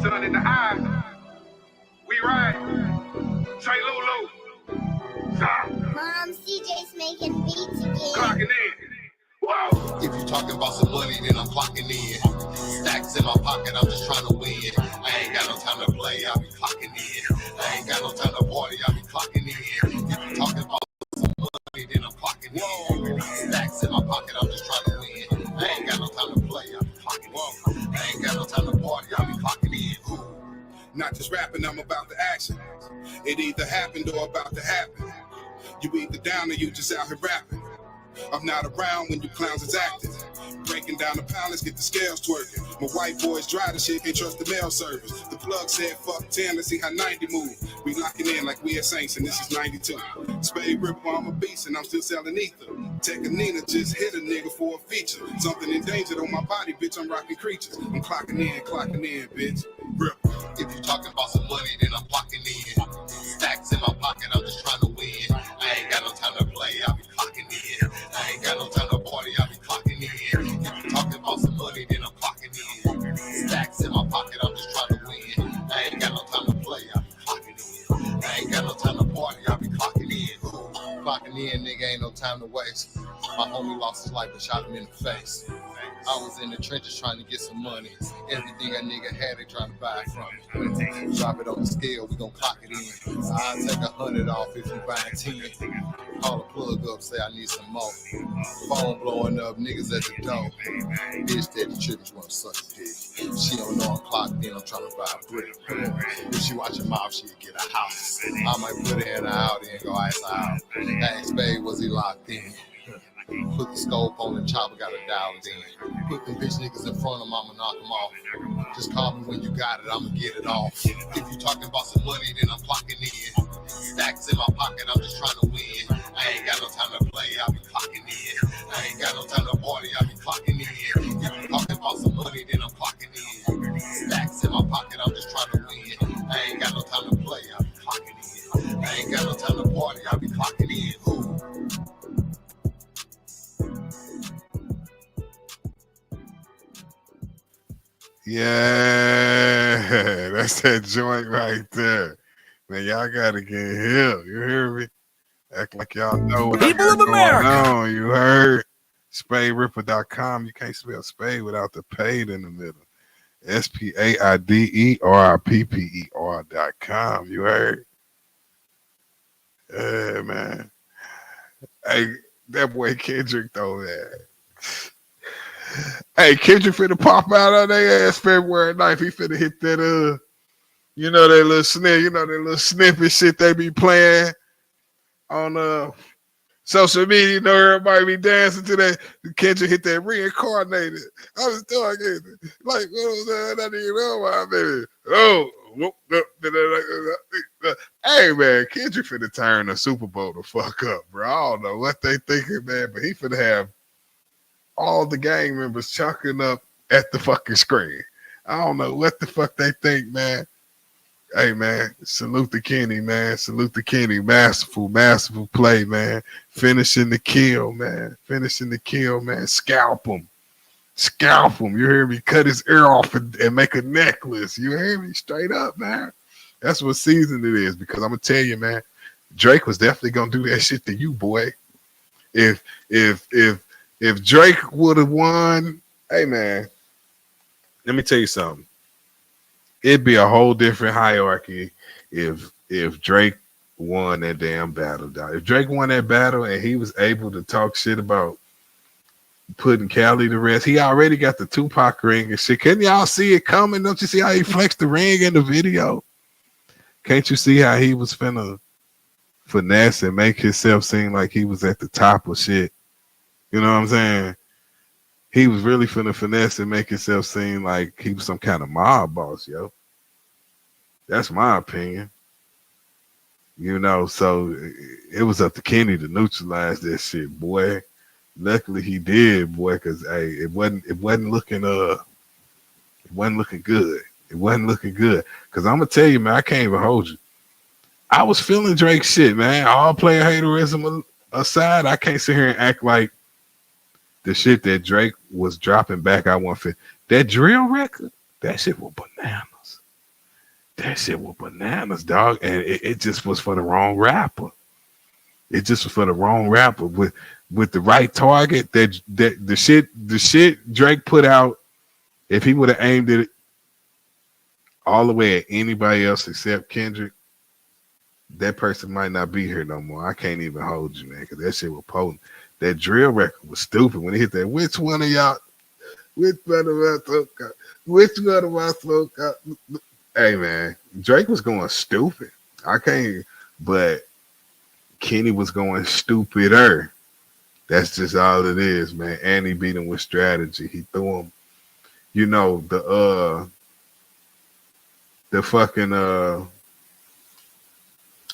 sun in the eyes. We ride, say Lulu. Mom, CJ's making beats again. Clocking in. Whoa. If you talking about some money, then I'm clocking in. Stacks in my pocket, I'm just trying to win. I ain't got no time to play, I'll be clocking in. I ain't got no time to party, I'll be clocking in. If you talking about some money, then I'm clocking in. Stacks in my pocket, I'm just trying to win. I ain't got no time to play, I'll be clocking in. I ain't got no time to party, I'll be clocking in. Ooh. Not just rapping, I'm about the action. It either happened or about to happen. You either down or you just out here rapping. I'm not around when you clowns is acting. Breaking down the pallets, get the scales twerking. My white boys dry the shit, can't trust the mail service. The plug said fuck 10, let's see how 90 move. We locking in like we at Saints and this is 92. Spaide R.I.P.P.E.R, I'm a beast and I'm still selling ether. Tech and Nina just hit a nigga for a feature. Something endangered on my body, bitch, I'm rocking creatures. I'm clocking in, bitch. Rip. If you talking about some money, then I'm clocking in. Stacks in my pocket, I'm just trying to win. I ain't got no time to play, I'll be clocking in. I ain't got no time to party, I'll be clocking in. If you talking about some money, then I'm clocking in. Stacks in my pocket, I'm just trying to win. I ain't got no time to play, I'll be clocking in. I ain't got no time to party, I'll be clocking in. Clocking in, nigga, ain't no time to waste. My homie lost his life and shot him in the face. I was in the trenches trying to get some money. Everything a nigga had, they trying to buy from me. Drop it on the scale, we gon' clock it in. I'll take 100 off if you buy 10. Call a plug up, say I need some more. Phone blowing up, niggas at the door. Bitch that the trippers wanna suck a dick. She don't know I'm clocked in, I'm trying to buy a brick. If she watch her mouth, she'll get a house. I might put her in or out and go ice her out. Ask Spaide, was he locked in? Put the scope on the chopper, got a dial it in. Put them bitch niggas in front of them, I'ma knock them off. Just call me when you got it, I'ma get it off. If you talking about some money, then I'm clocking in. Stacks in my pocket, I'm just trying to win. I ain't got no time to play, I'll be clocking in. I ain't got no time to party, I'll be clocking in. If you talking about some money, then I'm clocking in. Stacks in my pocket, I'm just trying to win. I ain't got no time to play, I'll be clocking in. I ain't got no time to party, I'll be clocking in. Ooh. Yeah, that's that joint right there. Man, y'all gotta get here. You hear me? Act like y'all know what People of America. On. You heard? SpaideRipper.com. You can't spell Spaide without the paid in the middle. SpaideR.com. You heard? Yeah, man. Hey, that boy Kendrick though, man. Hey, Kendrick finna pop out on their ass February 9th. He finna hit that you know that little snippet shit they be playing on social media. You know everybody be dancing to that. Kendrick hit that reincarnated. I was talking like what was that? I didn't know why, baby. Hey man, Kendrick finna turn the Super Bowl the fuck up, bro. I don't know what they thinking, man, but he finna have all the gang members chucking up at the fucking screen. I don't know what the fuck they think, man. Hey, man, salute the Kenny, man. Salute the Kenny. Masterful play, man. Finishing the kill, man. Scalp him. You hear me? Cut his ear off and make a necklace. You hear me? Straight up, man. That's what season it is, because I'm going to tell you, man, Drake was definitely going to do that shit to you, boy. If Drake would have won, hey, man, let me tell you something. It'd be a whole different hierarchy if Drake won that damn battle, dog. If Drake won that battle and he was able to talk shit about putting Cali to rest, he already got the Tupac ring and shit. Can y'all see it coming? Don't you see how he flexed the ring in the video? Can't you see how he was finna finesse and make himself seem like he was at the top of shit? You know what I'm saying? He was really finna finesse and make himself seem like he was some kind of mob boss, yo. That's my opinion. You know, so it was up to Kenny to neutralize that shit, boy. Luckily he did, boy, because hey, it wasn't looking good. It wasn't looking good. Cause I'm gonna tell you, man, I can't even hold you. I was feeling Drake shit, man. All player haterism aside, I can't sit here and act like the shit that Drake was dropping back. I want to that drill record. That shit was bananas. That shit was bananas, dog. And it just was for the wrong rapper. It just was for the wrong rapper with the right target. That the shit Drake put out. If he would have aimed it all the way at anybody else except Kendrick, that person might not be here no more. I can't even hold you, man, because that shit was potent. That drill record was stupid when he hit that. Which one of y'all? Which one of us spoke up? Which one of us spoke up? Hey, man, Drake was going stupid. I can't, but Kenny was going stupider. That's just all it is, man. And he beat him with strategy. He threw him, you know, the fucking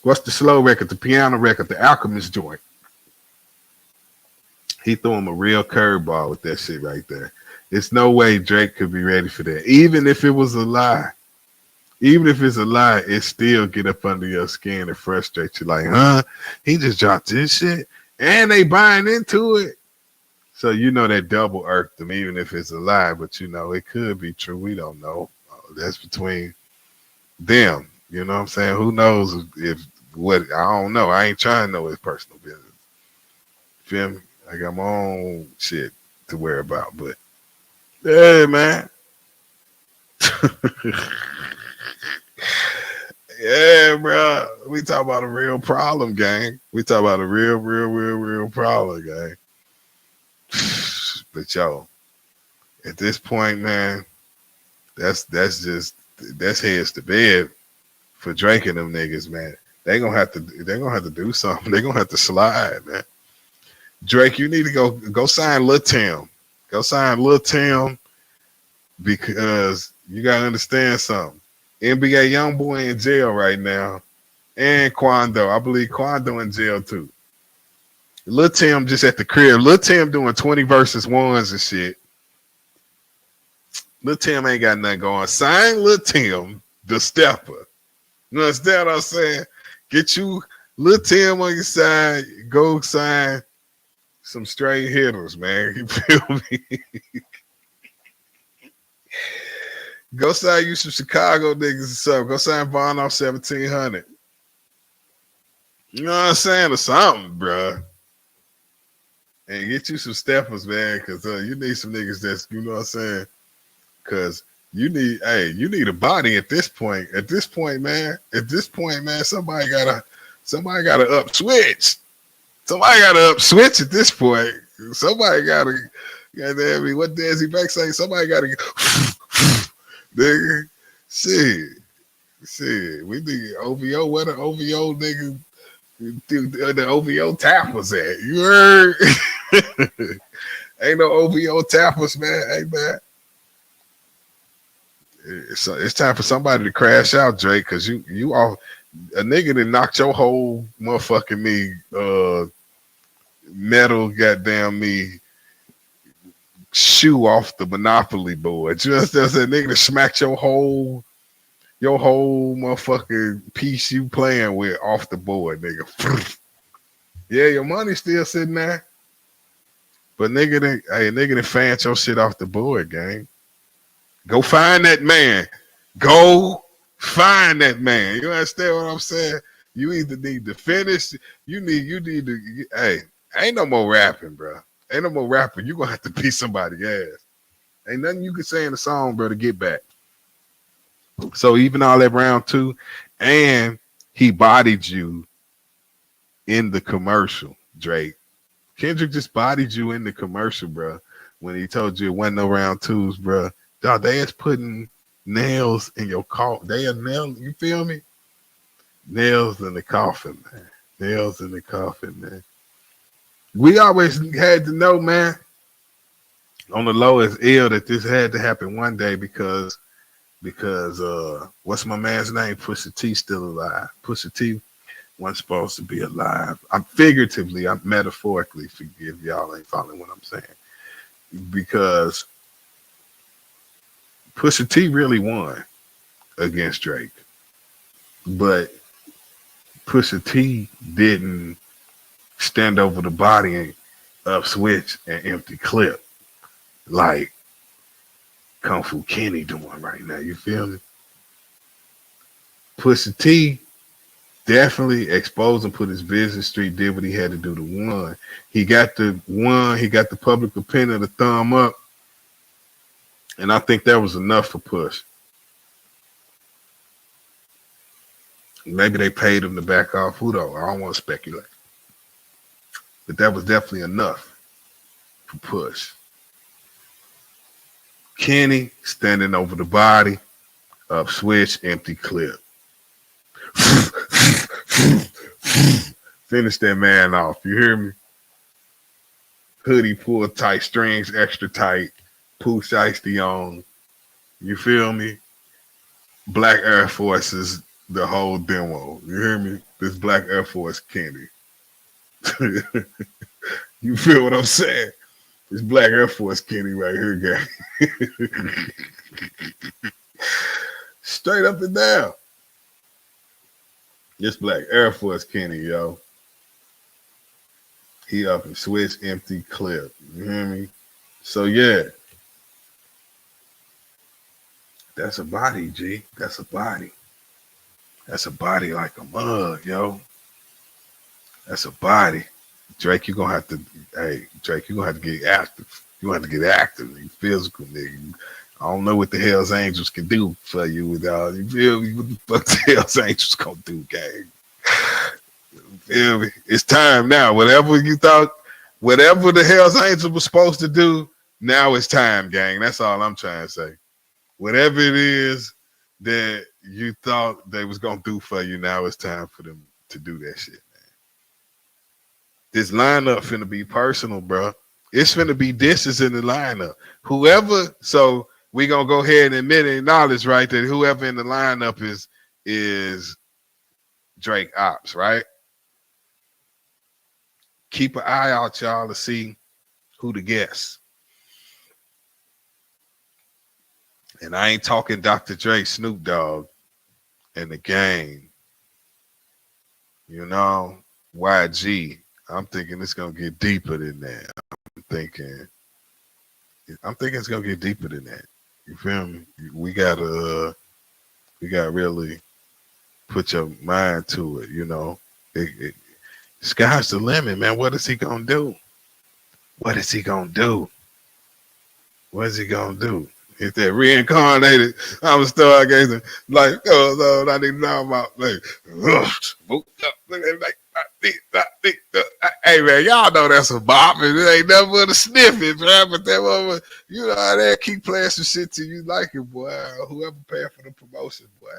what's the slow record, the piano record, the Alchemist joint. He threw him a real curveball with that shit right there. There's no way Drake could be ready for that. Even if it was a lie. Even if it's a lie, it still get up under your skin and frustrate you. Like, huh? He just dropped this shit? And they buying into it. So you know that double irked them, even if it's a lie. But you know, it could be true. We don't know. That's between them. You know what I'm saying? Who knows if what I don't know. I ain't trying to know his personal business. Feel me? I got my own shit to worry about. But yeah, man. Yeah, bro. We talk about a real problem, gang. We talk about a real problem, gang. But yo, at this point, man, that's heads to bed for Drake and them niggas, man. They're gonna have to do something. They're gonna have to slide, man. Drake, you need to go sign Lil Tim. Go sign Lil Tim because you gotta understand something. NBA Youngboy in jail right now, and Quando. I believe Quando in jail too. Lil Tim just at the crib. Lil Tim doing 20 versus ones and shit. Lil Tim ain't got nothing going. Sign Lil Tim, the stepper. You understand what I'm saying? Get you Lil Tim on your side. Go sign some straight hitters, man. You feel me? Go sign you some Chicago niggas or something. Go sign Vaughn off 1700. You know what I'm saying? Or something, bro. And get you some steppers, man, because you need some niggas that's, you know what I'm saying? Because you need a body at this point. At this point, man, somebody gotta up switch. Somebody gotta up switch at this point. Somebody gotta, goddamn me, what Dazzy Beck say? Somebody gotta get nigga. Shit. We need OVO. Where the OVO nigga, the OVO tappers at? You heard? Ain't no OVO tappers, man. Hey, man. It's time for somebody to crash out, Drake, because you all a nigga that knocked your whole motherfucking metal goddamn me shoe off the Monopoly board. Just as a nigga that smacked your whole motherfucking piece you playing with off the board, nigga. Yeah, your money's still sitting there. But nigga that fan your shit off the board, gang. Go find that man. Go find that man. You understand what I'm saying? You either need to finish. You need to. Hey, ain't no more rapping, bro. Ain't no more rapping. You gonna have to beat somebody's ass. Ain't nothing you can say in the song, bro, to get back. So even all that round two, and he bodied you in the commercial, Drake. Kendrick just bodied you in the commercial, bro. When he told you it wasn't no round twos, bro. Dog, they is putting nails in your car. They are nails. You feel me? Nails in the coffin, man. Nails in the coffin, man. We always had to know, man, on the low is ill that this had to happen one day because what's my man's name? Pusha T still alive. Pusha T wasn't supposed to be alive. I'm figuratively, I'm metaphorically, forgive y'all ain't following what I'm saying. Because Pusha T really won against Drake. But Pusha T didn't stand over the body and up switch and empty clip like Kung Fu Kenny doing right now. You feel me? Pusha T definitely exposed and put his business street, did what he had to do to win. He got the public opinion, the thumb up. And I think that was enough for Push. Maybe they paid him to back off. Who knows? I don't want to speculate. But that was definitely enough for Push. Kenny standing over the body, up switch, empty clip. Finish that man off. You hear me? Hoodie pulled tight, strings extra tight, Pooh Shiesty on. You feel me? Black Air Forces, the whole demo. You hear me? This Black Air Force Kenny. You feel what I'm saying? This Black Air Force Kenny right here, gang. Straight up and down. This Black Air Force Kenny, yo. He up and switch, empty clip. You hear me? So, yeah. That's a body, G. That's a body. That's a body like a mug, yo. That's a body. Drake, you're going to have to, Drake, you're going to have to get active. You're going to have to get active. You physical, nigga. I don't know what the Hells Angels can do for you without, you feel me? What the fuck the Hells Angels going to do, gang? You feel me? It's time now. Whatever you thought, whatever the Hells Angels was supposed to do, now it's time, gang. That's all I'm trying to say. Whatever it is that you thought they was going to do for you, now it's time for them to do that shit, man. This lineup finna be personal, bro. It's finna be disses in the lineup. Whoever, so we gonna go ahead and admit and acknowledge, right, that whoever in the lineup is Drake Ops, right? Keep an eye out, y'all, to see who the guests. And I ain't talking Dr. Dre, Snoop Dogg, and the Game. You know, YG. I'm thinking it's gonna get deeper than that. I'm thinking it's gonna get deeper than that. You feel me? We gotta really put your mind to it. You know, sky's the limit, man. What is he gonna do? What is he gonna do? What is he gonna do? If they're reincarnated, I'm a stargazer. Like, oh, I didn't know about like, hey man, y'all know that's a bop, and it ain't nothing but a sniffing, man. But that one, you know how they keep playing some shit till you like it, boy. Whoever paid for the promotion, boy.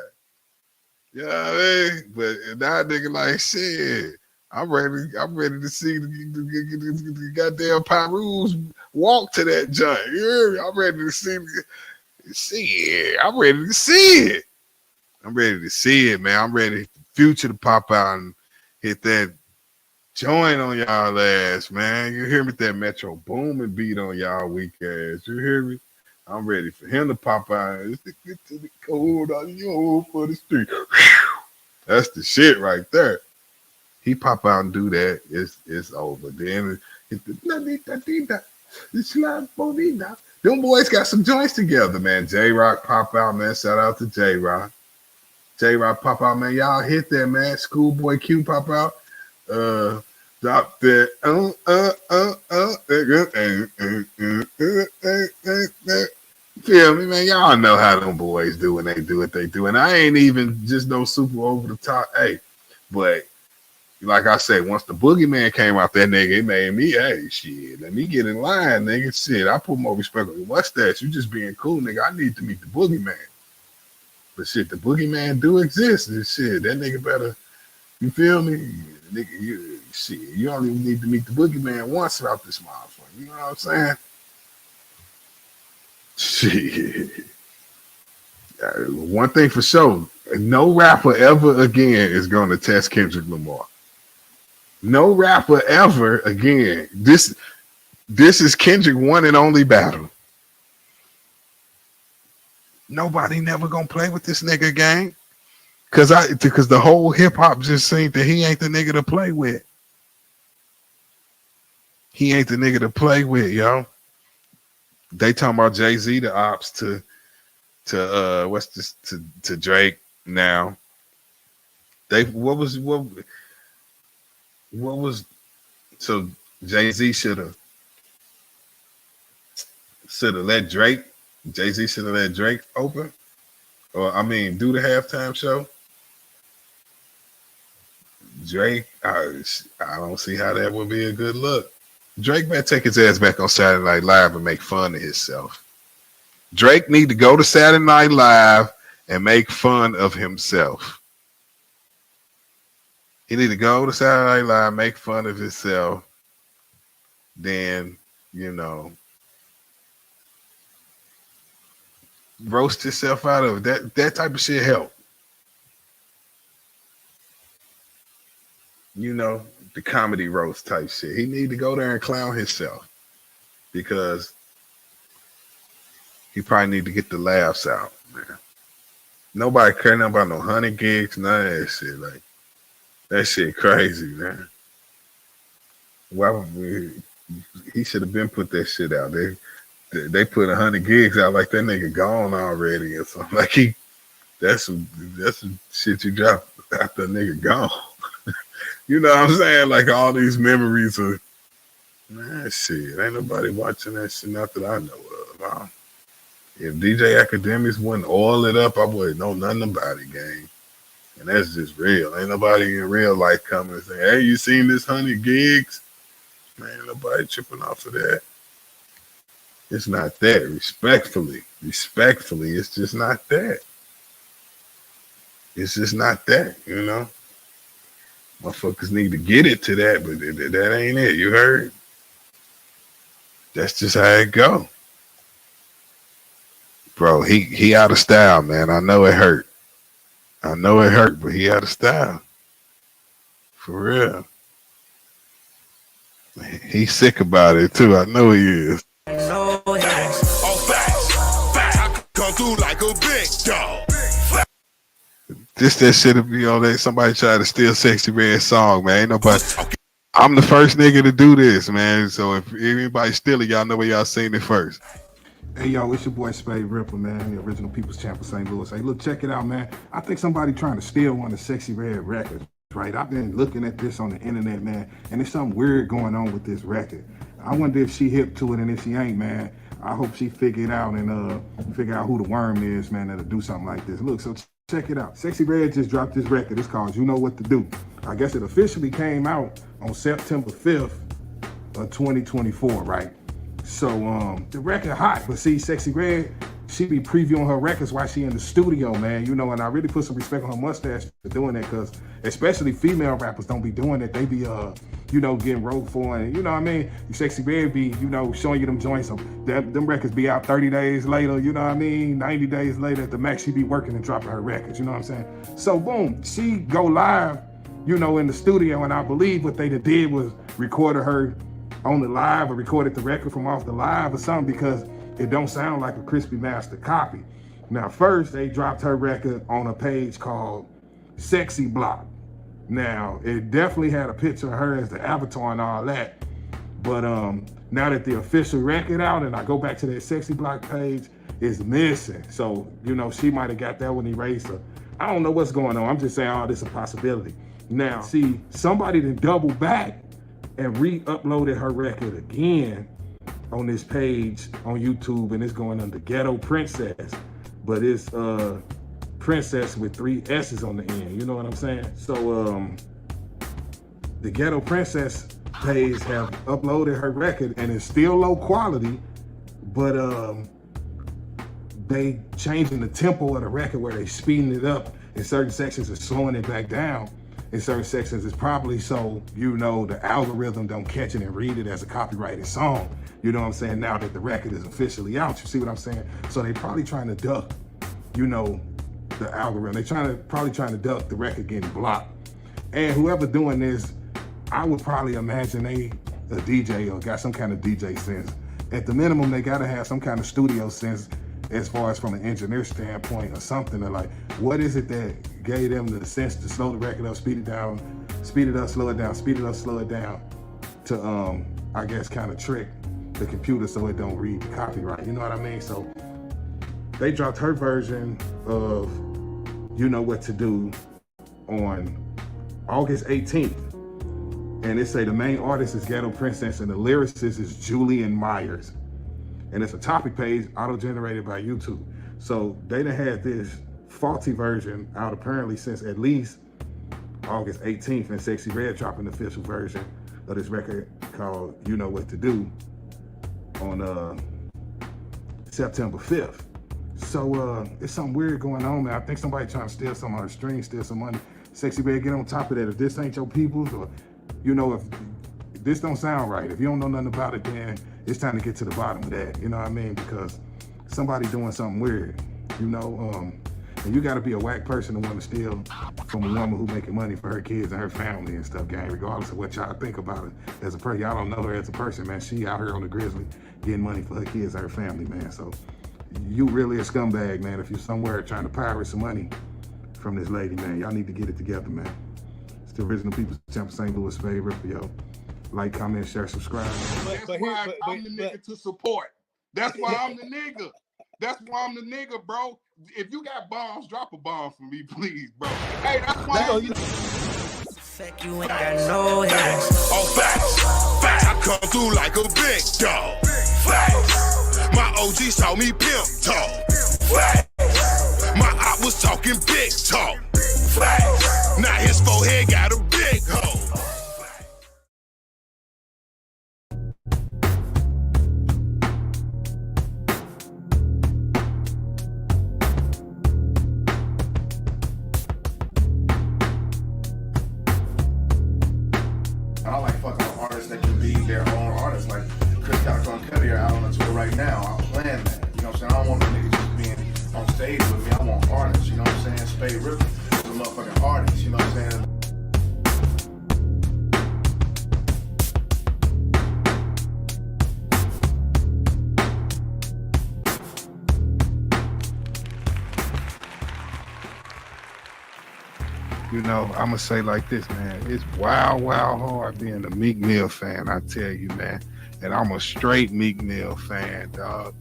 You know what I mean? But now nigga like shit. I'm ready to see the goddamn Pyru's walk to that joint. You hear me? I'm ready to see it. I'm ready to see it. I'm ready to see it, man. I'm ready for Future to pop out and hit that joint on y'all ass, man. You hear me? That Metro Boomin beat on y'all weak ass. You hear me? I'm ready for him to pop out. It's to get to the cold on you for the street. That's the shit right there. He pop out and do that, it's over. Then it's the them boys got some joints together, man. J-Rock pop out, man. Shout out to J-Rock. J-Rock pop out, man. Y'all hit that, man. Schoolboy Q pop out. Drop that. Feel me, man? Y'all know how them boys do when they do what they do. And I ain't even just no super over the top. Hey, but like I said, once the boogeyman came out, that nigga, it made me, hey, shit, let me get in line, nigga. Shit, I put more respect on you. What's that? You just being cool, nigga. I need to meet the boogeyman. But shit, the boogeyman do exist. And shit, that nigga better, you feel me? Nigga, you only need to meet the boogeyman once throughout this motherfucker. You know what I'm saying? Shit. One thing for sure, no rapper ever again is going to test Kendrick Lamar. No rapper ever again. This is Kendrick one and only battle. Nobody never gonna play with this nigga, gang. Because the whole hip hop just seemed that he ain't the nigga to play with. He ain't the nigga to play with, yo. They talking about Jay-Z, the ops to Drake now. What was so Jay-Z should have let Drake. Jay-Z should have let Drake open, or I mean, do the halftime show. Drake, I don't see how that would be a good look. Drake better take his ass back on Saturday Night Live and make fun of himself. Drake need to go to Saturday Night Live and make fun of himself. He need to go to Saturday Night Live, make fun of himself. Then, you know, roast yourself out of it. That type of shit help. You know, the comedy roast type shit. He need to go there and clown himself because he probably need to get the laughs out, man. Nobody caring about no 100 gigs, none of that shit. Like, that shit crazy, man. Well, he should have been put that shit out. They put 100 gigs out like that nigga gone already or something. Like that's some shit you drop after the nigga gone. You know what I'm saying? Like all these memories of, man, shit. Ain't nobody watching that shit, not that I know of. If DJ Academics wouldn't oil it up, I wouldn't know nothing about it, gang. And that's just real. Ain't nobody in real life coming and saying, hey, you seen this 100 gigs? Man, nobody tripping off of that. It's not that. Respectfully, it's just not that. It's just not that, you know? Motherfuckers need to get it to that, but that ain't it. You heard? That's just how it go. Bro, he out of style, man. I know it hurt. But he out of style. For real. He's sick about it, too. I know he is. Come through like a big dog. This that shit'll be on there. Somebody try to steal Sexy Red song, man. Ain't nobody. I'm the first nigga to do this, man. So if anybody steal it, y'all know where y'all seen it first. Hey, yo, it's your boy Spaide R.I.P.P.E.R, man, the original People's Champ of St. Louis. Hey, look, check it out, man. I think somebody trying to steal one of Sexy Red records, right? I've been looking at this on the internet, man, and there's something weird going on with this record. I wonder if she hip to it, and if she ain't, man, I hope she figure it out and figure out who the worm is, man, that'll do something like this. Look, so check it out. Sexy Red just dropped this record. It's called You Know What to Do. I guess it officially came out on September 5th of 2024, right? So the record hot, but see, Sexy Red, she be previewing her records while she in the studio, man. You know, and I really put some respect on her mustache for doing that, because especially female rappers don't be doing it. They be, you know, getting rolled for, and you know what I mean? Sexy Red be, you know, showing you them joints. Them records be out 30 days later, you know what I mean? 90 days later at the max, she be working and dropping her records, you know what I'm saying? So boom, she go live, you know, in the studio, and I believe what they did was recorded her on the live or recorded the record from off the live or something, because it don't sound like a crispy master copy. Now, first they dropped her record on a page called Sexy Block. Now, it definitely had a picture of her as the avatar and all that, but now that the official record out and I go back to that Sexy Block page, it's missing. So, you know, she might have got that when he raised her. I don't know what's going on. I'm just saying, oh, this is a possibility. Now, see, somebody then double back and re-uploaded her record again on this page on YouTube, and it's going under Ghetto Princess, but it's Princess with 3 S's on the end, you know what I'm saying? So the Ghetto Princess page have uploaded her record, and it's still low quality, but they changing the tempo of the record where they speeding it up in certain sections and slowing it back down in certain sections. Is probably so, you know, the algorithm don't catch it and read it as a copyrighted song. You know what I'm saying? Now that the record is officially out, you see what I'm saying? So they probably trying to duck, you know, the algorithm. They probably trying to duck the record getting blocked. And whoever doing this, I would probably imagine they a DJ or got some kind of DJ sense. At the minimum, they gotta have some kind of studio sense as far as from an engineer standpoint or something. Or like, what is it that gave them the sense to slow the record up, speed it down, speed it up, slow it down, speed it up, slow it down, to I guess kind of trick the computer so it don't read the copyright. You know what I mean? So they dropped her version of You Know What to Do on August 18th. And it say the main artist is Ghetto Princess and the lyricist is Julian Myers. And it's a topic page auto-generated by YouTube. So they done had this faulty version out apparently since at least August 18th, and Sexy Red dropped an official version of this record called You Know What to Do on September 5th. So it's something weird going on, man. I think somebody trying to steal some of her streams, steal some money. Sexy Red, get on top of that. If this ain't your people's, or you know, if this don't sound right, if you don't know nothing about it, then it's time to get to the bottom of that. You know what I mean? Because somebody doing something weird, you know, and you gotta be a whack person to want to steal from a woman who making money for her kids and her family and stuff, gang, regardless of what y'all think about it as a person. Y'all don't know her as a person, man. She out here on the grizzly getting money for her kids and her family, man. So you really a scumbag, man, if you're somewhere trying to pirate some money from this lady, man. Y'all need to get it together, man. It's the Original People's Champ St. Louis Spaide R.I.P.P.E.R, yo. Like, comment, share, subscribe. That's why I'm the nigga to support. That's why I'm the nigga. That's why I'm the nigga, bro. If you got bombs, drop a bomb for me, please, bro. Hey, that's why I'm Fuck you ain't got no hands. Oh, facts. I come through like a big dog. Facts. My OG saw me pimp talk. Facts. My op was talking big talk. Facts. Now his forehead got a big hole. I like fucking artists that can be their own artists. Like Kendrick Lamar out on a tour right now. I plan that. You know what I'm saying? I don't want a nigga just being on stage with me. I want artists. You know what I'm saying? Spaide R.I.P.P.E.R is a motherfucking artist. You know what I'm saying? You know, I'm gonna say like this, man. It's wild hard being a Meek Mill fan, I tell you, man. And I'm a straight Meek Mill fan, dog.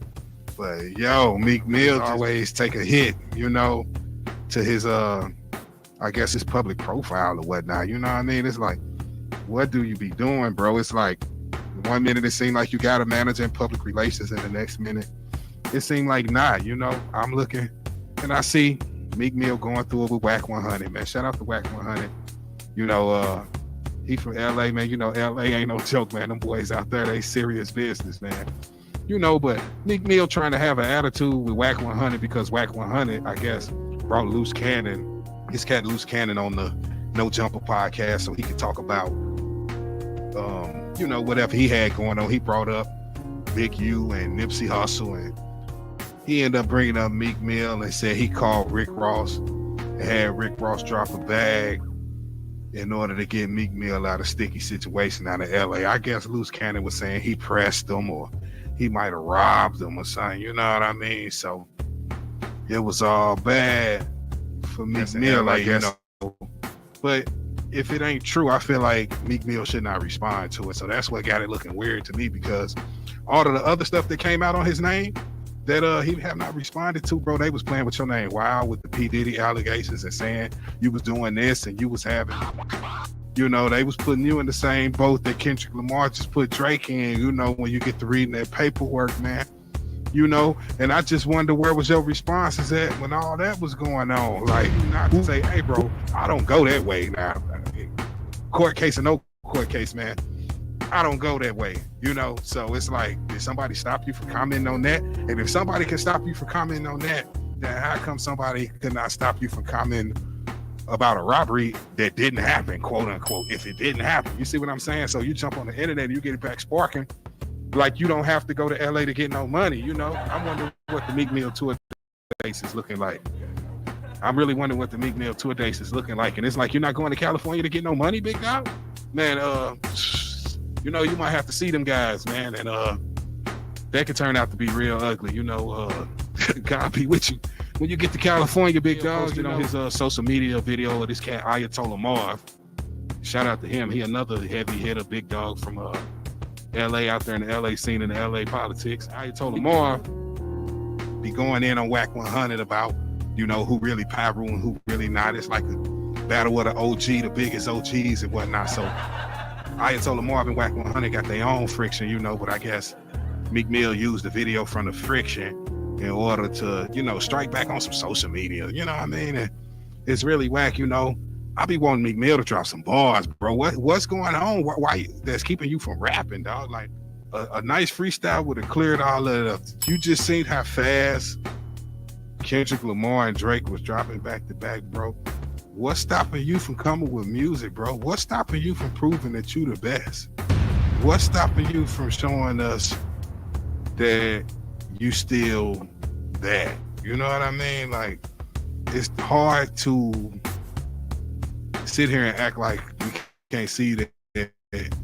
But yo, Meek Mill always take a hit, you know, to his I guess his public profile or whatnot. You know what I mean? It's like, what do you be doing, bro? It's like 1 minute it seemed like you got a manager in public relations, and the next minute it seemed like not, you know. I'm looking and I see Meek Mill going through it with Whack 100, man. Shout out to Whack 100. You know, he from LA, man. You know, LA ain't no joke, man. Them boys out there, they serious business, man. You know, but Meek Mill trying to have an attitude with Whack 100 because Whack 100, I guess, brought Loose Cannon, his cat Loose Cannon on the No Jumper podcast so he could talk about, you know, whatever he had going on. He brought up Big U and Nipsey Hussle, and he ended up bringing up Meek Mill and said he called Rick Ross and had Rick Ross drop a bag in order to get Meek Mill out of sticky situation out of LA. I guess Loose Cannon was saying he pressed him or he might have robbed him or something, you know what I mean? So it was all bad for Meek Mill, I guess. You know. But if it ain't true, I feel like Meek Mill should not respond to it. So that's what got it looking weird to me, because all of the other stuff that came out on his name that he have not responded to, bro, they was playing with your name wild with the P. Diddy allegations and saying you was doing this and you was having, you know, they was putting you in the same boat that Kendrick Lamar just put Drake in, you know, when you get to reading that paperwork, man, you know. And I just wonder, where was your responses at when all that was going on? Like, not to say, hey, bro, I don't go that way now. Court case or no court case, man. I don't go that way, you know? So it's like, did somebody stop you from commenting on that? And if somebody can stop you from commenting on that, then how come somebody could not stop you from commenting about a robbery that didn't happen, quote unquote, if it didn't happen? You see what I'm saying? So you jump on the internet and you get it back sparking, like you don't have to go to LA to get no money, you know? I'm wondering what the Meek Mill tour dates is looking like. I'm really wondering what the Meek Mill tour dates is looking like. And it's like, you're not going to California to get no money, big dog? Man, you know, you might have to see them guys, man, and that could turn out to be real ugly, you know. God be with you. When you get to California, big dog, you know, his social media video of this cat, Ayatollah Marv. Shout out to him. He another heavy hitter, big dog from LA, out there in the LA scene, in the LA politics. Ayatollah Marv be going in on Whack 100 about, you know, who really Pyro and who really not. It's like a battle of the OG, the biggest OGs and whatnot. So Ayatollah Marv and Whack 100 got their own friction, you know, but I guess Meek Mill used the video from the friction in order to, you know, strike back on some social media, you know what I mean? And it's really whack, you know. I be wanting Meek Mill to drop some bars, bro. What's going on? Why that's keeping you from rapping, dog? Like a nice freestyle would have cleared all of it up. You just seen how fast Kendrick Lamar and Drake was dropping back to back, bro. What's stopping you from coming with music, bro? What's stopping you from proving that you the best? What's stopping you from showing us that you still that? You know what I mean? Like, it's hard to sit here and act like you can't see that,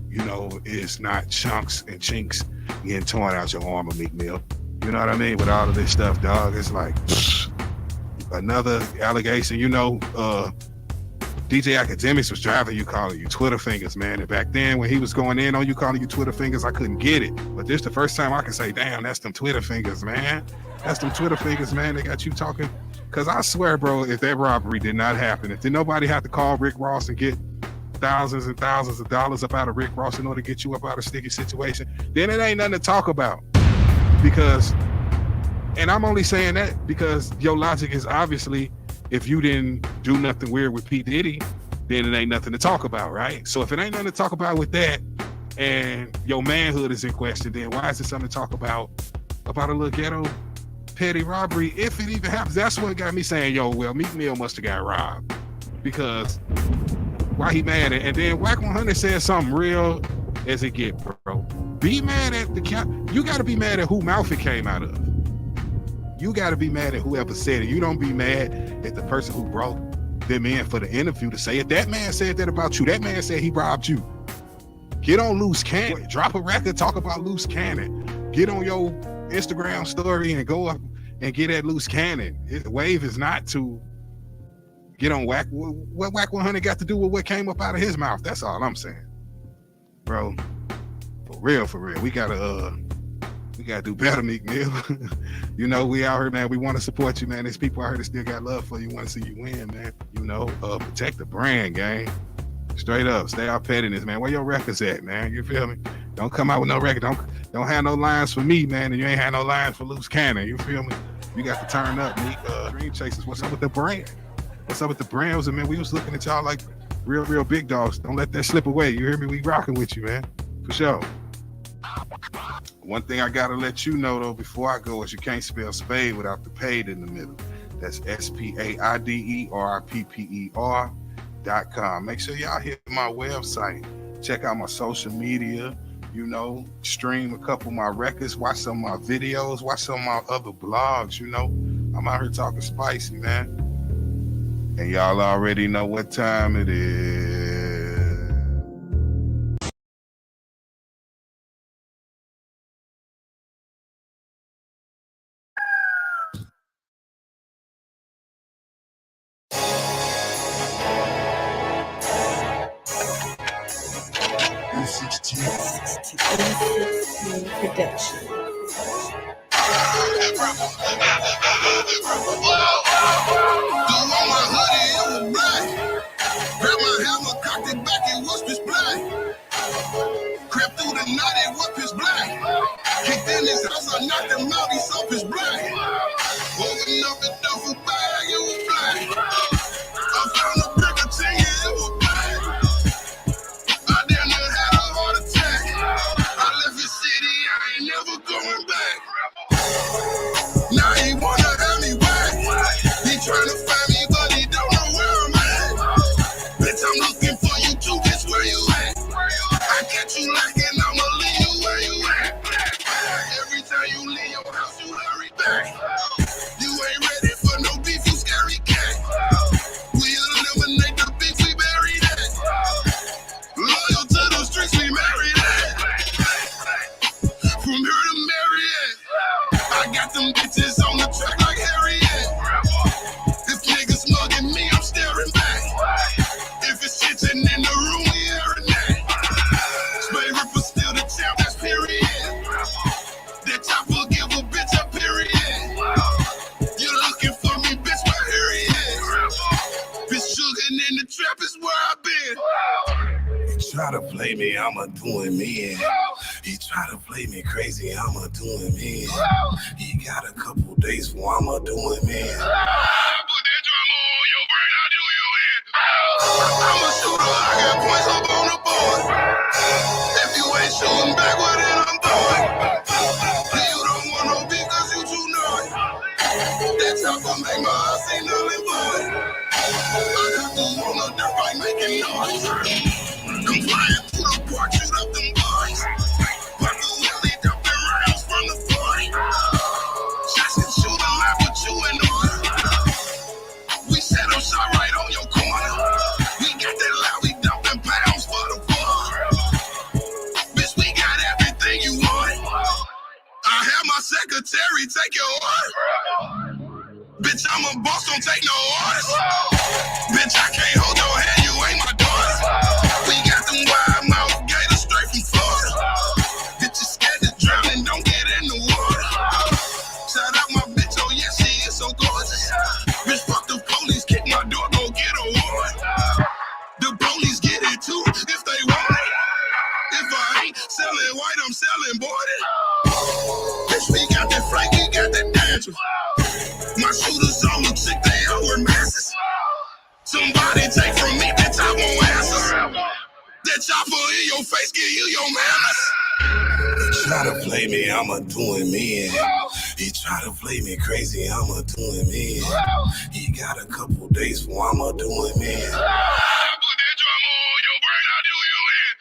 you know, it's not chunks and chinks getting torn out your armor, Meek Mill. You know what I mean? With all of this stuff, dog, it's like another allegation, you know. DJ Academics was driving you, calling you Twitter fingers, man. And back then, when he was going in on you, calling you Twitter fingers, I couldn't get it. But this the first time I can say, damn, that's them Twitter fingers, man. That's them Twitter fingers, man. They got you talking. Because I swear, bro, if that robbery did not happen, if did nobody have to call Rick Ross and get thousands and thousands of dollars up out of Rick Ross in order to get you up out of a sticky situation, then it ain't nothing to talk about. Because, and I'm only saying that because your logic is obviously, if you didn't do nothing weird with P. Diddy, then it ain't nothing to talk about, right? So if it ain't nothing to talk about with that, and your manhood is in question, then why is it something to talk about a little ghetto petty robbery, if it even happens? That's what got me saying, yo, well, Meek Mill must have got robbed. Because why he mad at? And then Whack 100 said something real as it get, bro. Be mad at you got to be mad at who mouth it came out of. You got to be mad at whoever said it. You don't be mad at the person who brought them in for the interview to say it. That man said that about you. That man said he robbed you. Get on Loose Cannon. Drop a record, talk about Loose Cannon. Get on your Instagram story and go up and get at Loose Cannon. The wave is not to get on Whack. What Whack 100 got to do with what came up out of his mouth? That's all I'm saying. Bro, for real. We gotta do better, Meek Mill. You know, we out here, man. We want to support you, man. There's people out here that still got love for you, want to see you win, man. You know, protect the brand, gang. Straight up, stay out pettiness, man. Where your records at, man? You feel me? Don't come out with no record. Don't have no lines for me, man, and you ain't had no lines for Loose Cannon. You feel me? You got to turn up, Meek. Dream Chasers, what's up with the brand? What's up with the brands? And man, we was looking at y'all like real big dogs. Don't let that slip away. You hear me? We rocking with you, man. For sure. One thing I gotta let you know though before I go is you can't spell Spaide without the paid in the middle. That's SPAIDER.com. Make sure y'all hit my website. Check out my social media. You know, stream a couple of my records, watch some of my videos, watch some of my other blogs. You know, I'm out here talking spicy, man. And y'all already know what time it is. Production. Grab my hammer, cocked it back, it was pitch black. Crept through the night, it was pitch black. Kicked in his house, I knocked him out, he saw pitch black. Opened up the duffel bag, it was black. I found a brick of 10, yeah, it was black. I damn near had a heart attack. play me, I'ma do him in. He try to play me crazy, I'ma do him in. He got a couple days for I'ma do him in. Put that drama on your brain, I'll do you in. I'm a shooter, I got points up on the board. If you ain't shooting back, well then I'm throwing. You don't want no beef cause you too naughty. That chopper make my eyes see null and void. I got the on the dirt bike making noise. I'm flying through the park, shoot up them boys. But the Willie dumping rounds from the 40. Shots and shoot a lot, but you in order. We set up shot right on your corner. We got that loud, we dumping pounds for the bar. Bitch, we got everything you want. I have my secretary take your order. Bitch, I'm a boss, don't take no orders. Bitch, I can't hold your hand, you ain't my daughter. We got them wild mouth gators straight from Florida. Bitches scared to drown and don't get in the water. Shout out my bitch, oh yeah, she is so gorgeous. Bitch, fuck the police, kick my door, go get a warrant. The police get it too, if they want it. If I ain't selling white, I'm selling boarded. Bitch, we got that flank, we got that dance. My shooters all look sick, they all wear masks. Somebody take from me, bitch, I won't answer. That chopper in your face, give you your manners. He try to play me, I'ma do him in. He try to play me crazy, I'ma do him in. He got a couple days for I'ma do him in. Put that drama on your brain, I'll do you in.